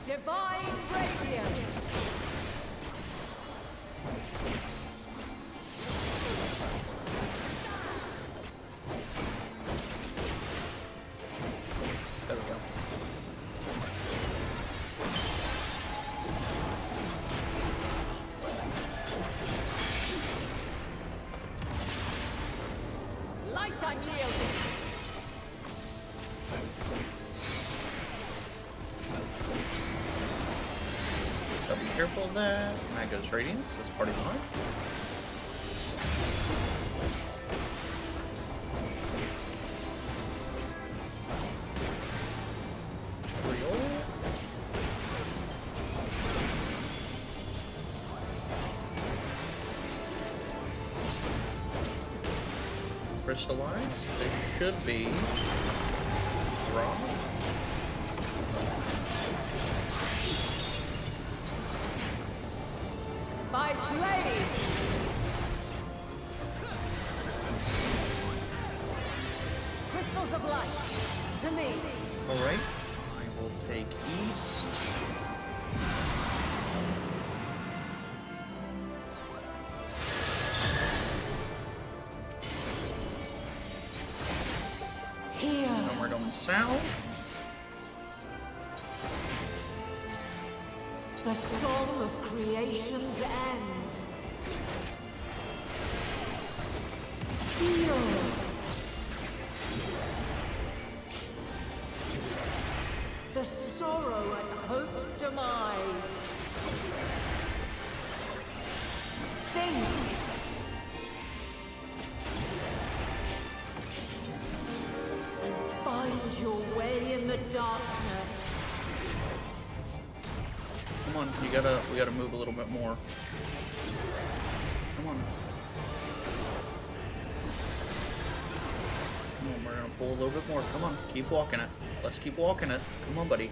Divine radiance! Careful of that. Magos Radiance, that's party mod. Crystallize. They should be raw. By blade! Crystals of light, to me. Alright. I will take east. Here. And we're going south. The song of creation's end. Feel. The sorrow at hope's demise. Think. And find your way in the darkness. Come on, we gotta move a little bit more. Come on. Come on, we're gonna pull a little bit more. Come on, keep walking it. Let's keep walking it. Come on, buddy.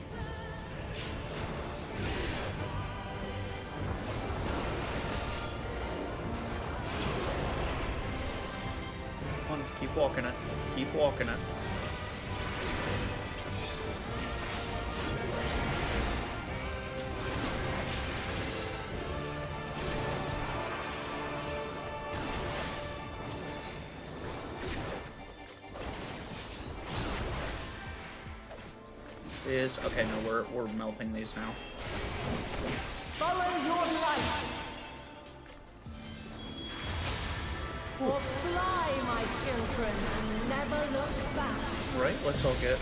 Come on, keep walking it. Keep walking it. Okay, no, we're melting these now. Follow your light. Or fly, my children, and never look back. Right, let's all get.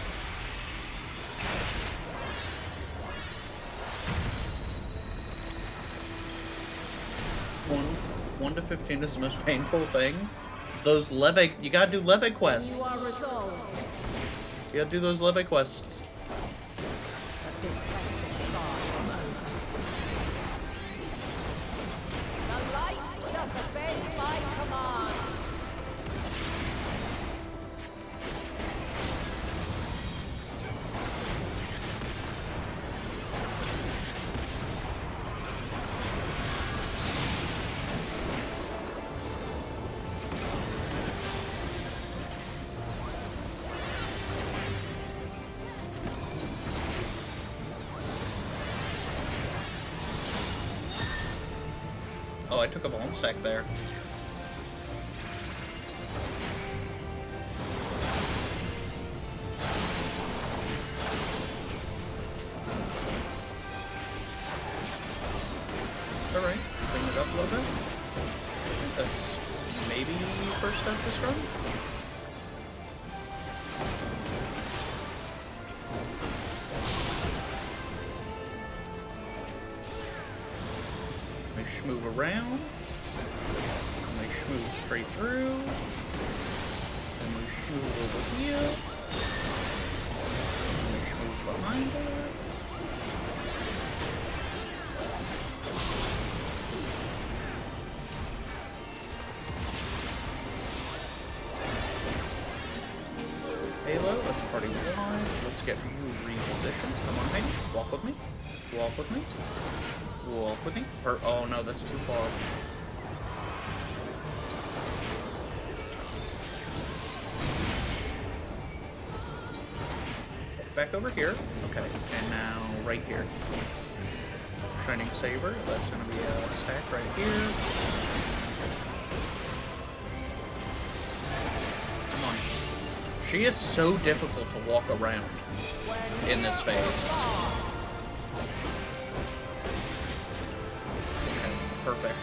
One to 15 is the most painful thing. Those leve, you gotta do leve quests. You are resolved. You gotta do those leve quests. This test is far from over. The light doth obey my command. Oh, I took a bone stack there. Alright, clean it up a little bit. I think that's maybe first step this run. Move around, and we move straight through, and we move over here, and we move behind it. Halo, let's party wide, let's get you repositioned. Come on, Hayden, walk with me, walk with me. Walk with me. Or, oh no, that's too far. Back over here. Okay, and now right here. Shining Saber. That's gonna be a stack right here. Come on. She is so difficult to walk around in this phase. Perfect.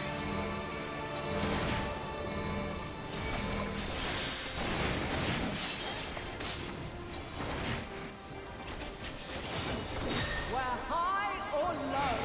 Where high or low,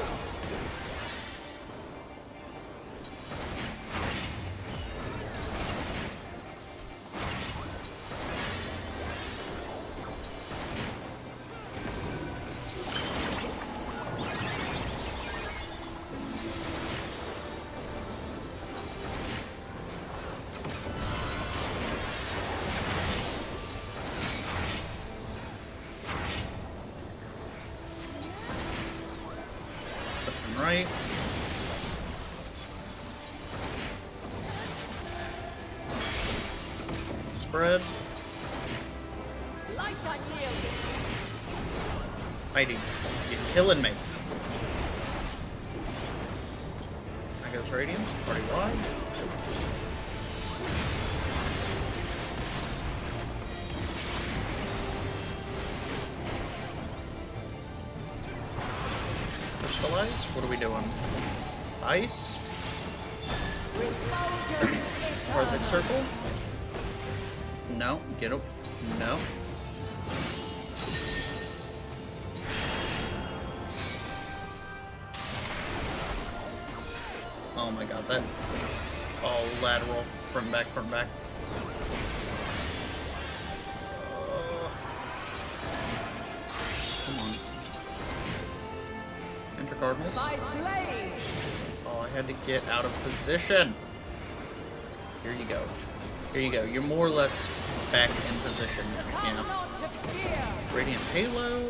right. Spread. Light on you. Fighting. You're killing me. I guess Radiance, party wide. Crystallize? What are we doing? Ice? Perfect circle? No. Get up. No. Oh my god, that... Oh, lateral. Front back, front back. Come on. Enter Cardinals. Oh, I had to get out of position. Here you go. Here you go. You're more or less back in position. Yeah. Radiant Halo.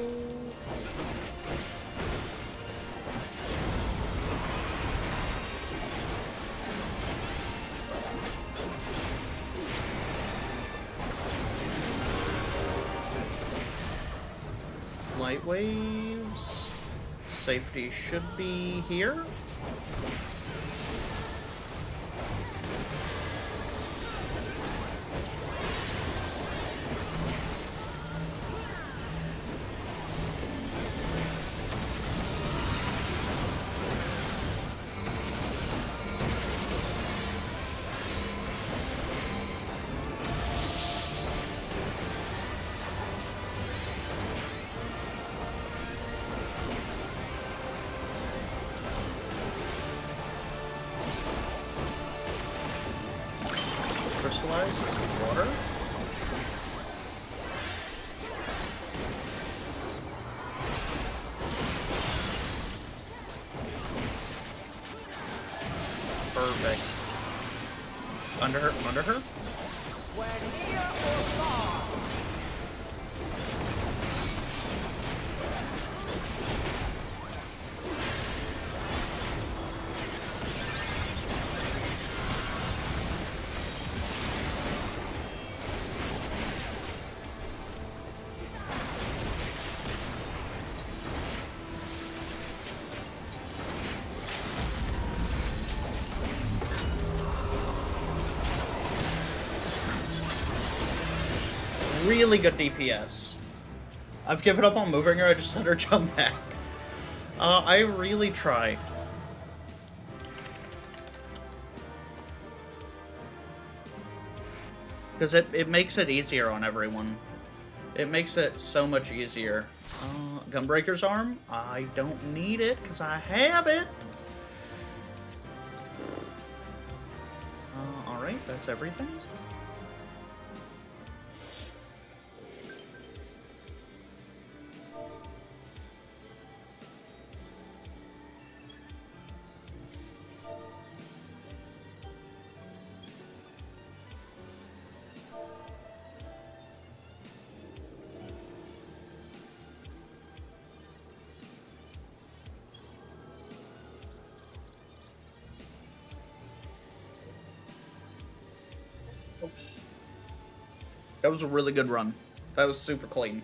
Light waves. Safety should be here. Crystallize is water. Perfect. Under her, under her. Really good DPS. I've given up on moving her, I just let her jump back. I really tried. Because it makes it easier on everyone. It makes it so much easier. Gunbreaker's Arm? I don't need it, because I have it! Alright, that's everything. That was a really good run. That was super clean.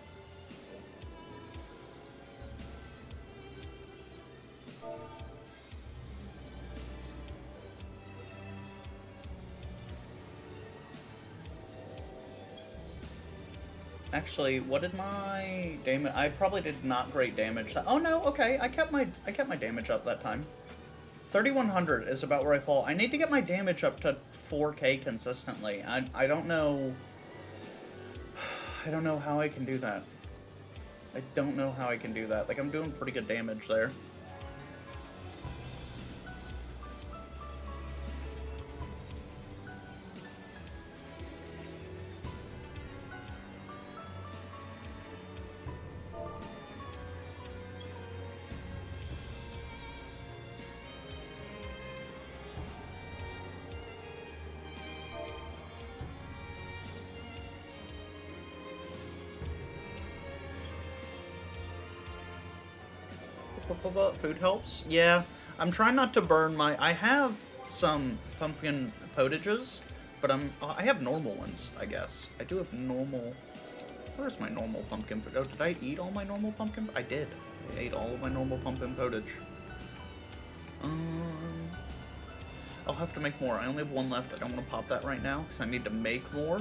Actually, what did my damage? I probably did not great damage. Oh no, okay, I kept my damage up that time. 3100 is about where I fall. I need to get my damage up to 4K consistently. I don't know. I don't know how I can do that. I don't know how I can do that. Like, I'm doing pretty good damage there. Food helps? Yeah. I'm trying not to burn my... I have some pumpkin potages, but I have normal ones, I guess. I do have normal... Where's my normal pumpkin? Oh, did I eat all my normal pumpkin? I did. I ate all of my normal pumpkin potage. I'll have to make more. I only have one left. I don't want to pop that right now, because I need to make more.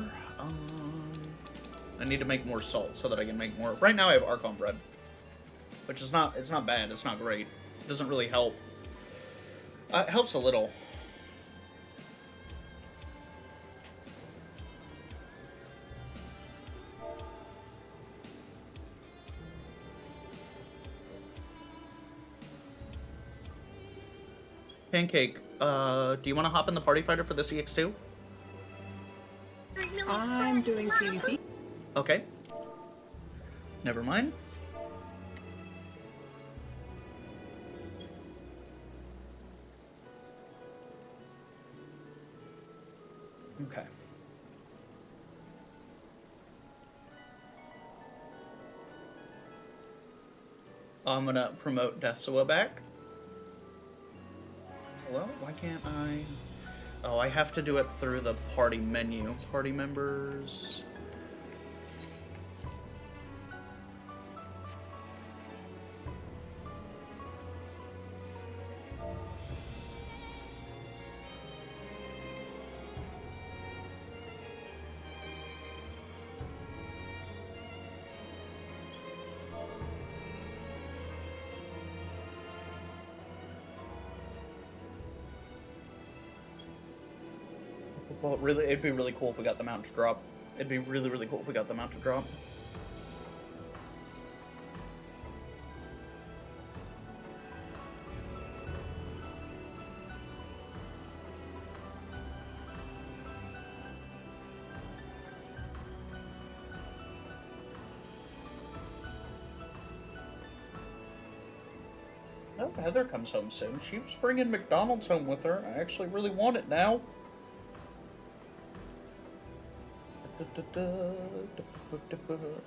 I need to make more salt so that I can make more. Right now I have Archon bread, which is not, it's not bad. It's not great. It doesn't really help. It helps a little. Pancake, do you want to hop in the party fighter for this EX2? I'm doing PvP. Okay. Never mind. Okay. I'm gonna promote Desua back. Well, why can't I? Oh, I have to do it through the party menu. Party members. Well, really, it'd be really cool if we got the mount to drop. It'd be really, really cool if we got the mount to drop. I hope Heather comes home soon. She was bringing McDonald's home with her. I actually really want it now.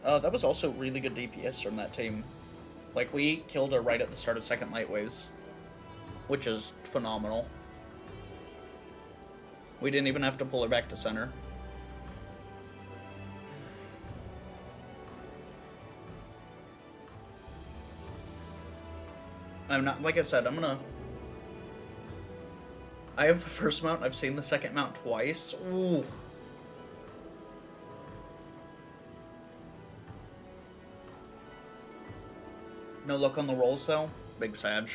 That was also really good DPS from that team. Like, we killed her right at the start of second light waves, which is phenomenal. We didn't even have to pull her back to center. I'm not, like I said, I have the first mount, I've seen the second mount twice. Ooh. No luck on the rolls, though. Big Sag.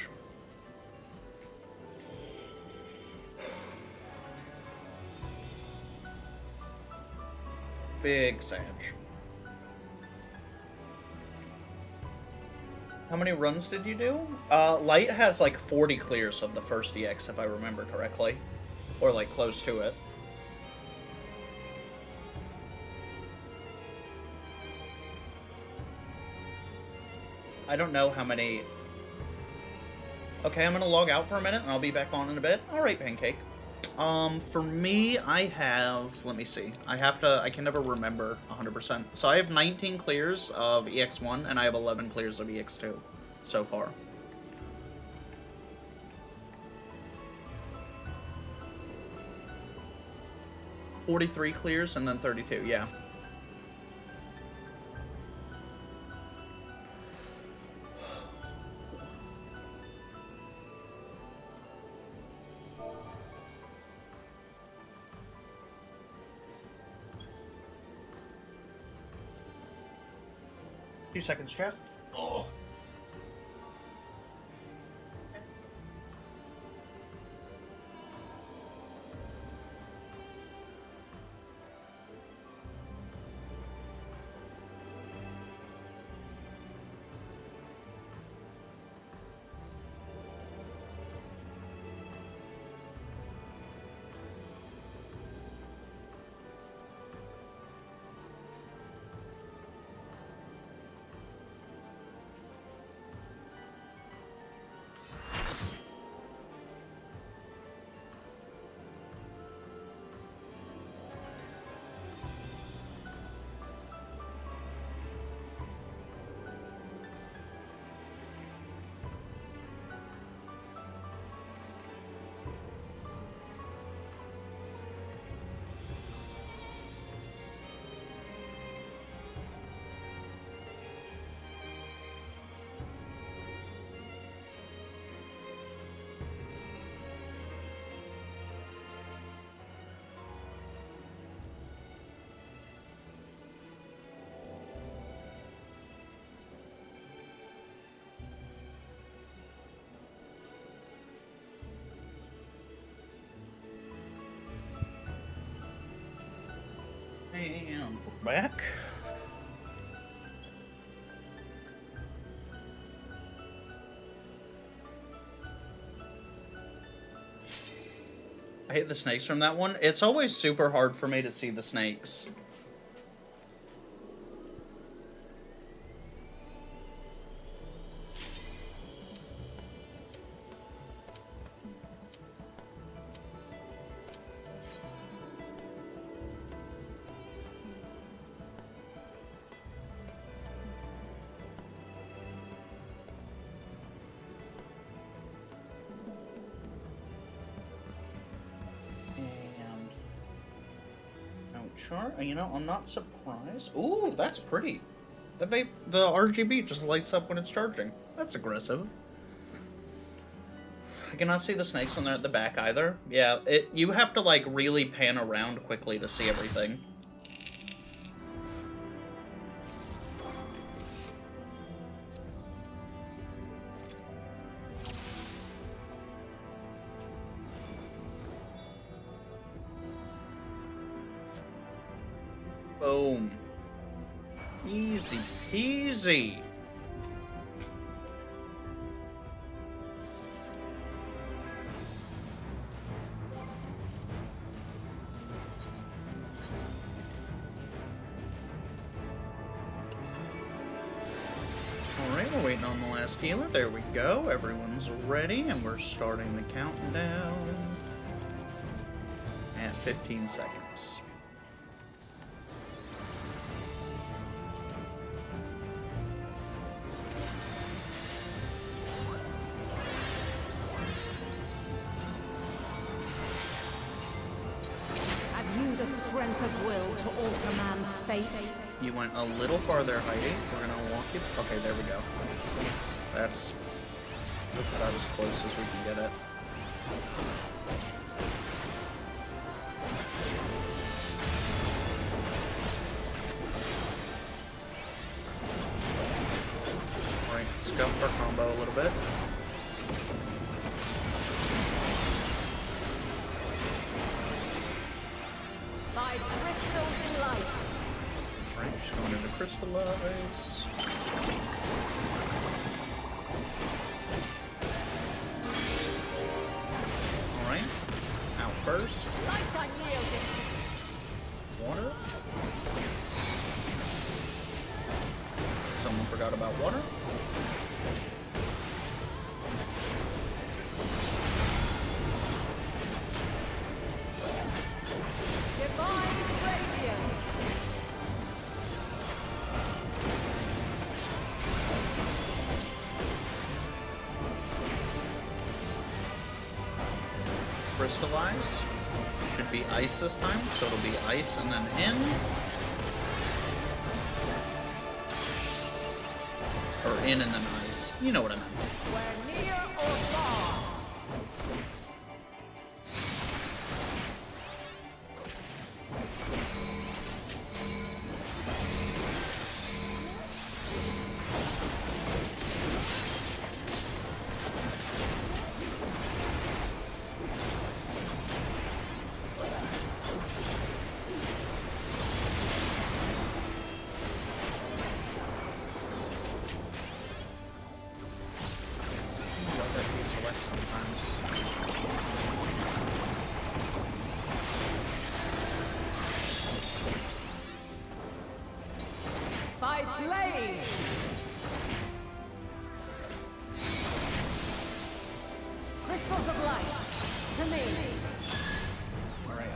Big Sag. How many runs did you do? Light has like 40 clears of the first EX, if I remember correctly. Or like close to it. I don't know how many... Okay, I'm gonna log out for a minute and I'll be back on in a bit. Alright, Pancake. For me, I have... Let me see. I can never remember 100%. So I have 19 clears of EX1 and I have 11 clears of EX2 so far. $43 clears and then 32, yeah. Few seconds, chat. Oh. Back. I hate the snakes from that one. It's always super hard for me to see the snakes. You know, I'm not surprised. Ooh, that's pretty. The RGB just lights up when it's charging. That's aggressive. I cannot see the snakes when they're at the back either. Yeah, you have to like really pan around quickly to see everything. Boom. Easy peasy. Alright, we're waiting on the last healer. There we go. Everyone's ready, and we're starting the countdown at 15 seconds. Strength of will to alter man's fate. You went a little farther, Heidi. We're gonna walk you. Okay, there we go. That's about as close as we can get it. Alright, scuff our combo a little bit. Alright, just going into crystallize. Alright, out first. Water. Someone forgot about water. Crystallize. Should be ice this time, so it'll be ice and then in. Or in and then ice. You know what I meant. We're near or far.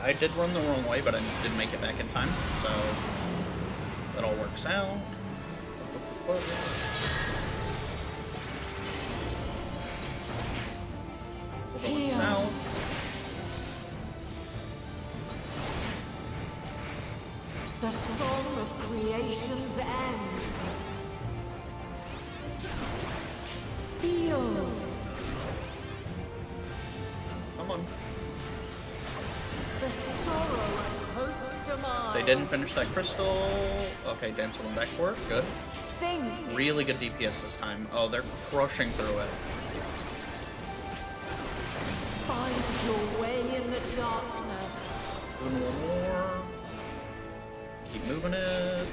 I did run the wrong way, but I did make it back in time, so that all works out. We're going south. The song of creation's end. Feel. Come on. The sorrow hurts demise. They didn't finish that crystal. Okay, Dancer went back for it. Good. Think. Really good DPS this time. Oh, they're crushing through it. Find your way in the darkness. Doing one more. Keep moving it.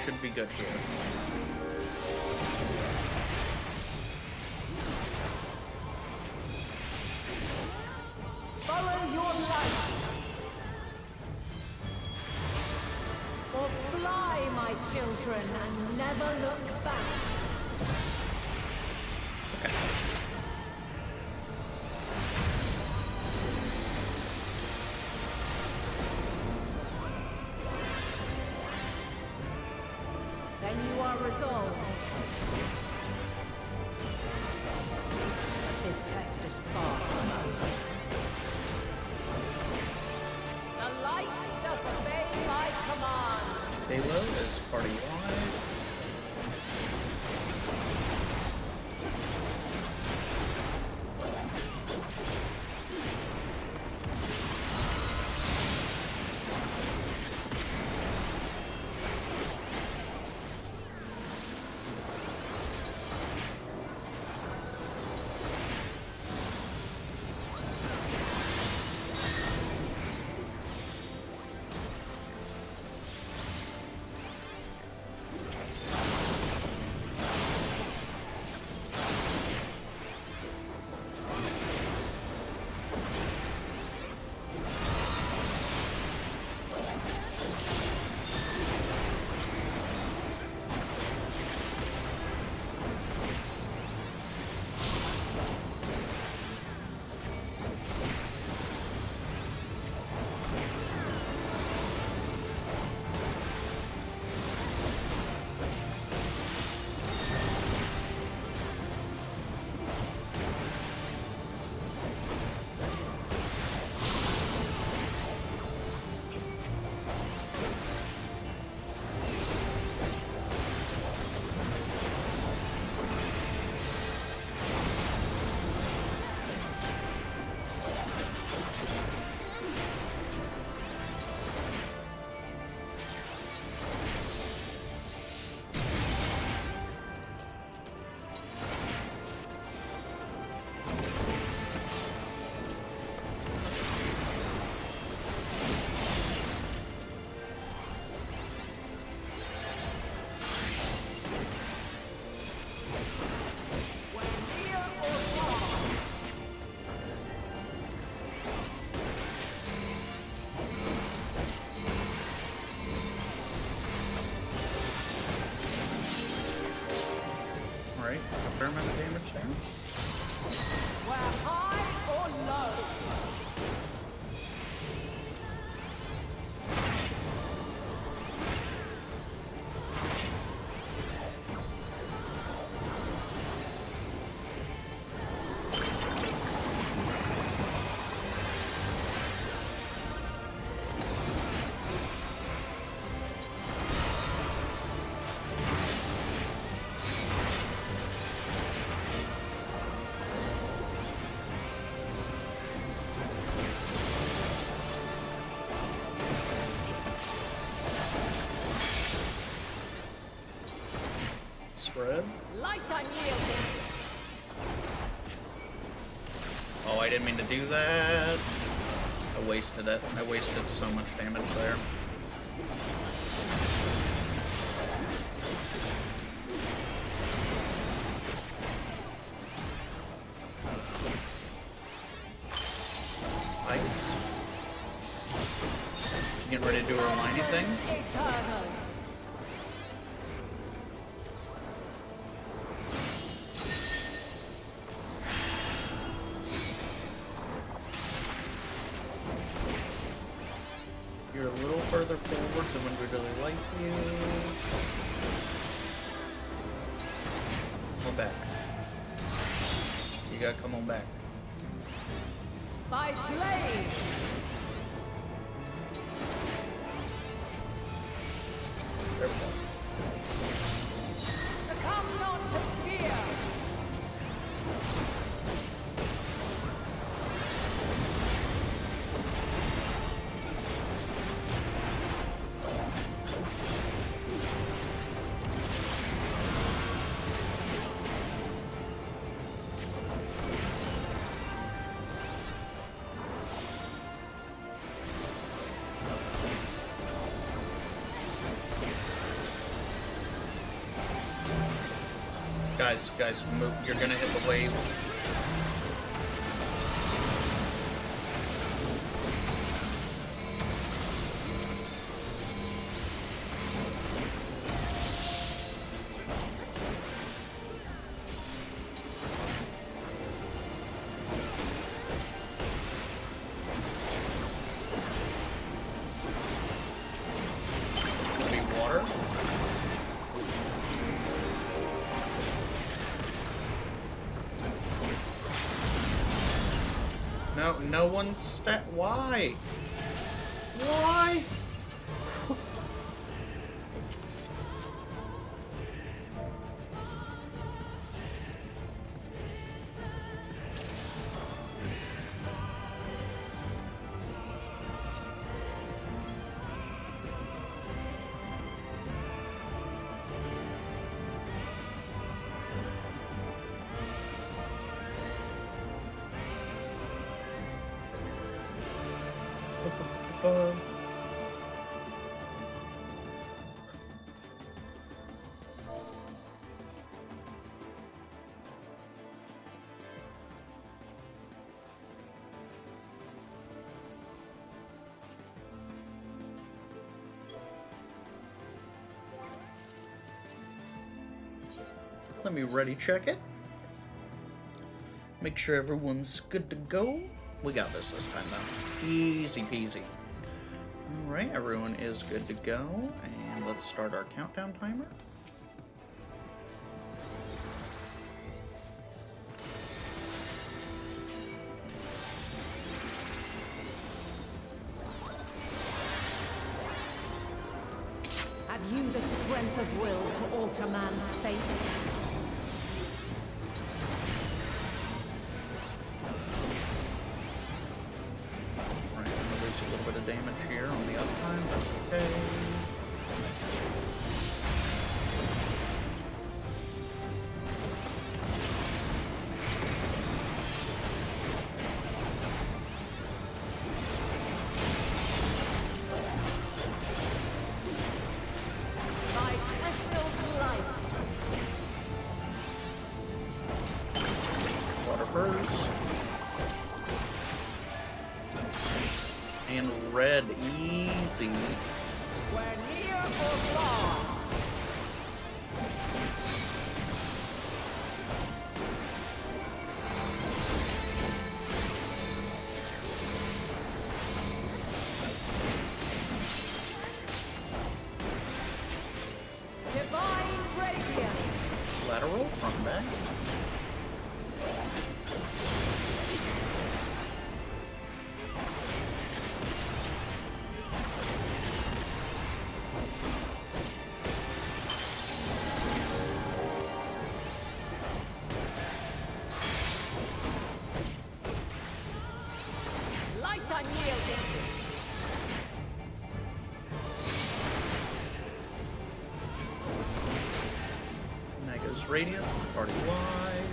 Should be good here. Follow your light. Or fly, my children, and never look back. Okay. Then you are resolved. This test is far from over. The light doth obey my command. Halo is party wide. Alright, a fair amount of damage there. Where high or low. Spread. Light unyielding. Oh, I didn't mean to do that. I wasted it. I wasted so much damage there. Ice. Getting ready to do a Hermione thing. Eternal. You're a little further forward than when we really like you. Come back. You gotta come on back. By blade. There we go. Succumb not to fear. Guys, move. You're gonna hit the wave. No one's why? Why? Let me ready check it. Make sure everyone's good to go. We got this time though. Easy peasy. Alright, everyone is good to go. And let's start our countdown timer. Have you the strength of will to alter man's fate? A little bit of damage here on the uptime, that's okay. By crystal light. Water first. And red, easy. We're near or far. Divine radiance. Lateral, front back. Radiance is party wide.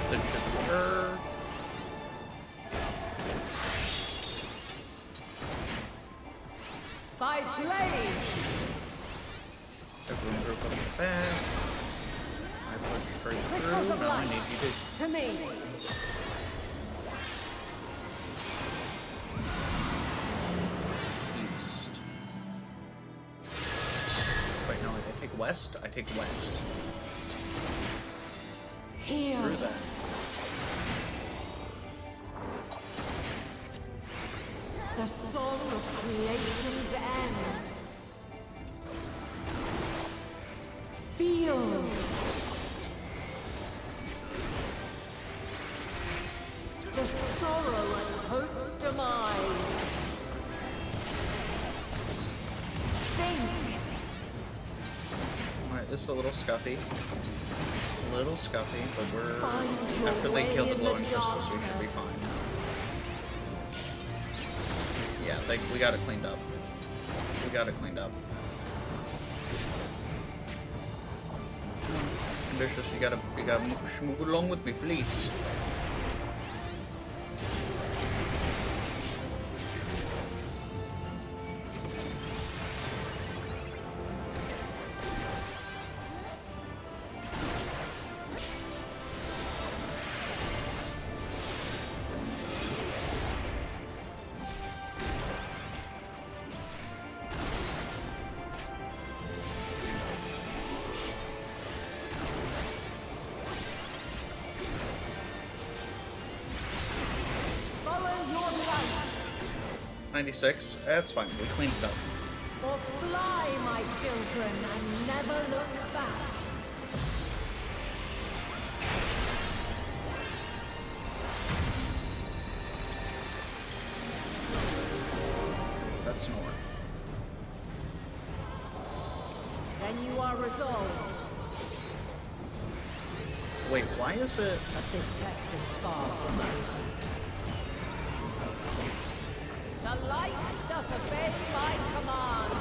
Then to the earth. By flame! Everyone group up the back. I push straight Crystals through. of Now I light. need you to To me! east. Wait, no, I take west? I take west. Here! Through that. The song of creation's end. Feel. The sorrow at hope's demise. Think. Alright, this is a little scuffy. A little scuffy, but we're... Find your After they way killed the in glowing crystals, we should be darkness. fine. Yeah, we got it cleaned up. got it cleaned up. Ambitious, you gotta move along with me, please. Follow your light. 96. That's fine. We cleaned it up. Or fly, my children, and never look back. That's north. Then you are resolved. Wait, why is it? But this test is far from over. The light doth obey my command.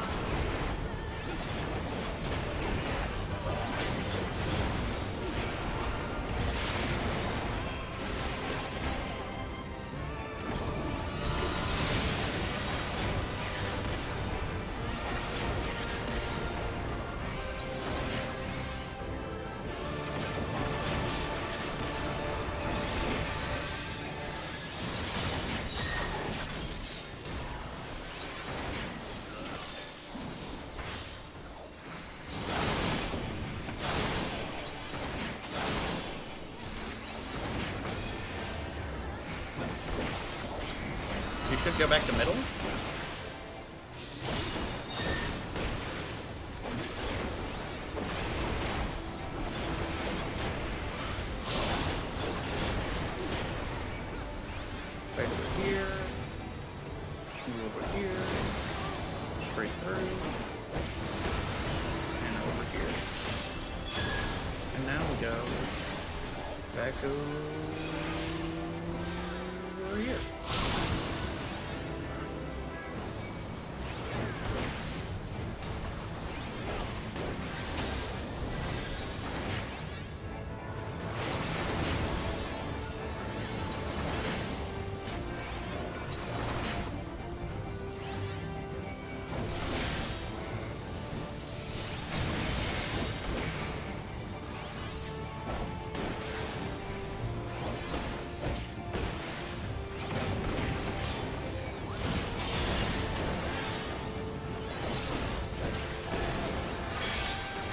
You should go back to middle. Right over here. Just move over here. Straight through. And over here. And now we go back over here.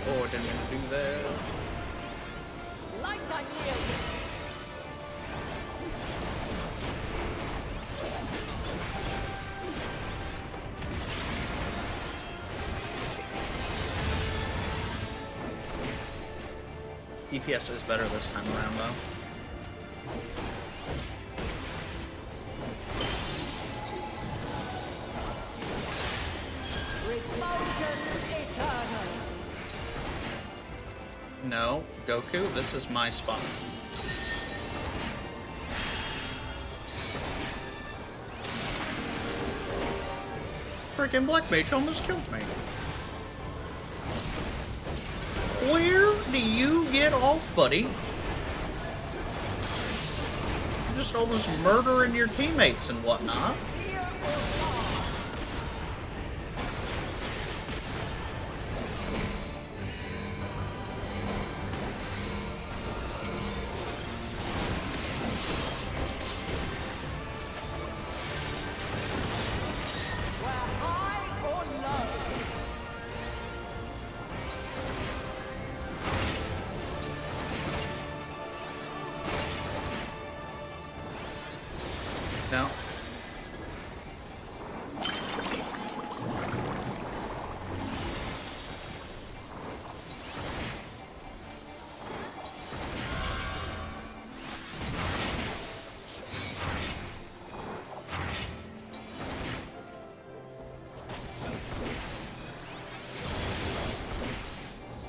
Oh, I didn't mean to do that. Light I yield. DPS is better this time around, though. Refulgence eternal. No, Goku, this is my spot. Freaking Black Mage almost killed me. Where do you get off, buddy? You're just almost murdering your teammates and whatnot. No.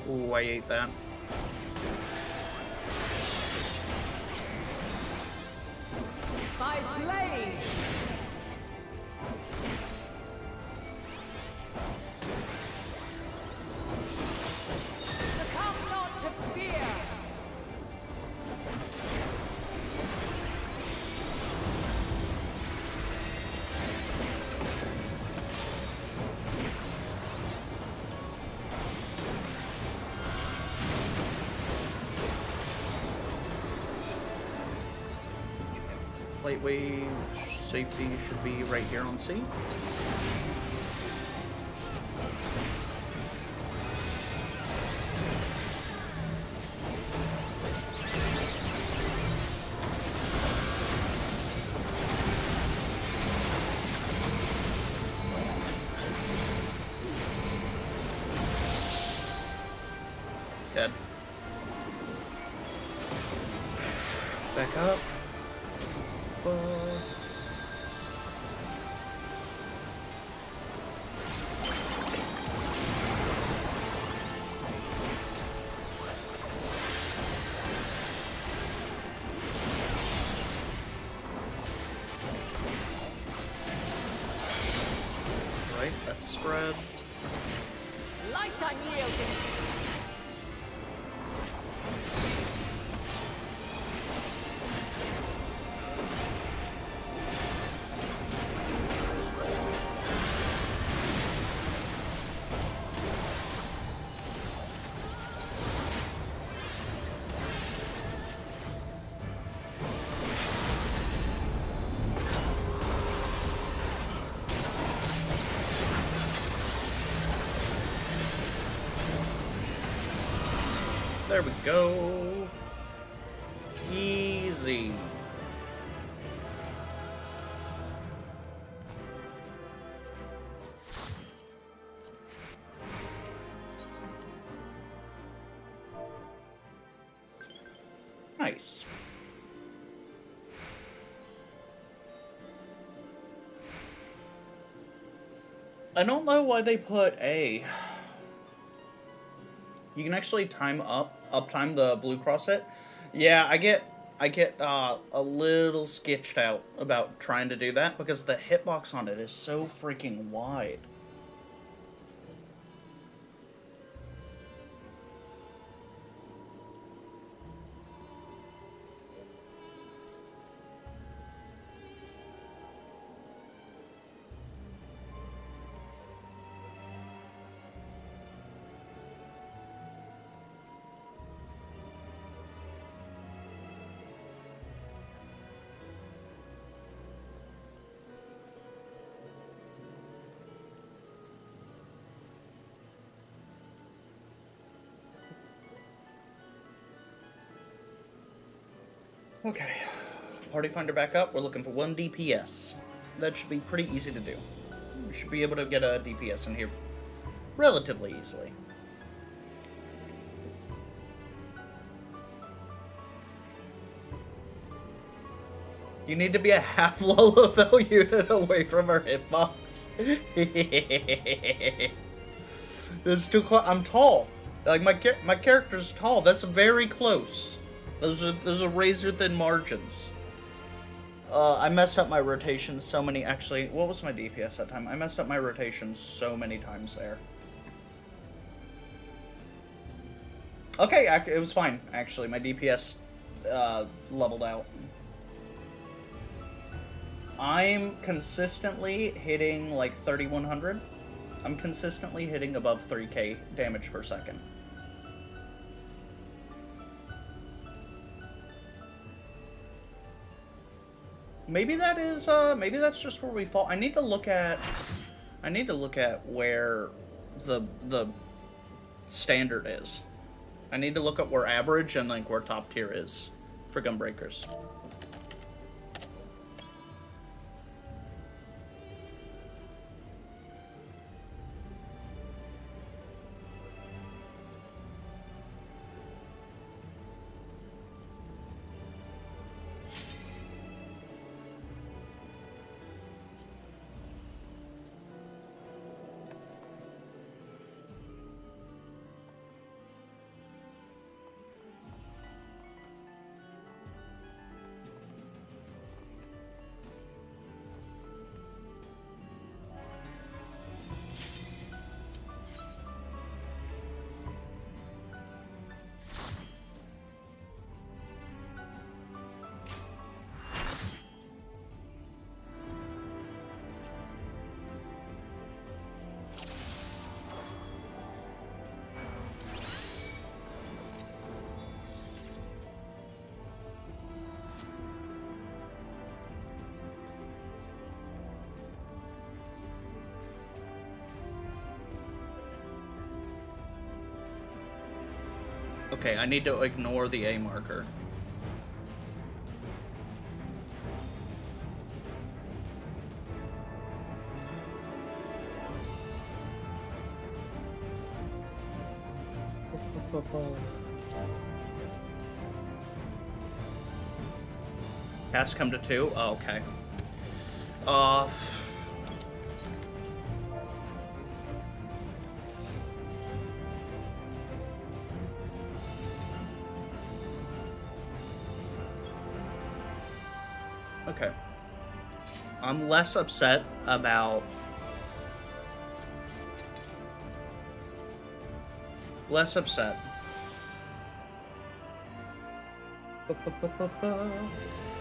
Ooh, I ate that. By blade. Plate wave safety should be right here on C. Dead. Back up. Right, that's spread. Light unyielding. There we go. Easy. Nice. I don't know why they put A. You can actually uptime the blue cross hit. Yeah, I get a little sketched out about trying to do that because the hitbox on it is so freaking wide. Okay, party finder back up. We're looking for 1 DPS. That should be pretty easy to do. We should be able to get a DPS in here relatively easily. You need to be a half low level unit away from our hitbox. It's too close. I'm tall. Like my character's tall. That's very close. Those are razor thin margins. I messed up my rotation so many. Actually, what was my DPS that time? I messed up my rotation so many times there. Okay, it was fine. Actually, my DPS leveled out. I'm consistently hitting like 3100. I'm consistently hitting above 3k damage per second. Maybe that is maybe that's just where we fall. I need to look at where the standard is. I need to look at where average and like where top tier is for gunbreakers. Okay, I need to ignore the A marker. Has come to 2? Oh, okay. Okay. I'm less upset about... Less upset.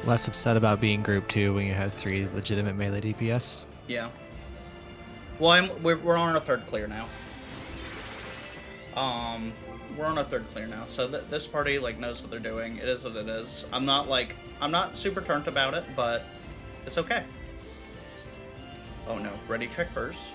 Less upset about being Group 2 when you have 3 legitimate melee DPS. Yeah. Well, we're on our 3rd clear now. We're on our 3rd clear now, so this party like knows what they're doing. It is what it is. I'm not super turned about it, but it's okay. Oh no, ready check first.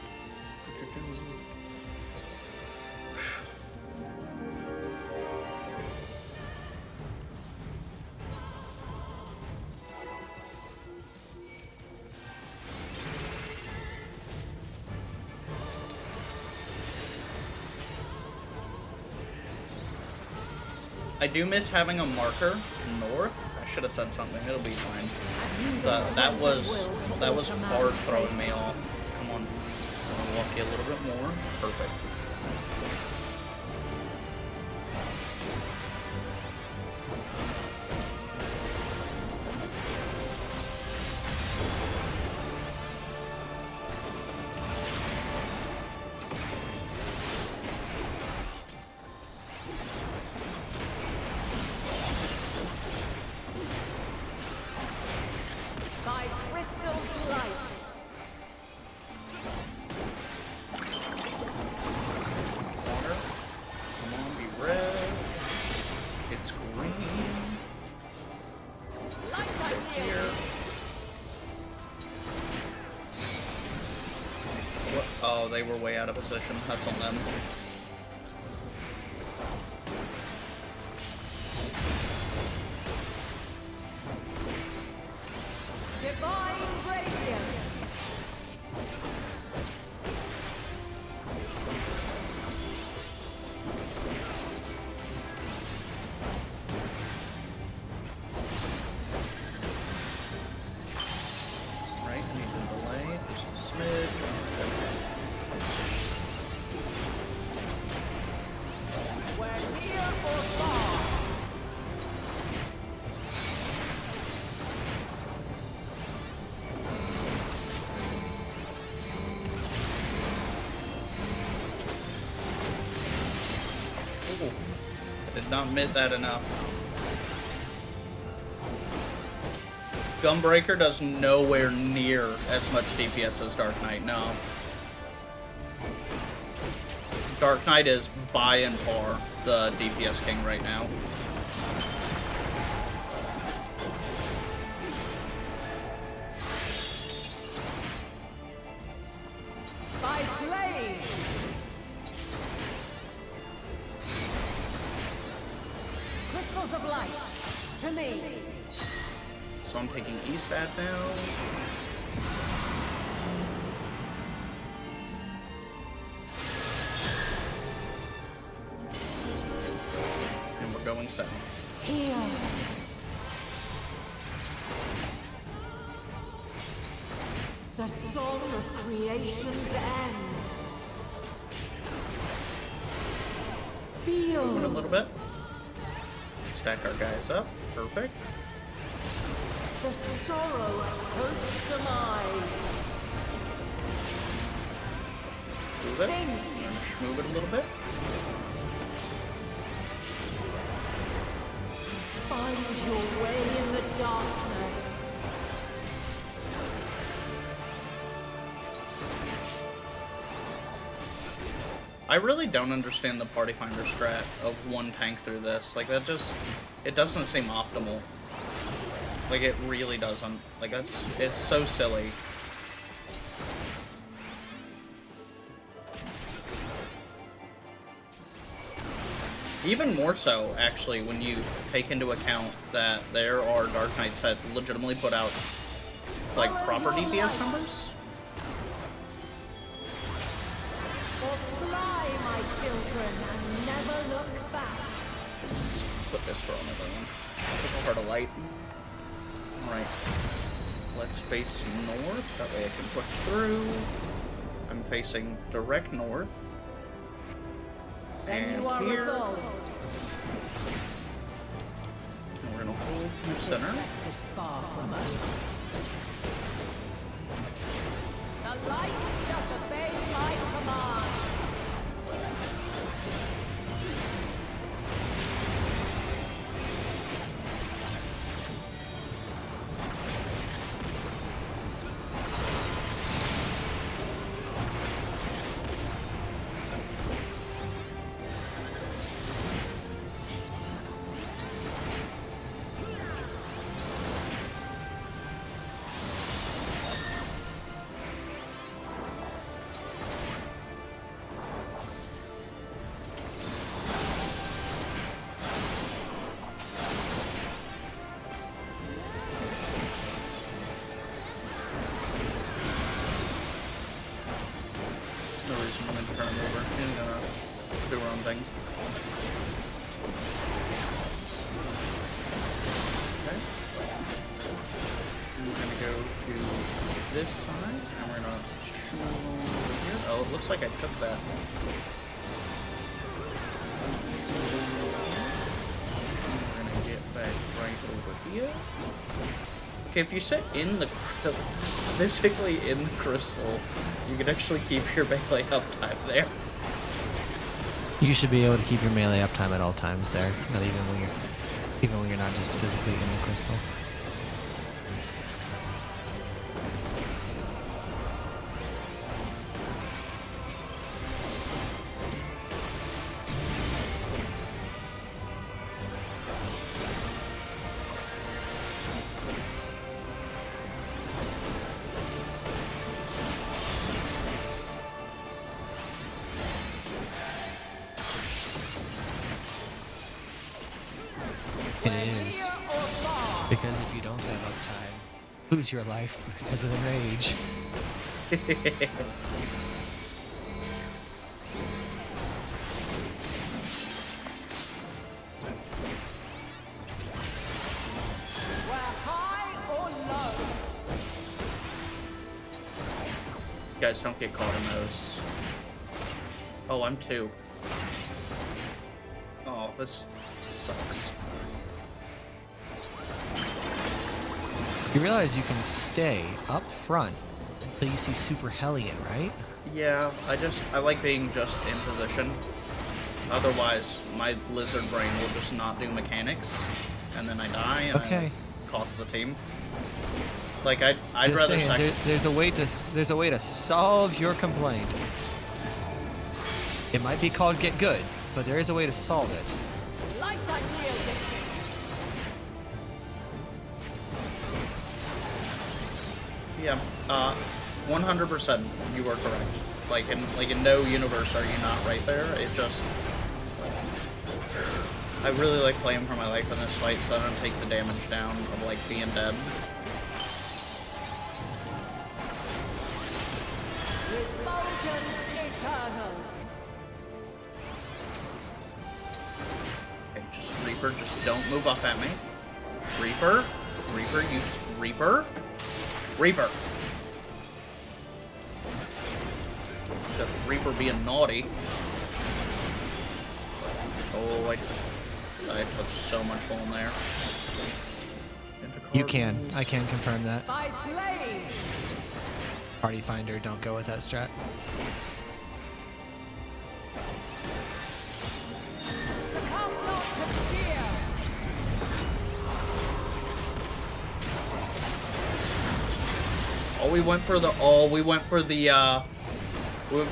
I do miss having a marker north. I should have said something. It'll be fine. That was hard throwing me off. Come on. I'm gonna walk you a little bit more. Perfect. They were way out of position. That's on them. Divine Radiance. Right, need to delay just a smidge. Not mid that enough. Gunbreaker does nowhere near as much DPS as Dark Knight, no. Dark Knight is by and far the DPS king right now. Of light to me. So I'm taking East at now. And we're going south. Here. The song of creation's end. Feel. Moving a little bit. Stack our guys up. Perfect. The sorrow of hope's demise. Move it. Move it a little bit. Find your way in the darkness. I really don't understand the party finder strat of one tank through this. Like, that just, it doesn't seem optimal. Like, it really doesn't. Like, it's so silly. Even more so, actually, when you take into account that there are Dark Knights that legitimately put out, like, proper DPS numbers. Or fly, my children, and never look back. Put this for another one. Put the Heart of Light. Alright. Let's face north, that way I can push through. I'm facing direct north. Then And you are here, resolved. we're gonna hold to center. Rest is far from us. The light doth obey my command. No reason for me to turn him over. He's gonna do her own thing. Okay. And we're gonna go to this side, and we're gonna shoot over here. Oh, it looks like I took that. And we're gonna get back right over here. Okay, if you sit in the physically in the crystal, you can actually keep your melee uptime there. You should be able to keep your melee uptime at all times there, not even when you're not just physically in the crystal. It is. Because if you don't have uptime, lose your life because of the rage. Where high or low. You guys don't get caught in those. Oh, I'm 2. Oh, this sucks. You realize you can stay up front until you see Super Hellion, right? Yeah, I like being just in position. Otherwise, my lizard brain will just not do mechanics, and then I die, and Okay. it costs the team. Like, I'd Just rather... saying, there's a way to solve your complaint. It might be called Get Good, but there is a way to solve it. Light unyielding. 100% you are correct. Like in no universe are you not right there. It just... I really like playing for my life in this fight so I don't take the damage down of, like, being dead. Refulgence eternal. Okay, just Reaper, just don't move up at me. Reaper, Reaper. The Reaper being naughty. Oh, I took so much home there. You can. I can confirm that. By blade. Party Finder, don't go with that strat. Succumb not to fear. Oh, we went for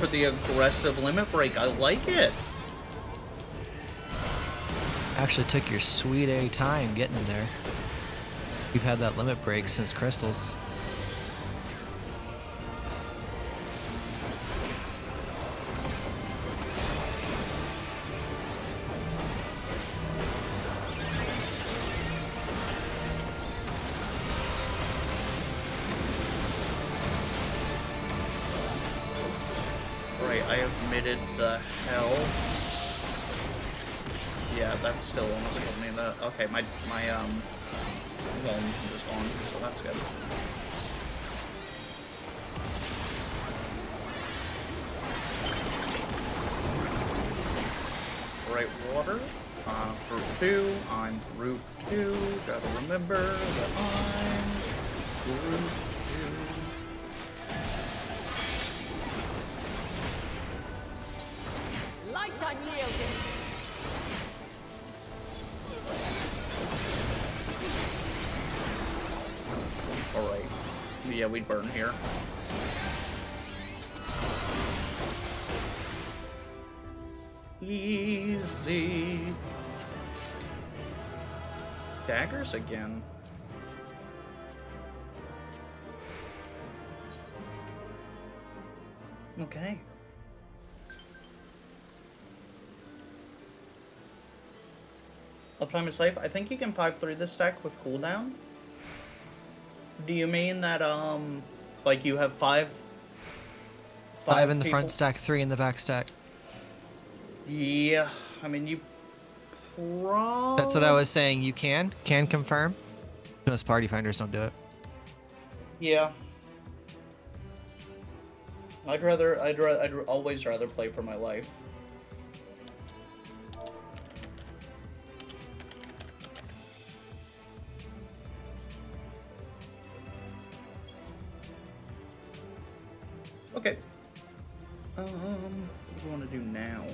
the aggressive limit break. I like it. Actually took your sweet A time getting there. You've had that limit break since Crystals. regenerated the hell. Yeah, that's still almost killed me. Okay, my Whelm is gone, so that's good. Right water. Group 2. I'm Group 2. Gotta remember that I'm Group 2. Light unyielding. Alright. Yeah, we'd burn here. Easy. Daggers again. Okay. Uptime is safe. I think you can pipe through this stack with cooldown. Do you mean that, like you have five in the people? front stack, 3 in the back stack. Yeah, I mean, you probably... That's what I was saying. You can confirm. Most party finders don't do it. Yeah. I'd always rather play for my life. Okay. What do we want to do now?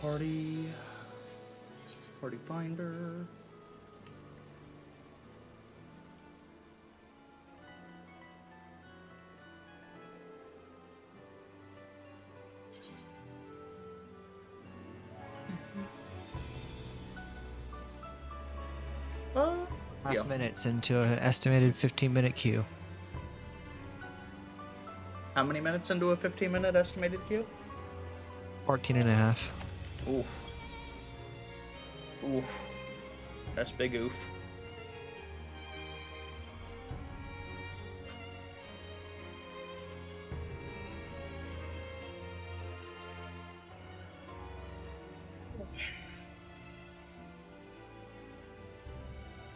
Party finder. Yeah. 5 minutes into an estimated 15-minute queue. How many minutes into a 15-minute estimated queue? 14 and a half. Oof. Oof. That's big oof.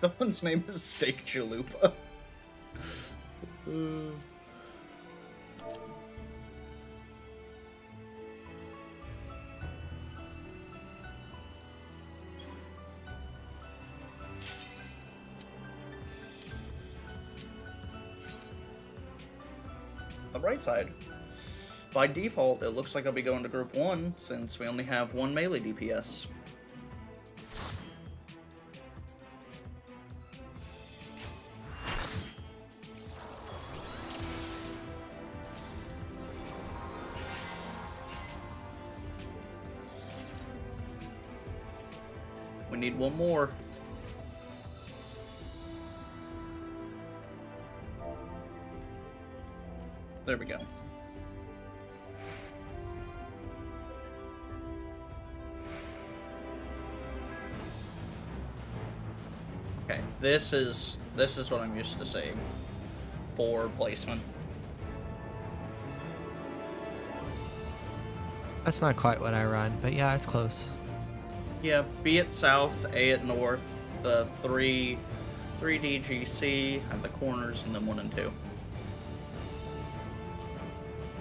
Someone's name is Steak Chalupa. The right side. By default, it looks like I'll be going to Group 1 since we only have one melee DPS. We need one more. There we go. Okay, this is what I'm used to seeing for placement. That's not quite what I run, but yeah, it's close. Yeah, B at south, A at north, the 3 DGC at the corners, and then 1 and 2.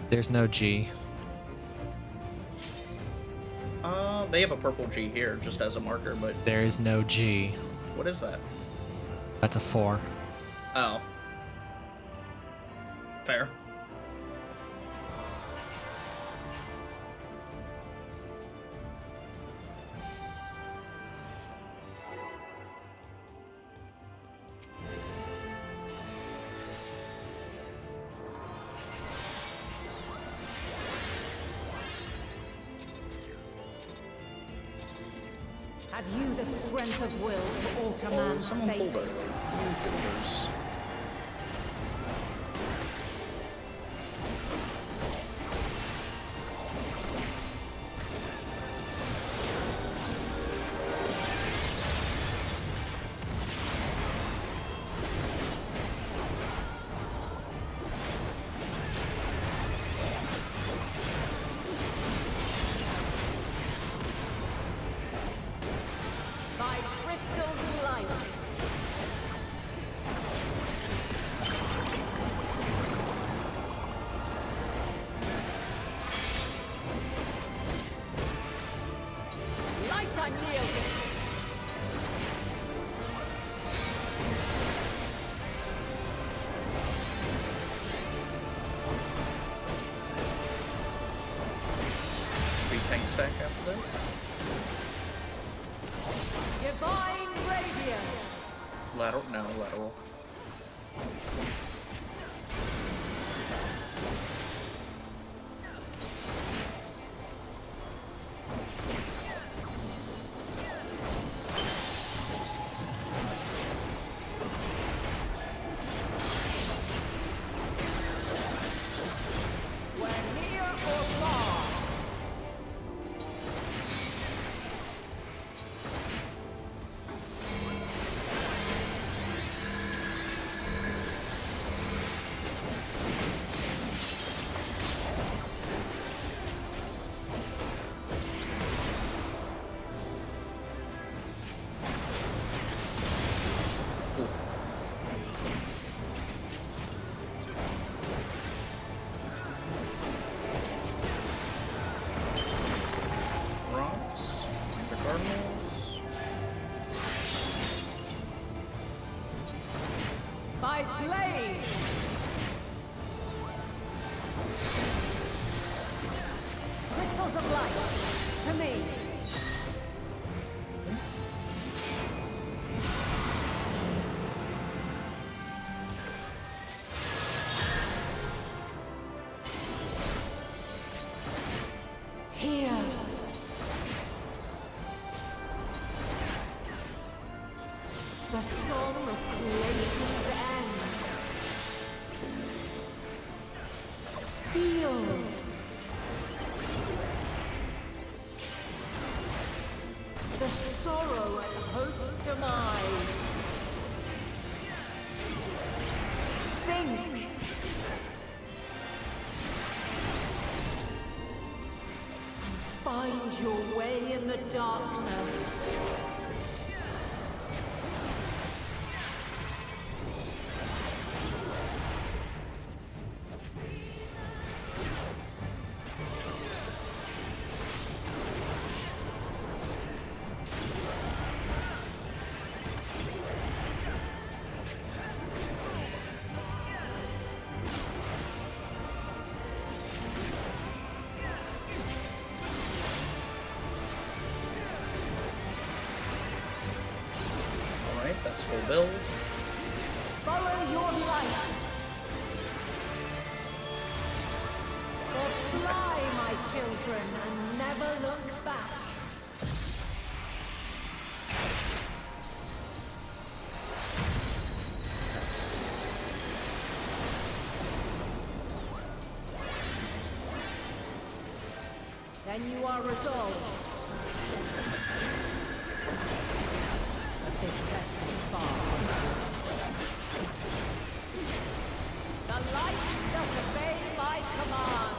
There's no G. They have a purple G here, just as a marker, but There is no G. what is that? That's a 4. Oh. Fair. Have you the strength of will to alter Oh, man's someone fate? pulled it. You builders. stack after this. Divine Radiance. Lateral? No, lateral. Rocks. The Cardinals. By blade. Crystals of light. To me. Here. The song of creation's end. Feel. The sorrow at hope's demise. Think. Find your way in the darkness. Alright, that's full build. Follow your light. Or fly, my children, and never look back. Then you are resolved. But this test is far. The light does obey my command.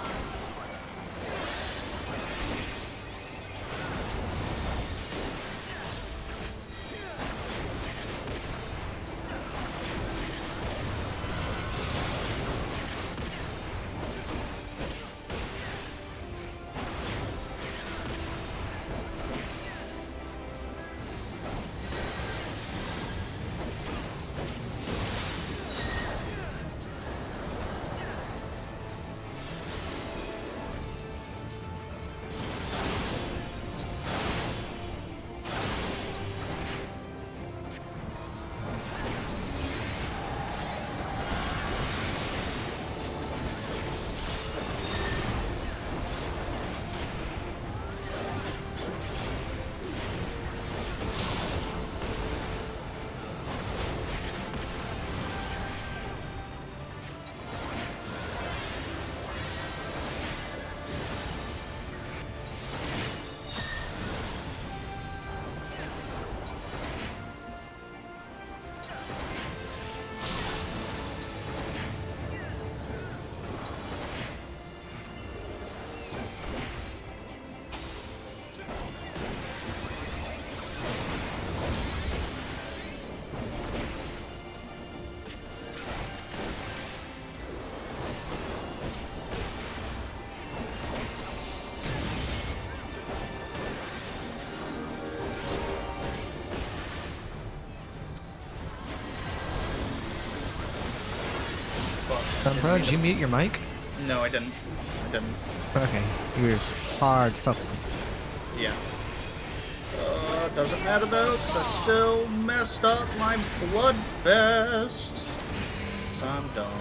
Bro, did you mute your mic? No, I didn't. I didn't. Okay, you're just hard focusing. Yeah. Doesn't matter though, because I still messed up my Bloodfest. So I'm dumb.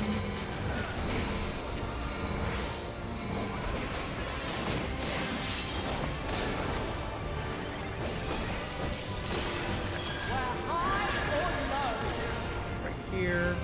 Right here.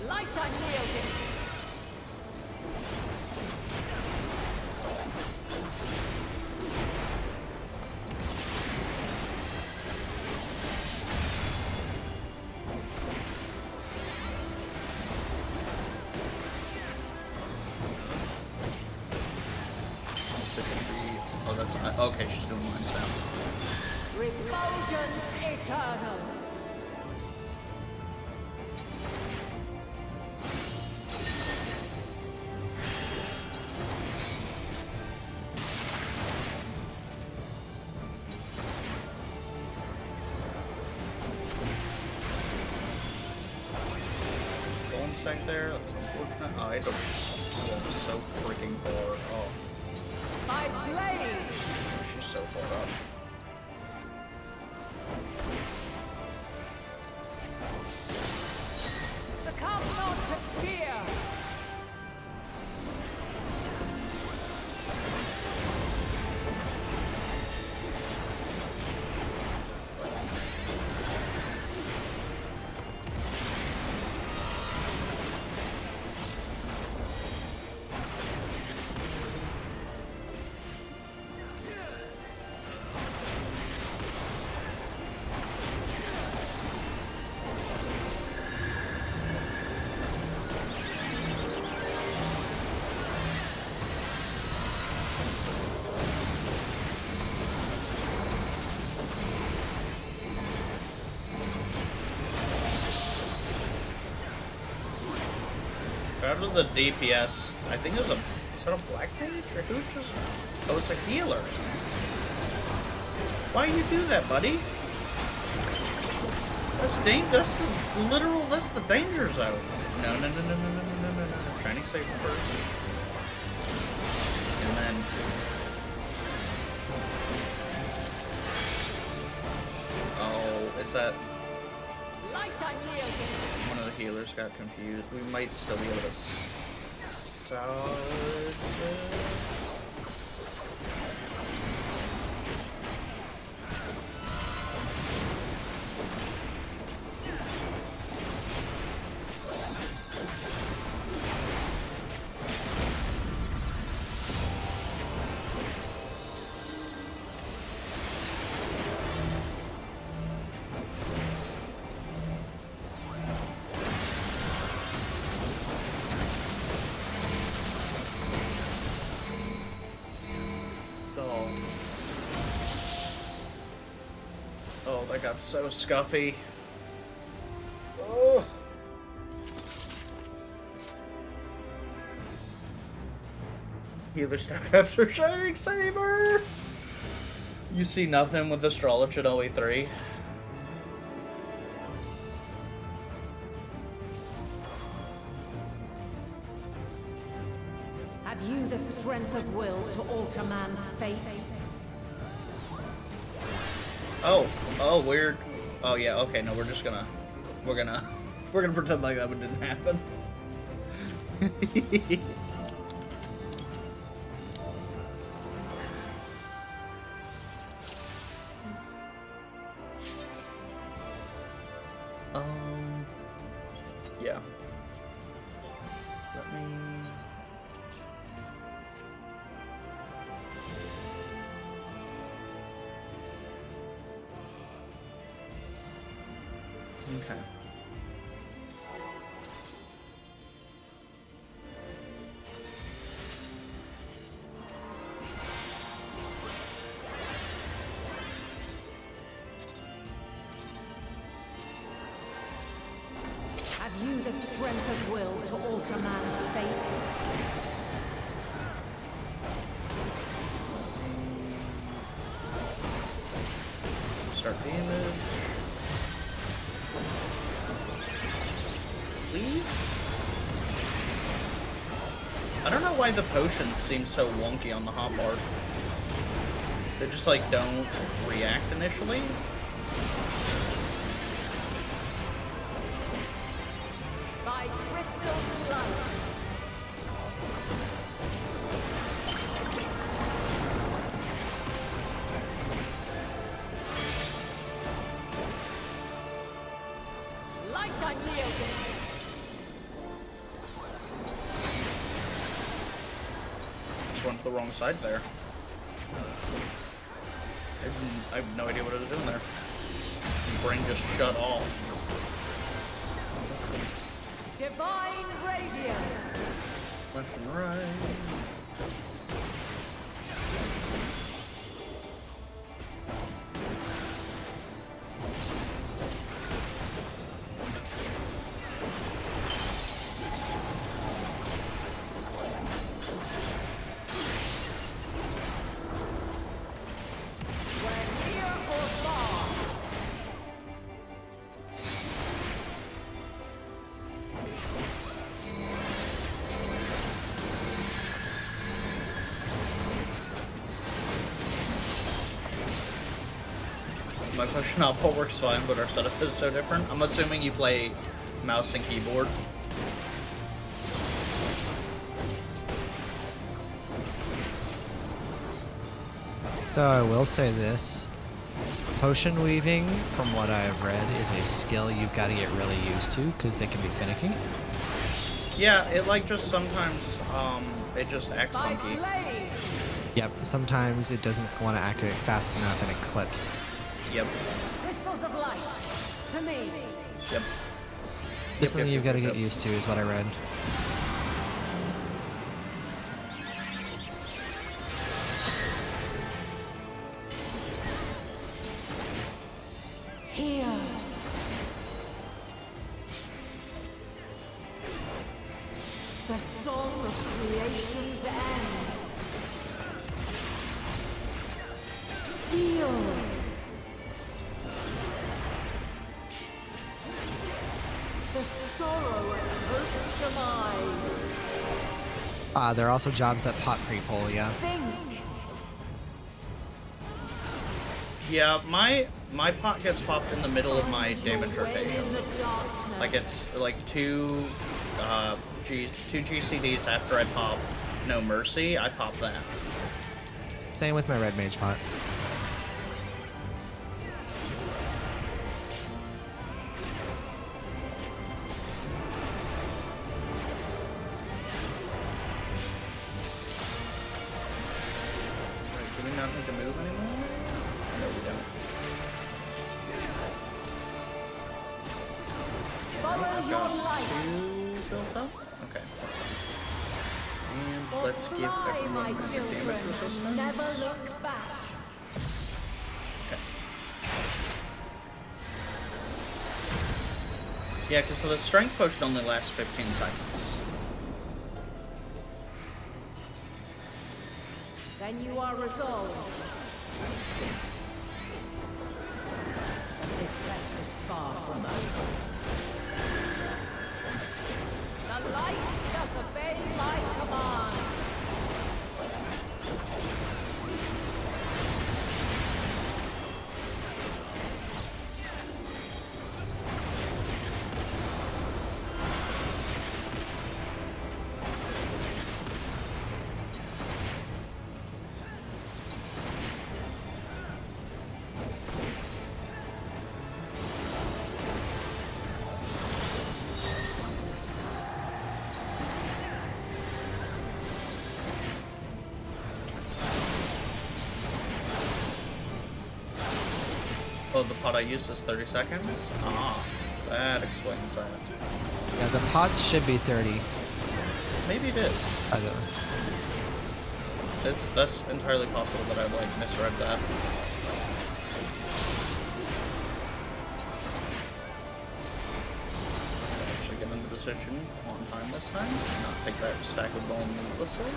Light unyielding. Oh, that's okay. She's doing mines now. Refulgence eternal. Golden stack there. That's unfortunate. Oh, I had to walk so freaking far. Oh, My blade. she's so far up. Succumb not to fear. Out of the DPS, I think it was is that a black mage or who just? Oh, it's a healer. Why you do that, buddy? That's the literal. That's the danger zone. No. Training safe first, and then. Oh, is that? Light unyielding. One of the healers got confused. We might still be able to salvage this. Oh, that got so scuffy. Oh. Healer stack after Shining Saber. You see nothing with Astrology at OE3. Have you the strength of will to alter man's fate? Oh, weird. Oh yeah, okay, no, we're gonna pretend like that one didn't happen. Yeah. Let me... Okay. Have you the strength of will to alter man's fate? Start damage. Please? I don't know why the potions seem so wonky on the hotbar. They just like don't react initially. By crystal light. Light unyielding. Just went to the wrong side there. I have no idea what it was doing there. My brain just shut off. Divine radiance. Left and right. Where near or far. My push output works fine, but our setup is so different. I'm assuming you play mouse and keyboard. So I will say this. Potion weaving, from what I have read, is a skill you've got to get really used to, because they can be finicky. Yeah, it like just sometimes, it just acts By funky. flame. Yep, sometimes it doesn't want to activate fast enough and it clips. Yep. Crystals of light. To me. Yep. Just something you've got to yep. get used to, is what I read. Here. The song of creation's end. Feel. The sorrow of hope's demise. There are also jobs that pot pre-pull, yeah. Think. Yeah, my pot gets popped in the middle of my damage rotation. In the darkness. Like it's like two GCDs after I pop No Mercy, I pop that. Same with my red mage pot. Right, do we not need to move anymore? No, we don't. Follow I've your got light. two built up? Okay, that's fine. And let's give Fly, everyone my damage children. resistance. Never look back. Okay. Yeah, because the strength potion only lasts 15 seconds. Then you are resolved. This test is far from over. The light does obey my command. Oh, the pot I used is 30 seconds? Ah. That explains that. Yeah, the pots should be 30. Maybe it is. I don't know. That's entirely possible that I like misread that. Actually get in the position on time this time. Not take that stack of bone needlessly.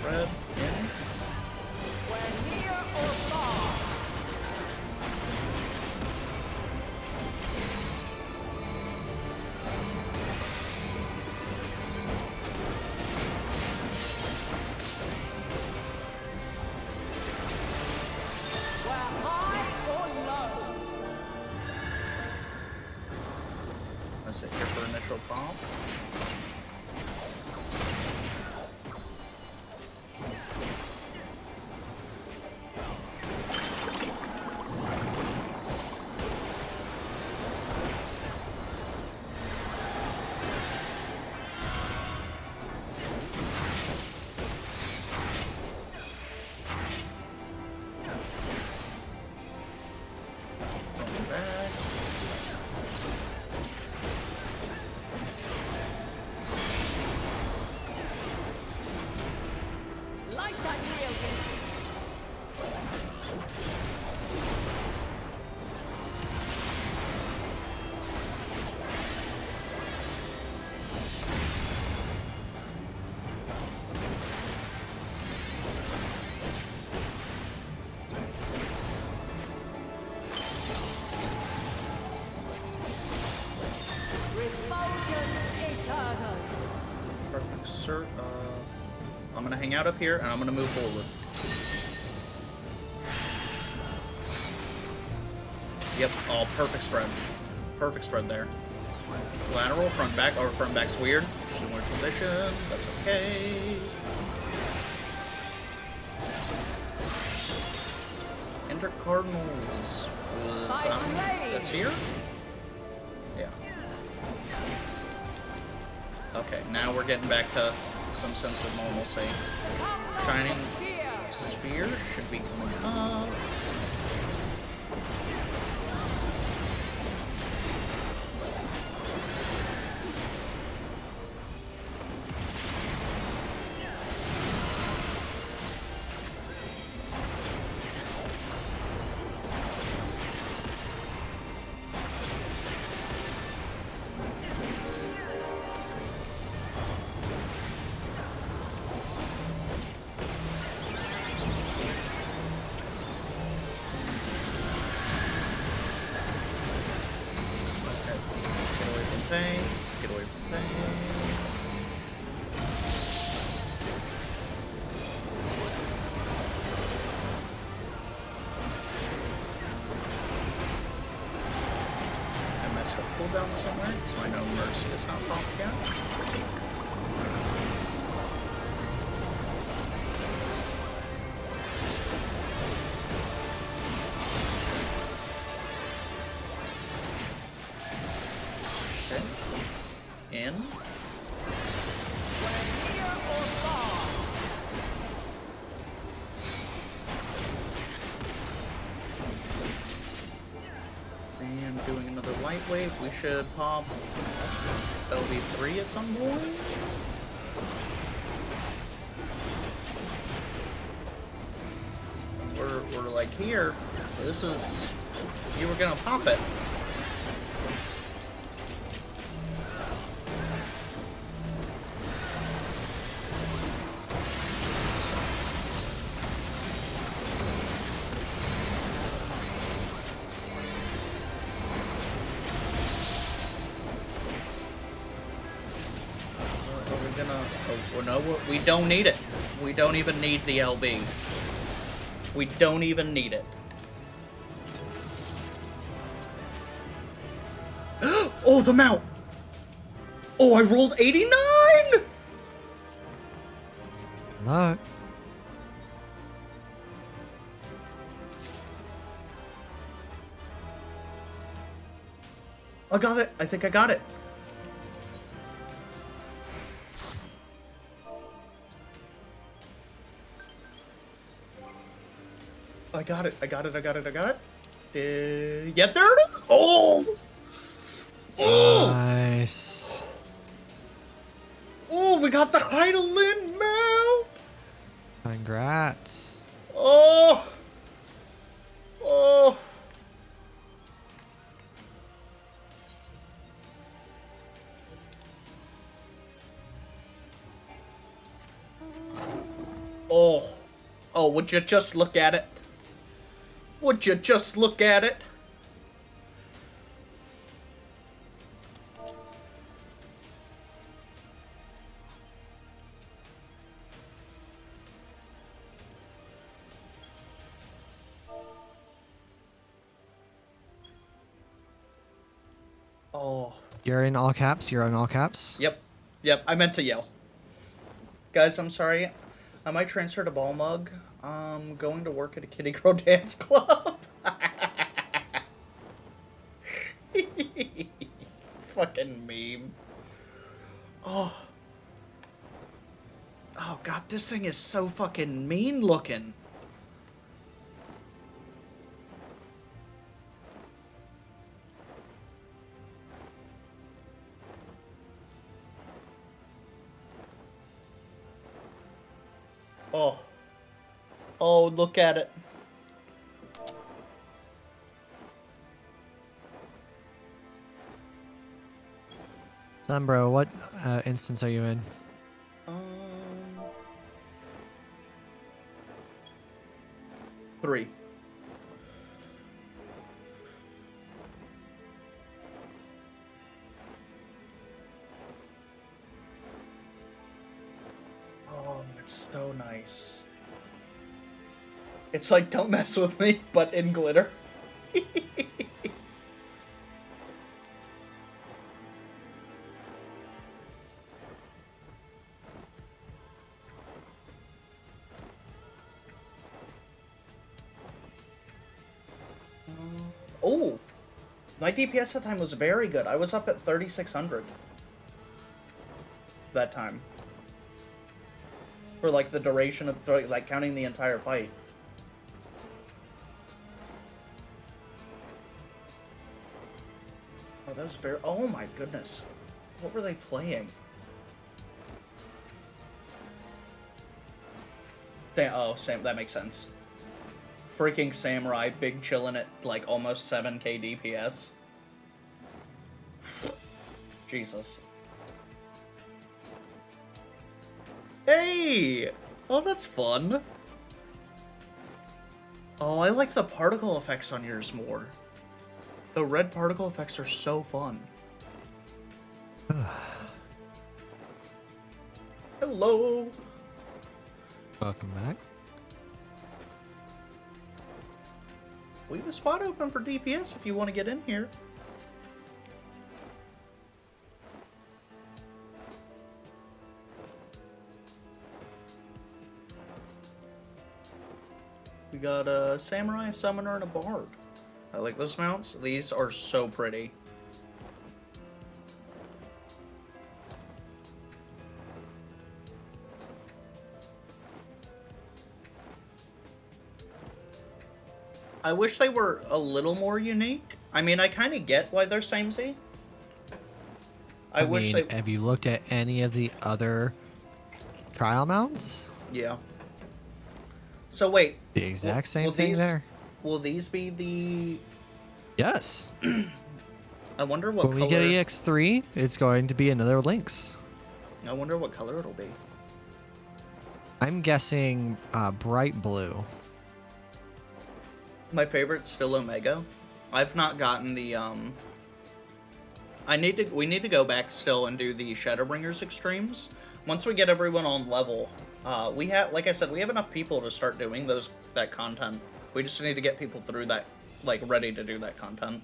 Red in. We're near or far. We're high or low. Let's sit here for initial pop. Going back. Light up yielding. Refulgence eternal. Perfect, sir. I'm gonna hang out up here and I'm gonna move forward. Yep, all perfect spread. Perfect spread there. Lateral, front back, or front back's weird. Similar position, that's okay. Enter Cardinals. That's here? Yeah. Okay, now we're getting back to some sense of normalcy. Shining Spear should be coming up. Things, get away from things. I messed up cooldown somewhere, so I know Mercy is not popped yet. In. And doing another light wave, we should pop LV3 at some point. We're like here. This is, you were gonna pop it. Well, no, we don't need it. We don't even need the LB. We don't even need it. Oh, the mount! Oh, I rolled 89! Luck. I got it. I think I got it. I got it. I got it. I got it. I got it. Yeah, there it is. Oh! Oh! Nice. Oh, we got the Heidelin mount! Congrats. Oh! Oh! Oh. Oh, would you just look at it? Would you just look at it? Oh. You're in all caps? You're in all caps? Yep. Yep, I meant to yell. Guys, I'm sorry. I might transfer to Ball Mug. I'm going to work at a Kitty Crow dance club. Fucking meme. Oh. Oh god, this thing is so fucking mean looking. Oh. Oh, look at it. Sunbro, what instance are you in? Um, 3. Oh, it's so nice. It's like Don't Mess With Me, but in glitter. Oh, my DPS that time was very good. I was up at 3,600 that time. For like the duration of, like counting the entire fight. Oh, that was very, oh my goodness. What were they playing? Oh, Sam, that makes sense. Freaking Samurai, big chillin' at like almost 7k DPS. Jesus. Hey! Oh, that's fun. Oh, I like the particle effects on yours more. The red particle effects are so fun. Hello! Welcome back. We have a spot open for DPS if you want to get in here. We got a Samurai, a Summoner, and a Bard. I like those mounts. These are so pretty. I wish they were a little more unique. I mean, I kind of get why they're samey. I wish mean, they... have you looked at any of the other trial mounts? Yeah. So wait. The exact same thing there? Will these be the... Yes. I wonder what when color... we get EX3, it's going to be another Lynx. I wonder what color it'll be. I'm guessing bright blue. My favorite's still Omega. I've not gotten the, we need to go back still and do the Shadowbringers Extremes. once we get everyone on level, we have, like I said, we have enough people to start doing that content. We just need to get people through that, like, ready to do that content.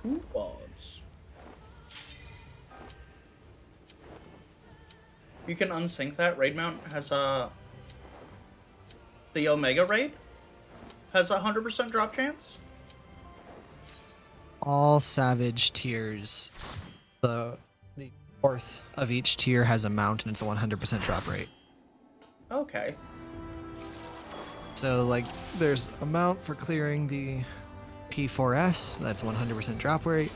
Two quads. You can unsync that. Raid mount has the Omega raid has a 100% drop chance. All Savage tiers, the fourth of each tier has a mount and it's a 100% drop rate. Okay. So, like, there's a mount for clearing the P1S, that's 100% drop rate.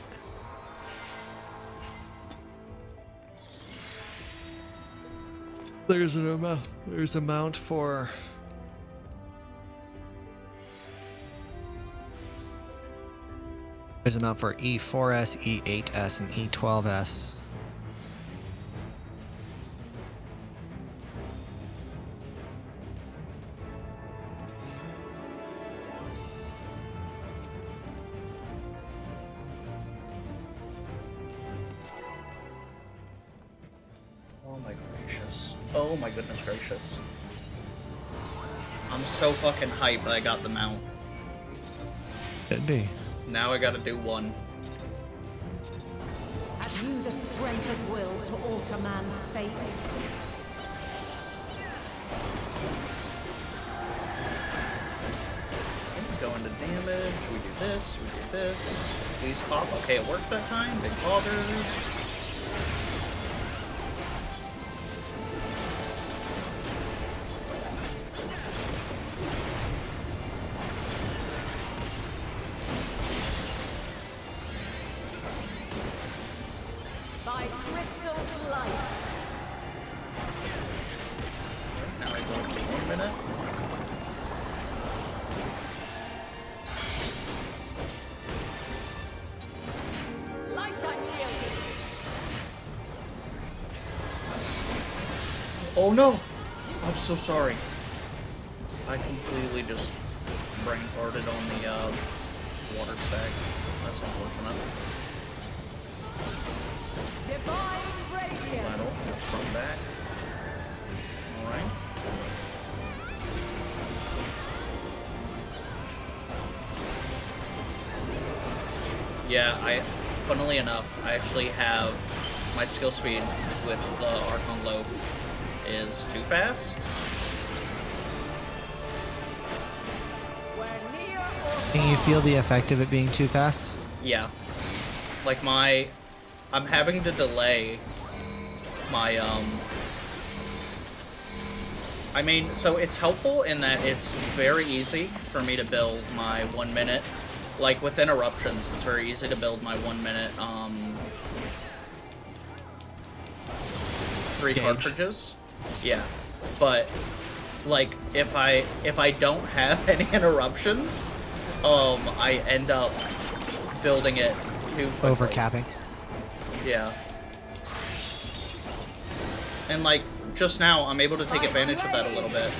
There's a mount for E4S, E8S, and E12S. Oh my gracious. Oh my goodness gracious. I'm so fucking hyped that I got the mount. Could be. Now I gotta do one. Have you the strength of will to alter man's fate? Go into damage, we do this, we do this. Please pop. Okay, it worked that time. Big poggers. By crystal light. Now I go for 1 minute. Light unyielding. Oh no! I'm so sorry. I completely just brain farted on the water stack. That's unfortunate. Divine radiance. Battle. Let's from back. Alright. Yeah, funnily enough, I actually have my skill speed with the Archon Loaf is too fast. We're near or Can you feel the effect of it being too fast? Yeah. Like I'm having to delay my, I mean, so it's helpful in that it's very easy for me to build my 1 minute, like with interruptions, it's very easy to build my 1 minute, 3 Gauge. cartridges. Yeah. But, like, if I don't have any interruptions, I end up building it too quickly. Overcapping. Yeah. And like, just now, I'm able to take advantage of that a little bit,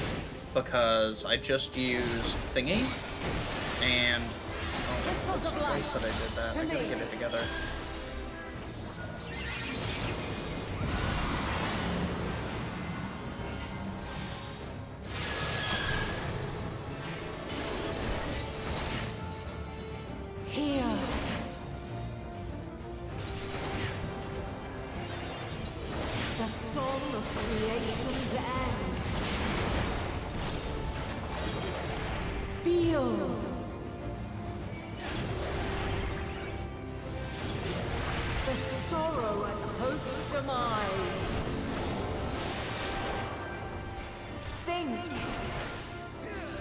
because I just used Thingy, and... Oh, that's twice that I did that. I gotta get it together. here. The song of creation's end. Feel. The sorrow and hope's demise. Think.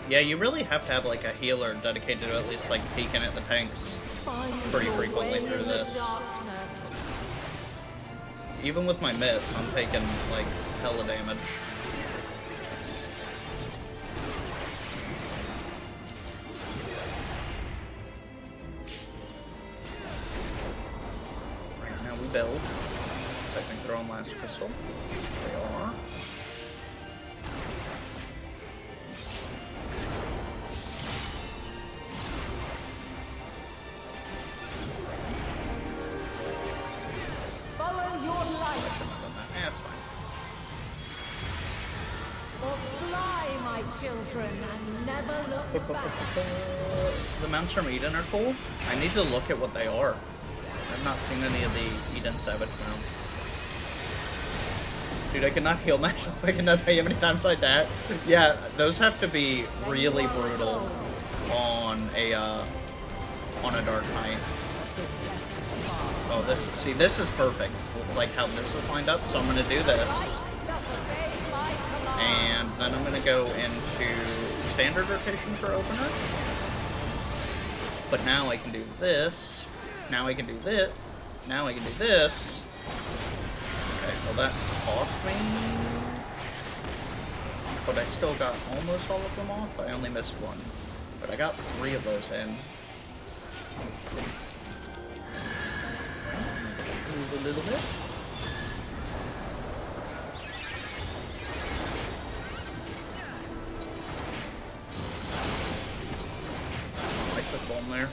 Yeah, you really have to have like a healer dedicated to at least like peeking at the tanks Find pretty your frequently way through in the this. darkness. Even with my mitts, I'm taking, like, hella damage. Right, now we build. So I can throw in last crystal. They are. Follow your light. That's fine. Or fly, my children, and never look back. The mounts from Eden are cool. I need to look at what they are. I've not seen any of the Eden Savage mounts. Dude, I cannot heal myself. I cannot tell you how many times I died. Yeah, those have to be really brutal on a Dark Knight. Oh, this is perfect. Like how this is lined up. So I'm gonna do this. And then I'm going to go into standard rotation for opener. But now I can do this. Now I can do this. Now I can do this. Okay, well that cost me. But I still got almost all of them off. I only missed one. But I got 3 of those in. Move a little bit. Bomb there.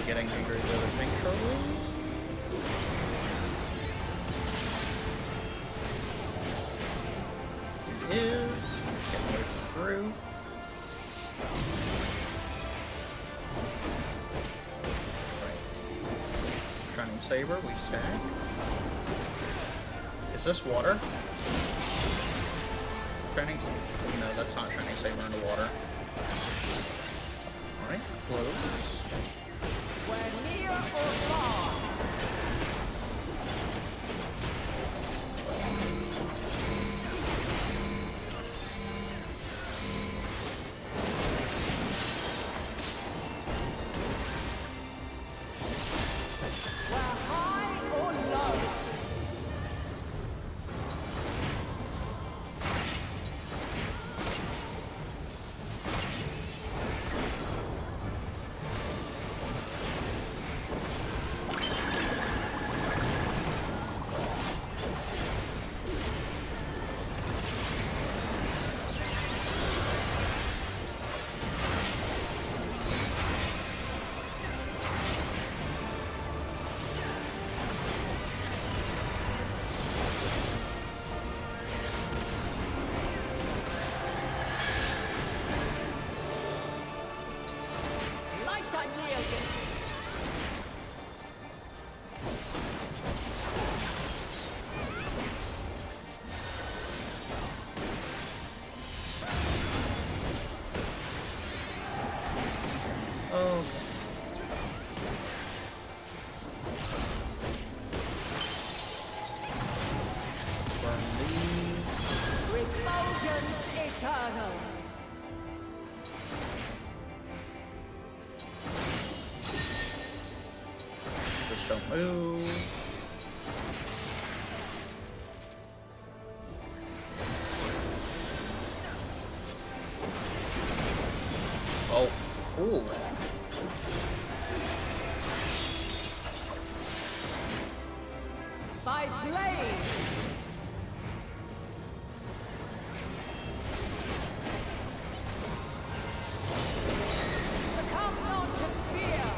Getting angry with everything shortly. It is. Let's get away from through. Right. Shining Saber, we stack. Is this water? Shining Saber? No, that's not Shining Saber into water. Alright, close. We're near or far. We're high or low. Eternal. Just don't move. Oh. Ooh. By blade. Succumb not to fear.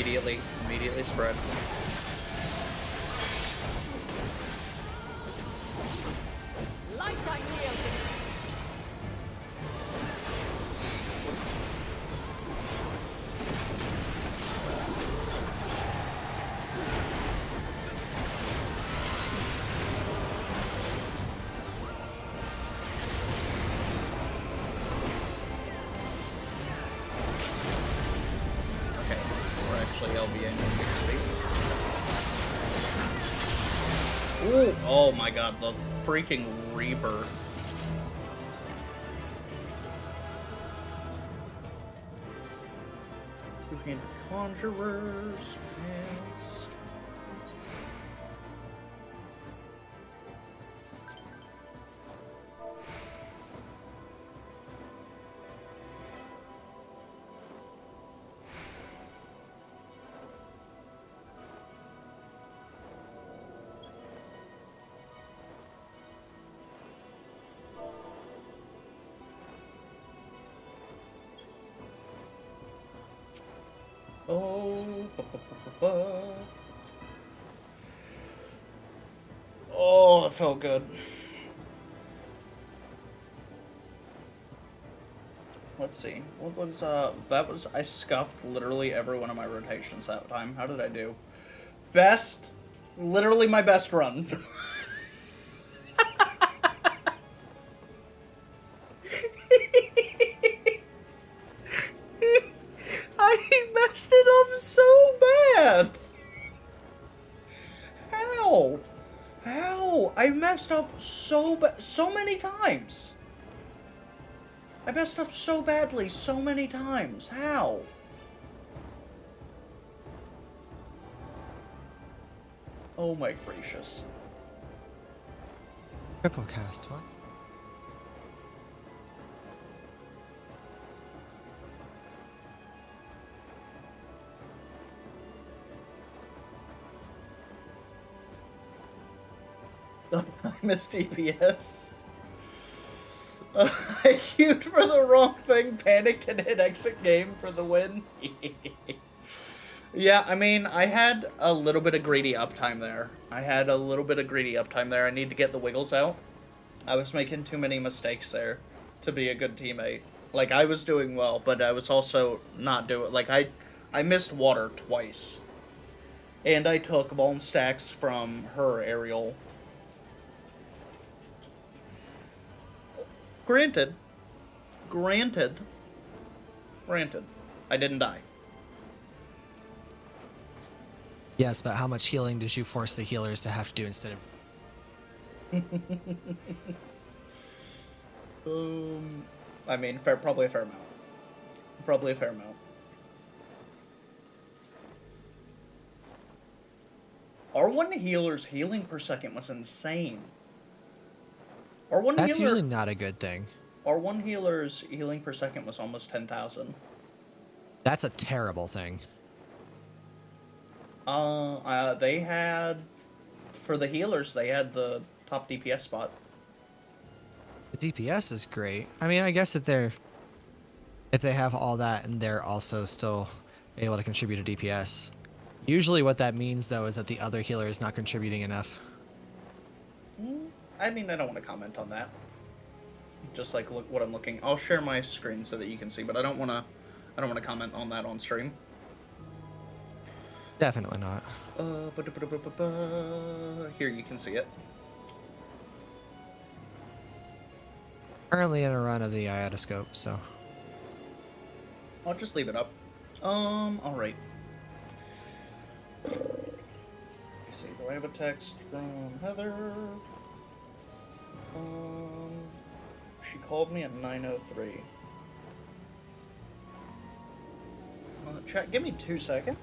Immediately spread. Light unyielding. Okay, we're actually LBing XP. Ooh, oh my god, the freaking Reaper. Two-handed Conjurers, yes. Oh, oh, that felt good. Let's see. What was that was I scuffed literally every one of my rotations that time. How did I do? Best, literally my best run. I messed it up so bad. How? How? I messed up so many times. I messed up so badly so many times. How? Oh my gracious. Triple cast, what? I missed DPS. I queued for the wrong thing, panicked, and hit exit game for the win. Yeah, I mean, I had a little bit of greedy uptime there. I need to get the wiggles out. I was making too many mistakes there to be a good teammate. Like, I was doing well, but I was also not doing... Like, I missed water twice. And I took bone stacks from her aerial. Granted, I didn't die. Yes, but how much healing did you force the healers to have to do instead of... I mean, probably a fair amount. R1 healer's healing per second was insane. That's usually not a good thing. R1 healer's healing per second was almost 10,000. That's a terrible thing. They had, for the healers, they had the top DPS spot. The DPS is great. I mean, I guess if they have all that and they're also still able to contribute to DPS. Usually what that means, though, is that the other healer is not contributing enough. I mean, I don't want to comment on that. Just like look what I'm looking. I'll share my screen so that you can see, but I don't want to comment on that on stream. Definitely not. Here you can see it. Currently in a run of the iotoscope, so I'll just leave it up. All right. Let me see. Do I have a text from Heather? She called me at 9:03. Chat, give me 2 seconds.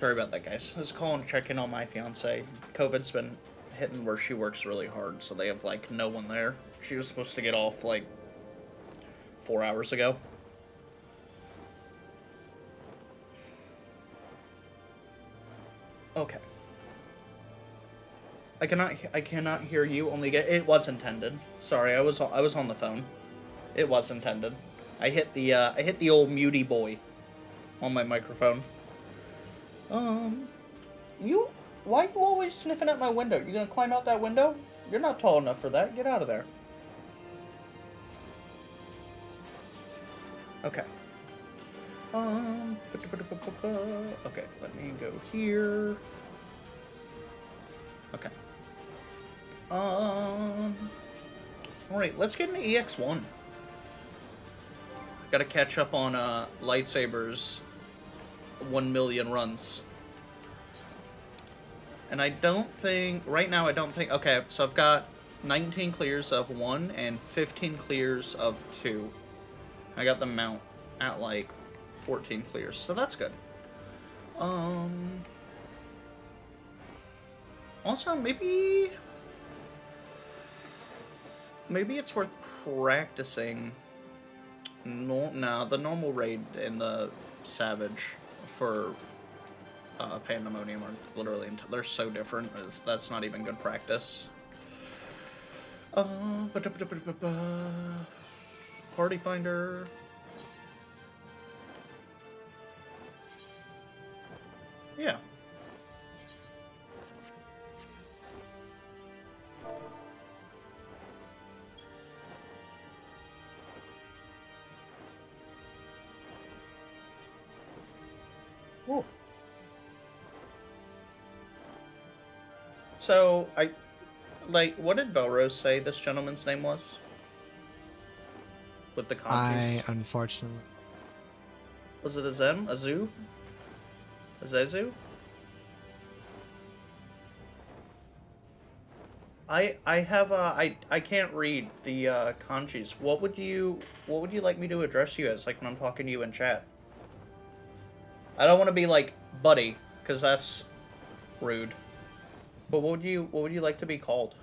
Sorry about that, guys. I was calling to check in on my fiance. COVID's been hitting where she works really hard, so they have, like, no one there. She was supposed to get off, like, 4 hours ago. Okay. I cannot hear you. Only get. It was intended. Sorry, I was on the phone. It was intended. I hit the old muty boy on my microphone. Why are you always sniffing at my window? You gonna climb out that window? You're not tall enough for that. Get out of there. Okay. Okay, let me go here. Okay. Alright, let's get into EX1. Gotta catch up on, lightsabers 1 million runs. And I don't think, right now I don't think, okay, so I've got 19 clears of 1 and 15 clears of 2. I got the mount at, like, 14 clears, so that's good. Also, maybe it's worth practicing the normal raid in the Savage for Pandemonium are literally, they're so different, that's not even good practice. Party Finder. Yeah. Ooh. So, what did Belrose say this gentleman's name was? With the kanjis? Unfortunately. Was it Azem? Azu? Azezu? I can't read the kanjis. What would you like me to address you as, like, when I'm talking to you in chat? I don't want to be like buddy, because that's rude. But what would you like to be called?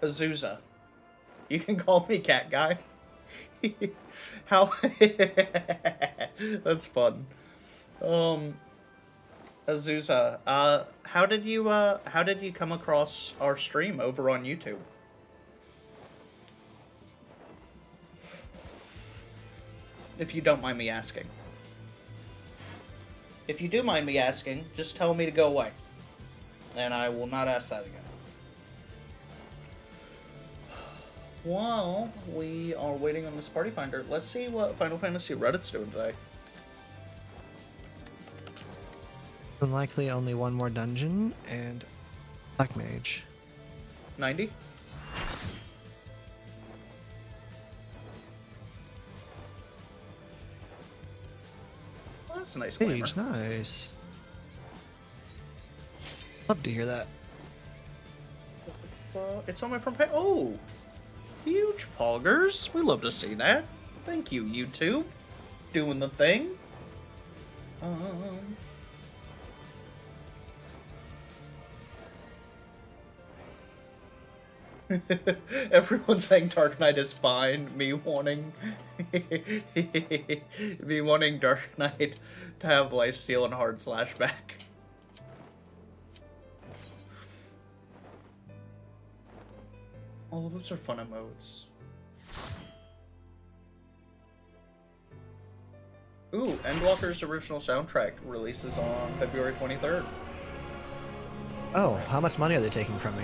Azusa. You can call me Cat Guy. How? That's fun. Azusa, how did you come across our stream over on YouTube? If you don't mind me asking. If you do mind me asking, just tell me to go away. And I will not ask that again. While we are waiting on this Party Finder, let's see what Final Fantasy Reddit's doing today. Unlikely only one more dungeon, and Black Mage. 90? Well, that's a nice glamour. Mage, nice. Love to hear that. It's on my front page. Oh! Huge poggers. We love to see that. Thank you, YouTube. Doing the thing. Everyone's saying Dark Knight is fine. Me wanting Dark Knight to have lifesteal and hard slash back. Oh, those are fun emotes. Ooh, Endwalker's original soundtrack releases on February 23rd. Oh, how much money are they taking from me?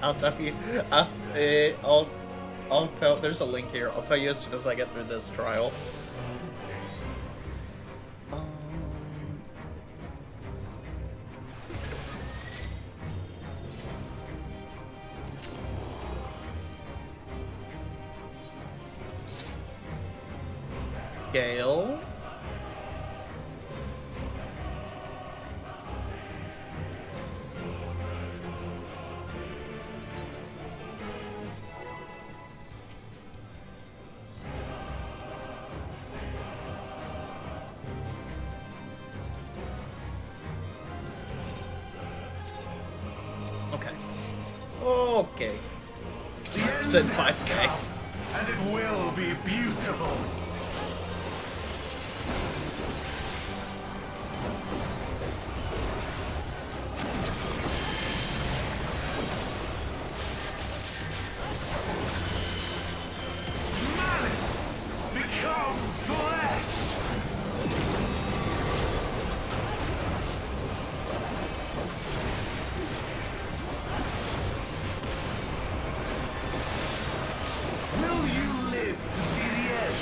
I'll tell you. I'll tell. There's a link here. I'll tell you as soon as I get through this trial. Gale. said 5K. And it will be beautiful. Malice, become flesh. Will you live to see the end?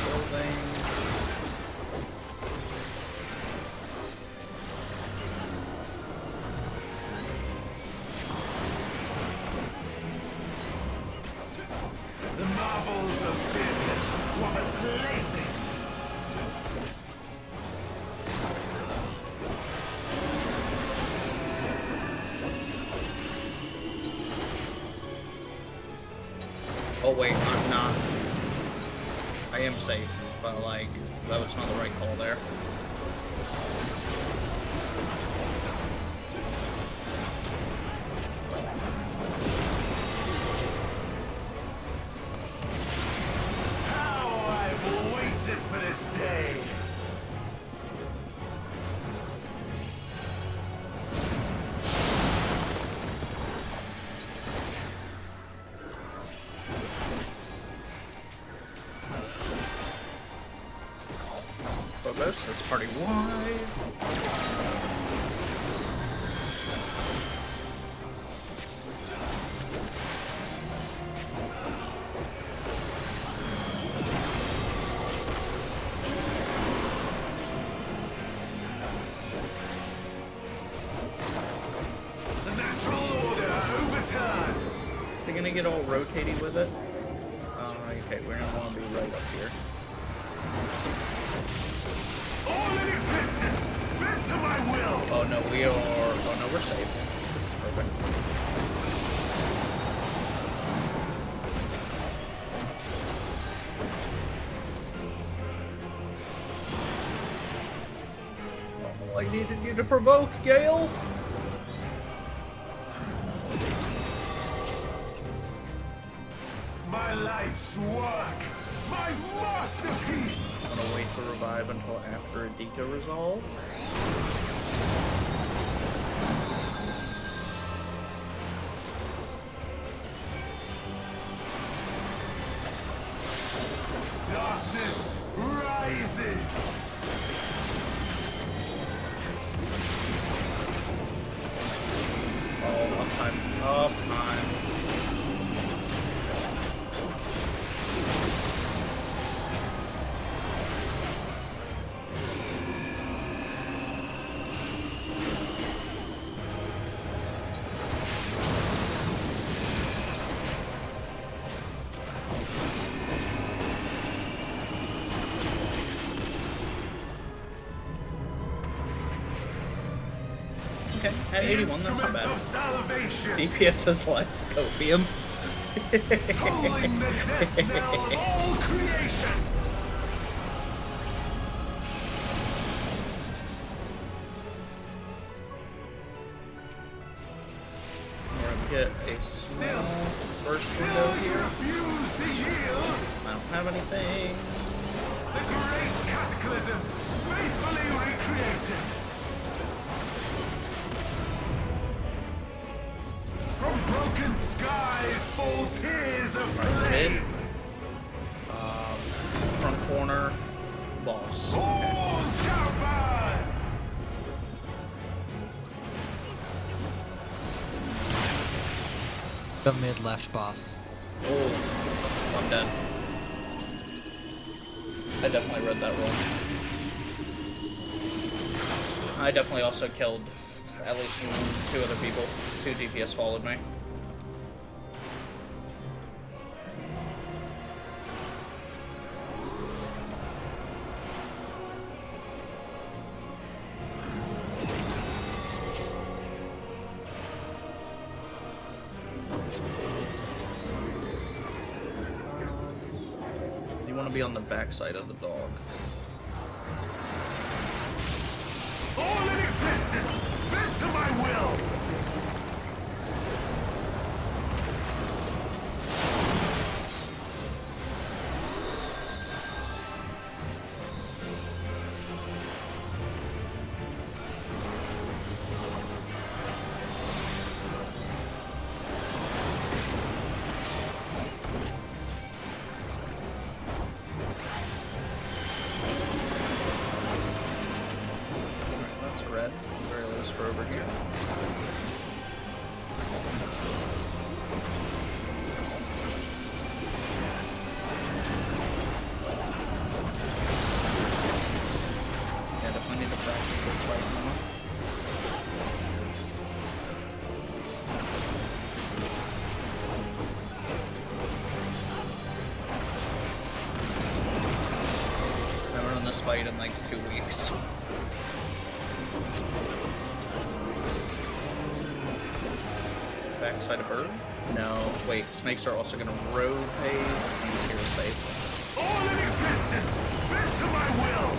Building. The marvels of Sirius were but playthings. Oh wait, I'm not. I am safe, but like, that was not the right call there. How I've waited for this day. Phobos, that's party wide. The natural order overturned. They're gonna get all rotating with it. Okay, we're gonna want to be right up here. All in existence, bent to my will. Oh no, we are. Oh no, we're safe. This is perfect. Oh, I needed you to provoke, Gale. My life's work, my masterpiece. I'm gonna wait to revive until after Adika resolves. Darkness rises. Oh, uptime. Uptime. Okay, at 81, that's not Instruments bad. of salvation, DPS has life, copium. tolling the death knell of all creation. We're gonna get a small burst window Still you here. refuse to yield. I don't have anything. The great cataclysm, faithfully recreated. From broken skies fall tears of Mid. flame. Front corner. Boss. All shall burn. The mid left boss. Oh, I'm dead. I definitely read that wrong. I definitely also killed at least two other people. 2 DPS followed me. You want to be on the backside of the dog. It's a red, very least for over here. Yeah, definitely need to practice this fight more. This fight in like 2 weeks. Backside of bird? No. Wait, snakes are also gonna rotate. He's here safe. All in existence, bend to my will!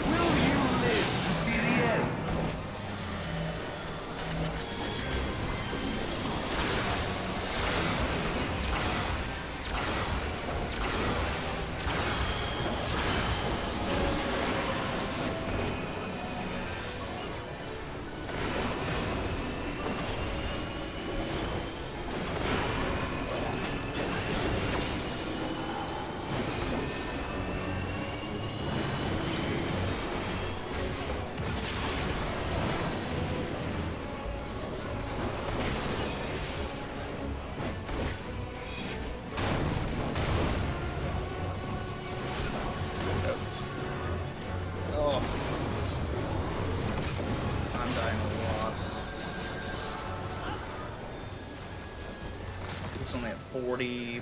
Will you live to see the end? It's only at 40%.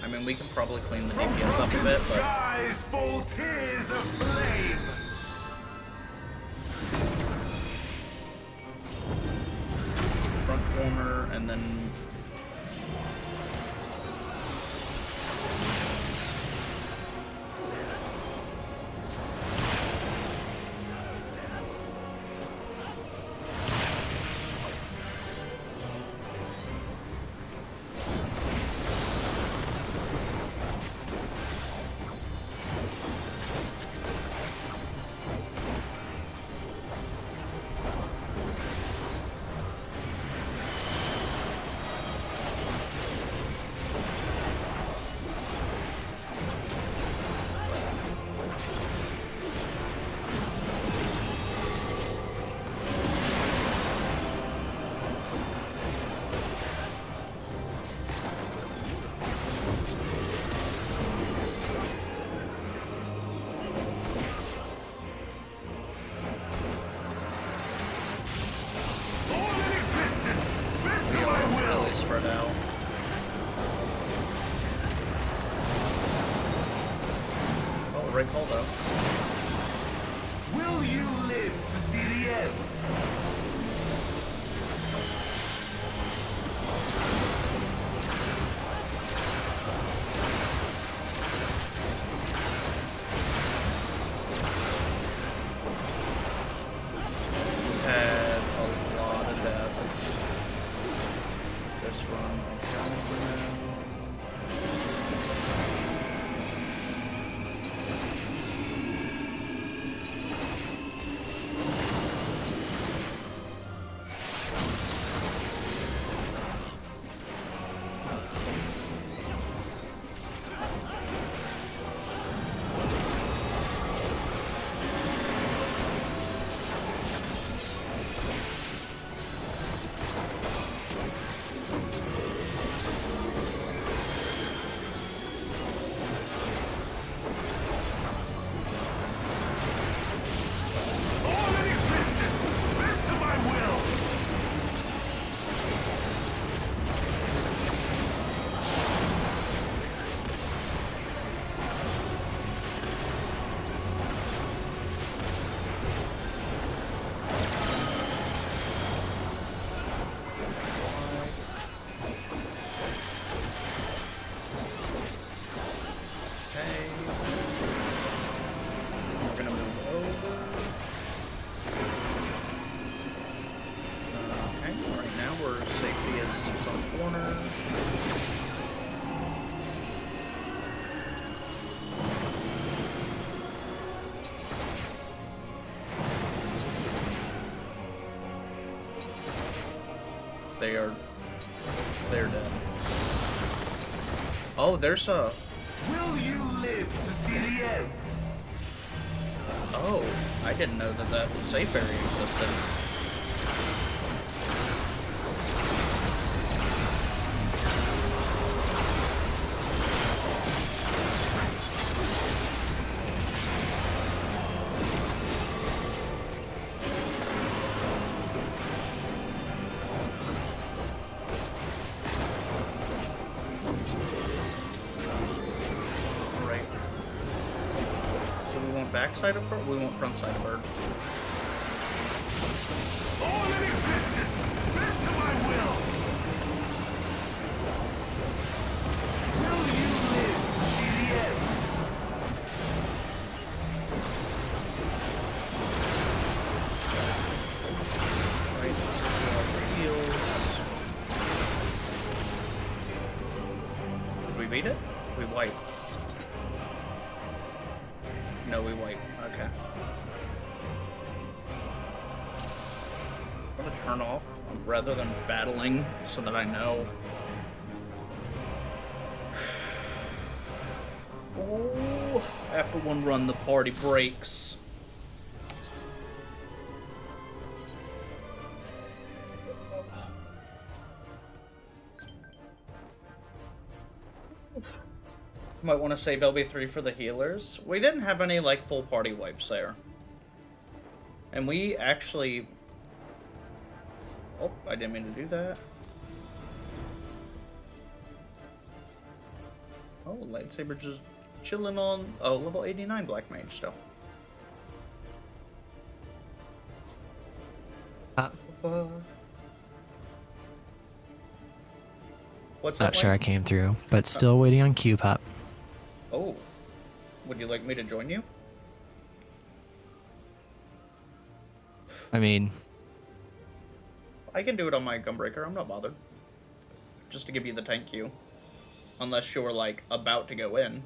I mean, we can probably clean the DPS up a bit, but skies fall tears of flame. front corner and then spread out. Oh, right call though. Will you live to see the end? Had a lot of deaths. This run, I've done it for now. They're dead. Oh, there's a... Will you live to see the end? Oh, I didn't know that that safe area existed. Right. So we want backside of bird? We want front side of bird. All in existence, bend to my will. Will you live to see the end? Right, this is all for heals. Did we beat it? We wipe. No, we wipe. Okay. I'm gonna turn off rather than battling so that I know. Oh, after one run, the party breaks. Might want to save LB3 for the healers. We didn't have any, like, full party wipes there. And we actually... Oh, I didn't mean to do that. Oh, lightsaber just chilling on... Oh, level 89 Black Mage still. What's that? Not sure I came through, but still waiting on Q pop. Oh. Would you like me to join you? I mean, I can do it on my Gunbreaker. I'm not bothered. Just to give you the tank queue. Unless you're, like, about to go in.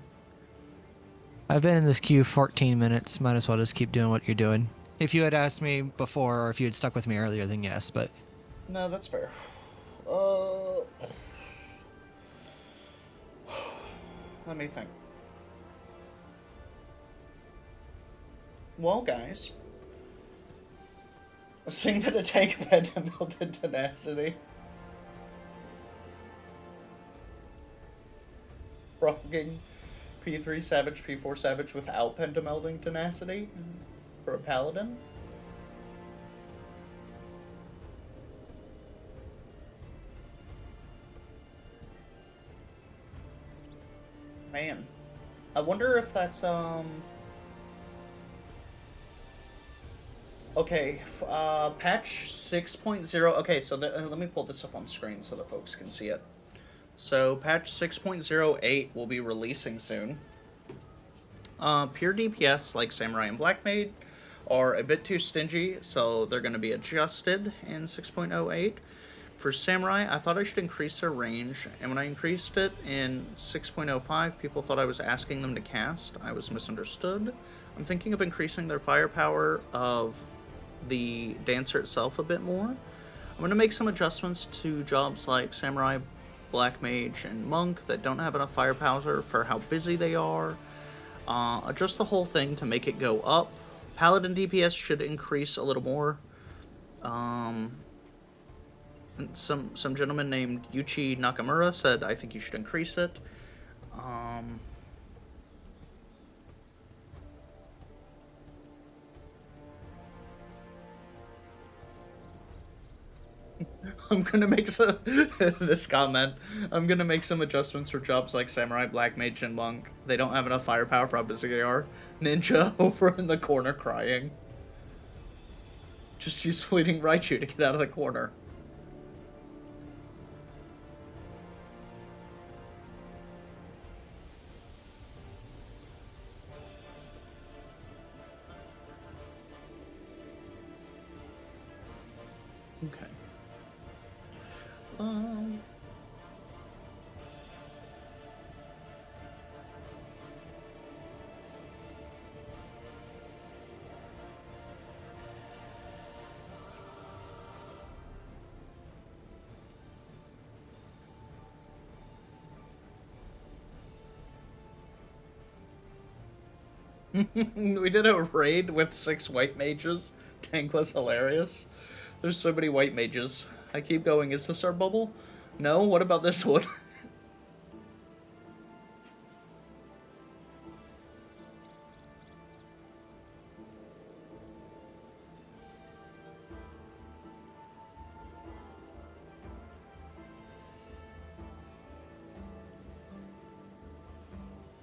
I've been in this queue 14 minutes. Might as well just keep doing what you're doing. If you had asked me before, or if you had stuck with me earlier, then yes, but... No, that's fair. Let me think. Well, guys. A thing that a tank had to build in tenacity. Progging P3 Savage, P4 Savage without Pendamelding tenacity for a paladin. Man, I wonder if that's okay, patch 6.0. Okay, so let me pull this up on screen so that folks can see it. So patch 6.08 will be releasing soon. Pure DPS like Samurai and Black Mage are a bit too stingy, so they're going to be adjusted in 6.08. For Samurai, I thought I should increase their range, and when I increased it in 6.05, people thought I was asking them to cast. I was misunderstood. I'm thinking of increasing their firepower of the Dancer itself a bit more. I'm going to make some adjustments to jobs like Samurai, Black Mage, and Monk that don't have enough firepower for how busy they are. Adjust the whole thing to make it go up. Paladin DPS should increase a little more. Some gentleman named Yuchi Nakamura said, I think you should increase it. I'm gonna make some this comment. I'm gonna make some adjustments for jobs like Samurai, Black Mage, and Monk. They don't have enough firepower for how busy they are. Ninja over in the corner crying. Just use Fleeting Raichu to get out of the corner. Okay. We did a raid with 6 white mages. Tank was hilarious. There's so many white mages. I keep going, is this our bubble? No, what about this one?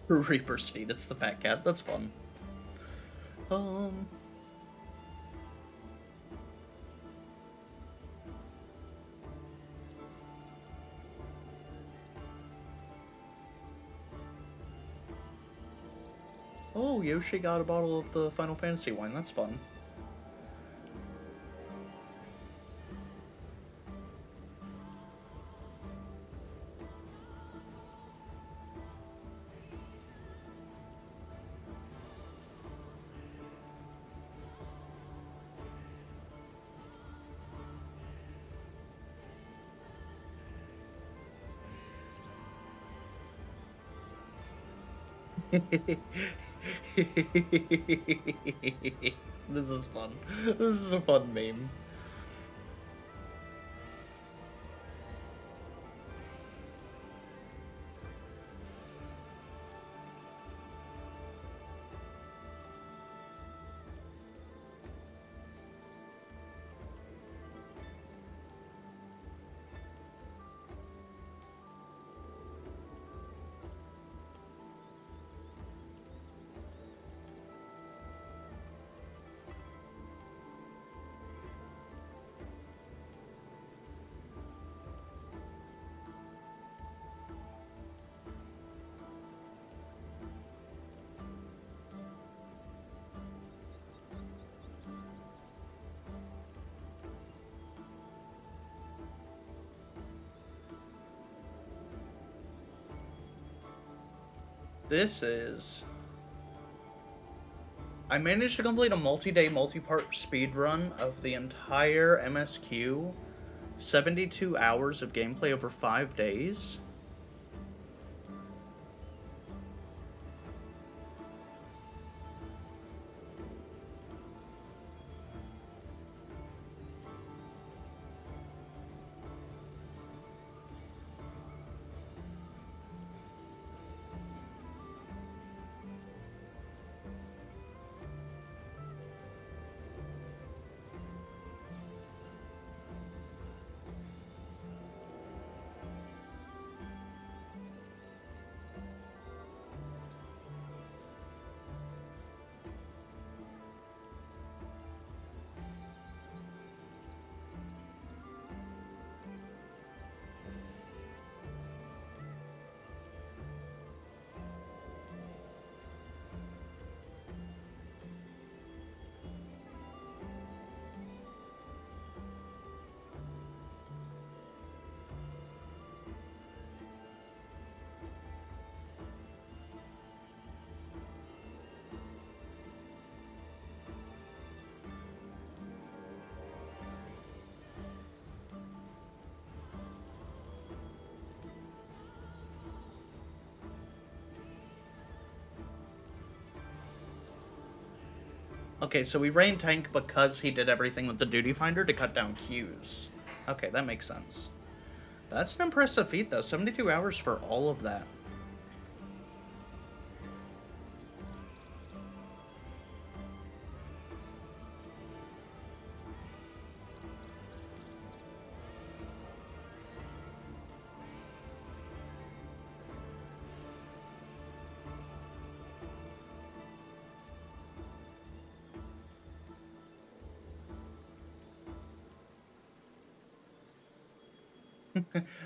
Reaper Steed, it's the fat cat. That's fun. Oh, Yoshi got a bottle of the Final Fantasy wine. That's fun. This is fun. This is a fun meme. This is... I managed to complete a multi-day, multi-part speedrun of the entire MSQ. 72 hours of gameplay over 5 days. Okay, so we ran tank because he did everything with the duty finder to cut down queues. Okay, that makes sense. That's an impressive feat, though. 72 hours for all of that.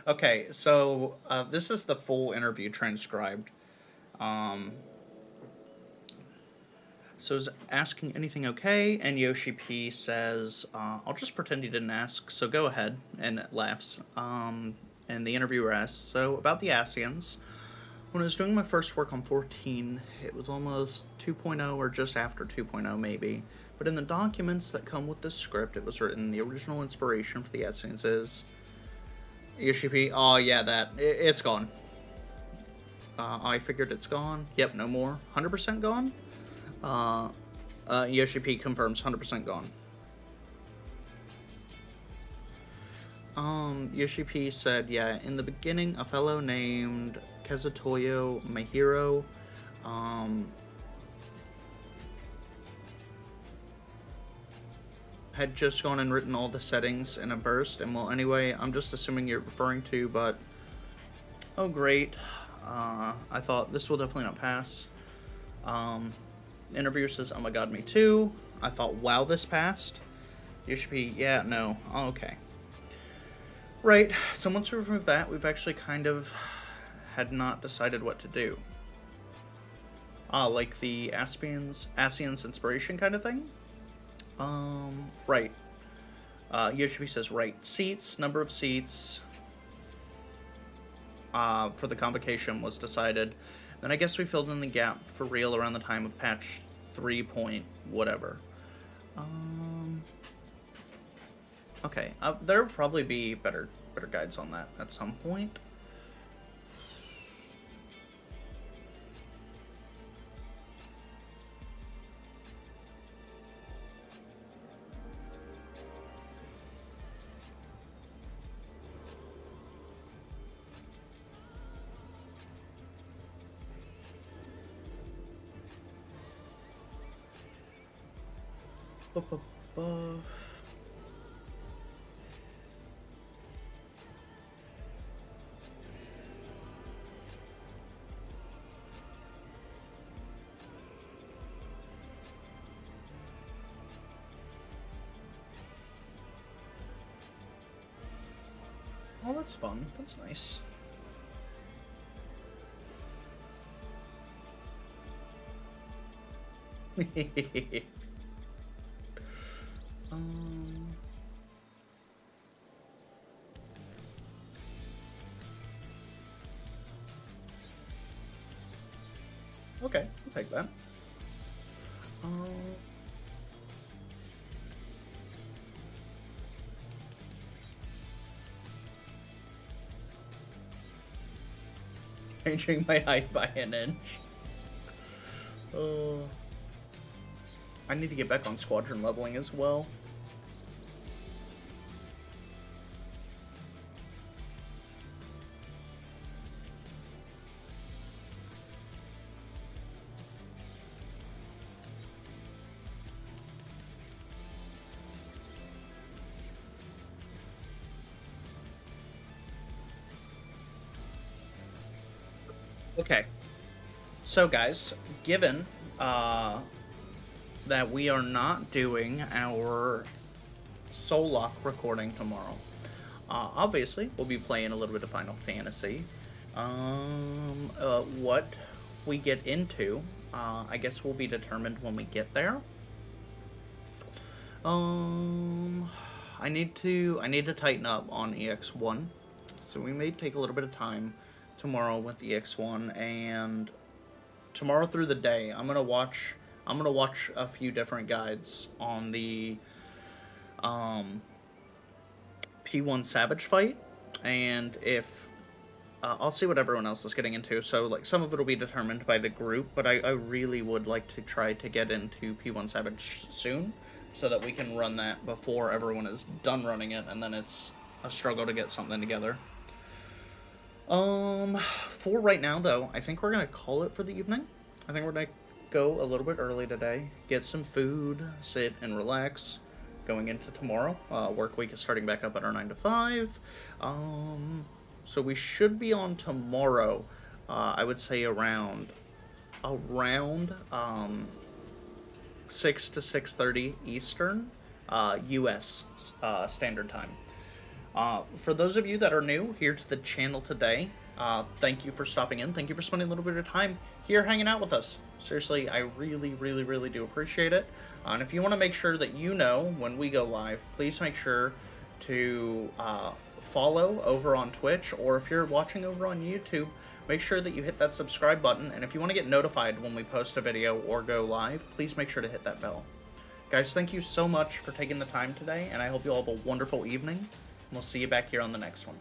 Okay, so this is the full interview transcribed. So is asking anything okay? And Yoshi P says, I'll just pretend you didn't ask, so go ahead, and laughs. And the interviewer asks, so about the Asians, when I was doing my first work on 14, it was almost 2.0 or just after 2.0 maybe. But in the documents that come with the script, it was written the original inspiration for the Asians is... Yoshi P, oh yeah, it's gone. I figured it's gone. Yep, no more. 100% gone. Yoshi P confirms 100% gone. Yoshi P said, yeah, in the beginning, a fellow named Kazutoyo Mahiro, had just gone and written all the settings in a burst, and well, anyway, I'm just assuming you're referring to, but, oh great, I thought this will definitely not pass. Interviewer says, oh my god, me too. I thought, wow, this passed. Yoshi P, yeah, no, oh, okay. Right, so once we remove that, we've actually kind of had not decided what to do. Like the Asian's inspiration kind of thing? Right. Yoshi says, right. Seats, number of seats for the convocation was decided. Then I guess we filled in the gap for real around the time of patch 3 point whatever. Okay, there'll probably be better guides on that at some point. Oh, that's fun. That's nice. Okay, I'll take that. Changing my height by an inch. I need to get back on squadron leveling as well. Okay, so guys, given that we are not doing our Soul Lock recording tomorrow, obviously we'll be playing a little bit of Final Fantasy. What we get into, I guess will be determined when we get there. I need to tighten up on EX1, so we may take a little bit of time tomorrow with EX1, and tomorrow through the day I'm gonna watch a few different guides on the P1 Savage fight, and if I'll see what everyone else is getting into. So like some of it will be determined by the group, but I really would like to try to get into P1 Savage soon so that we can run that before everyone is done running it, and then it's a struggle to get something together. For right now, though, I think we're going to call it for the evening. I think we're going to go a little bit early today, get some food, sit and relax, going into tomorrow. Work week is starting back up at our 9 to 5. So we should be on tomorrow, I would say around 6 to 6:30 Eastern, U.S. Standard Time. For those of you that are new here to the channel today, thank you for stopping in. Thank you for spending a little bit of time here hanging out with us. Seriously, I really do appreciate it. And if you want to make sure that you know when we go live, please make sure to follow over on Twitch, or if you're watching over on YouTube, make sure that you hit that subscribe button. And if you want to get notified when we post a video or go live, please make sure to hit that bell. Guys, thank you so much for taking the time today, and I hope you all have a wonderful evening. We'll see you back here on the next one.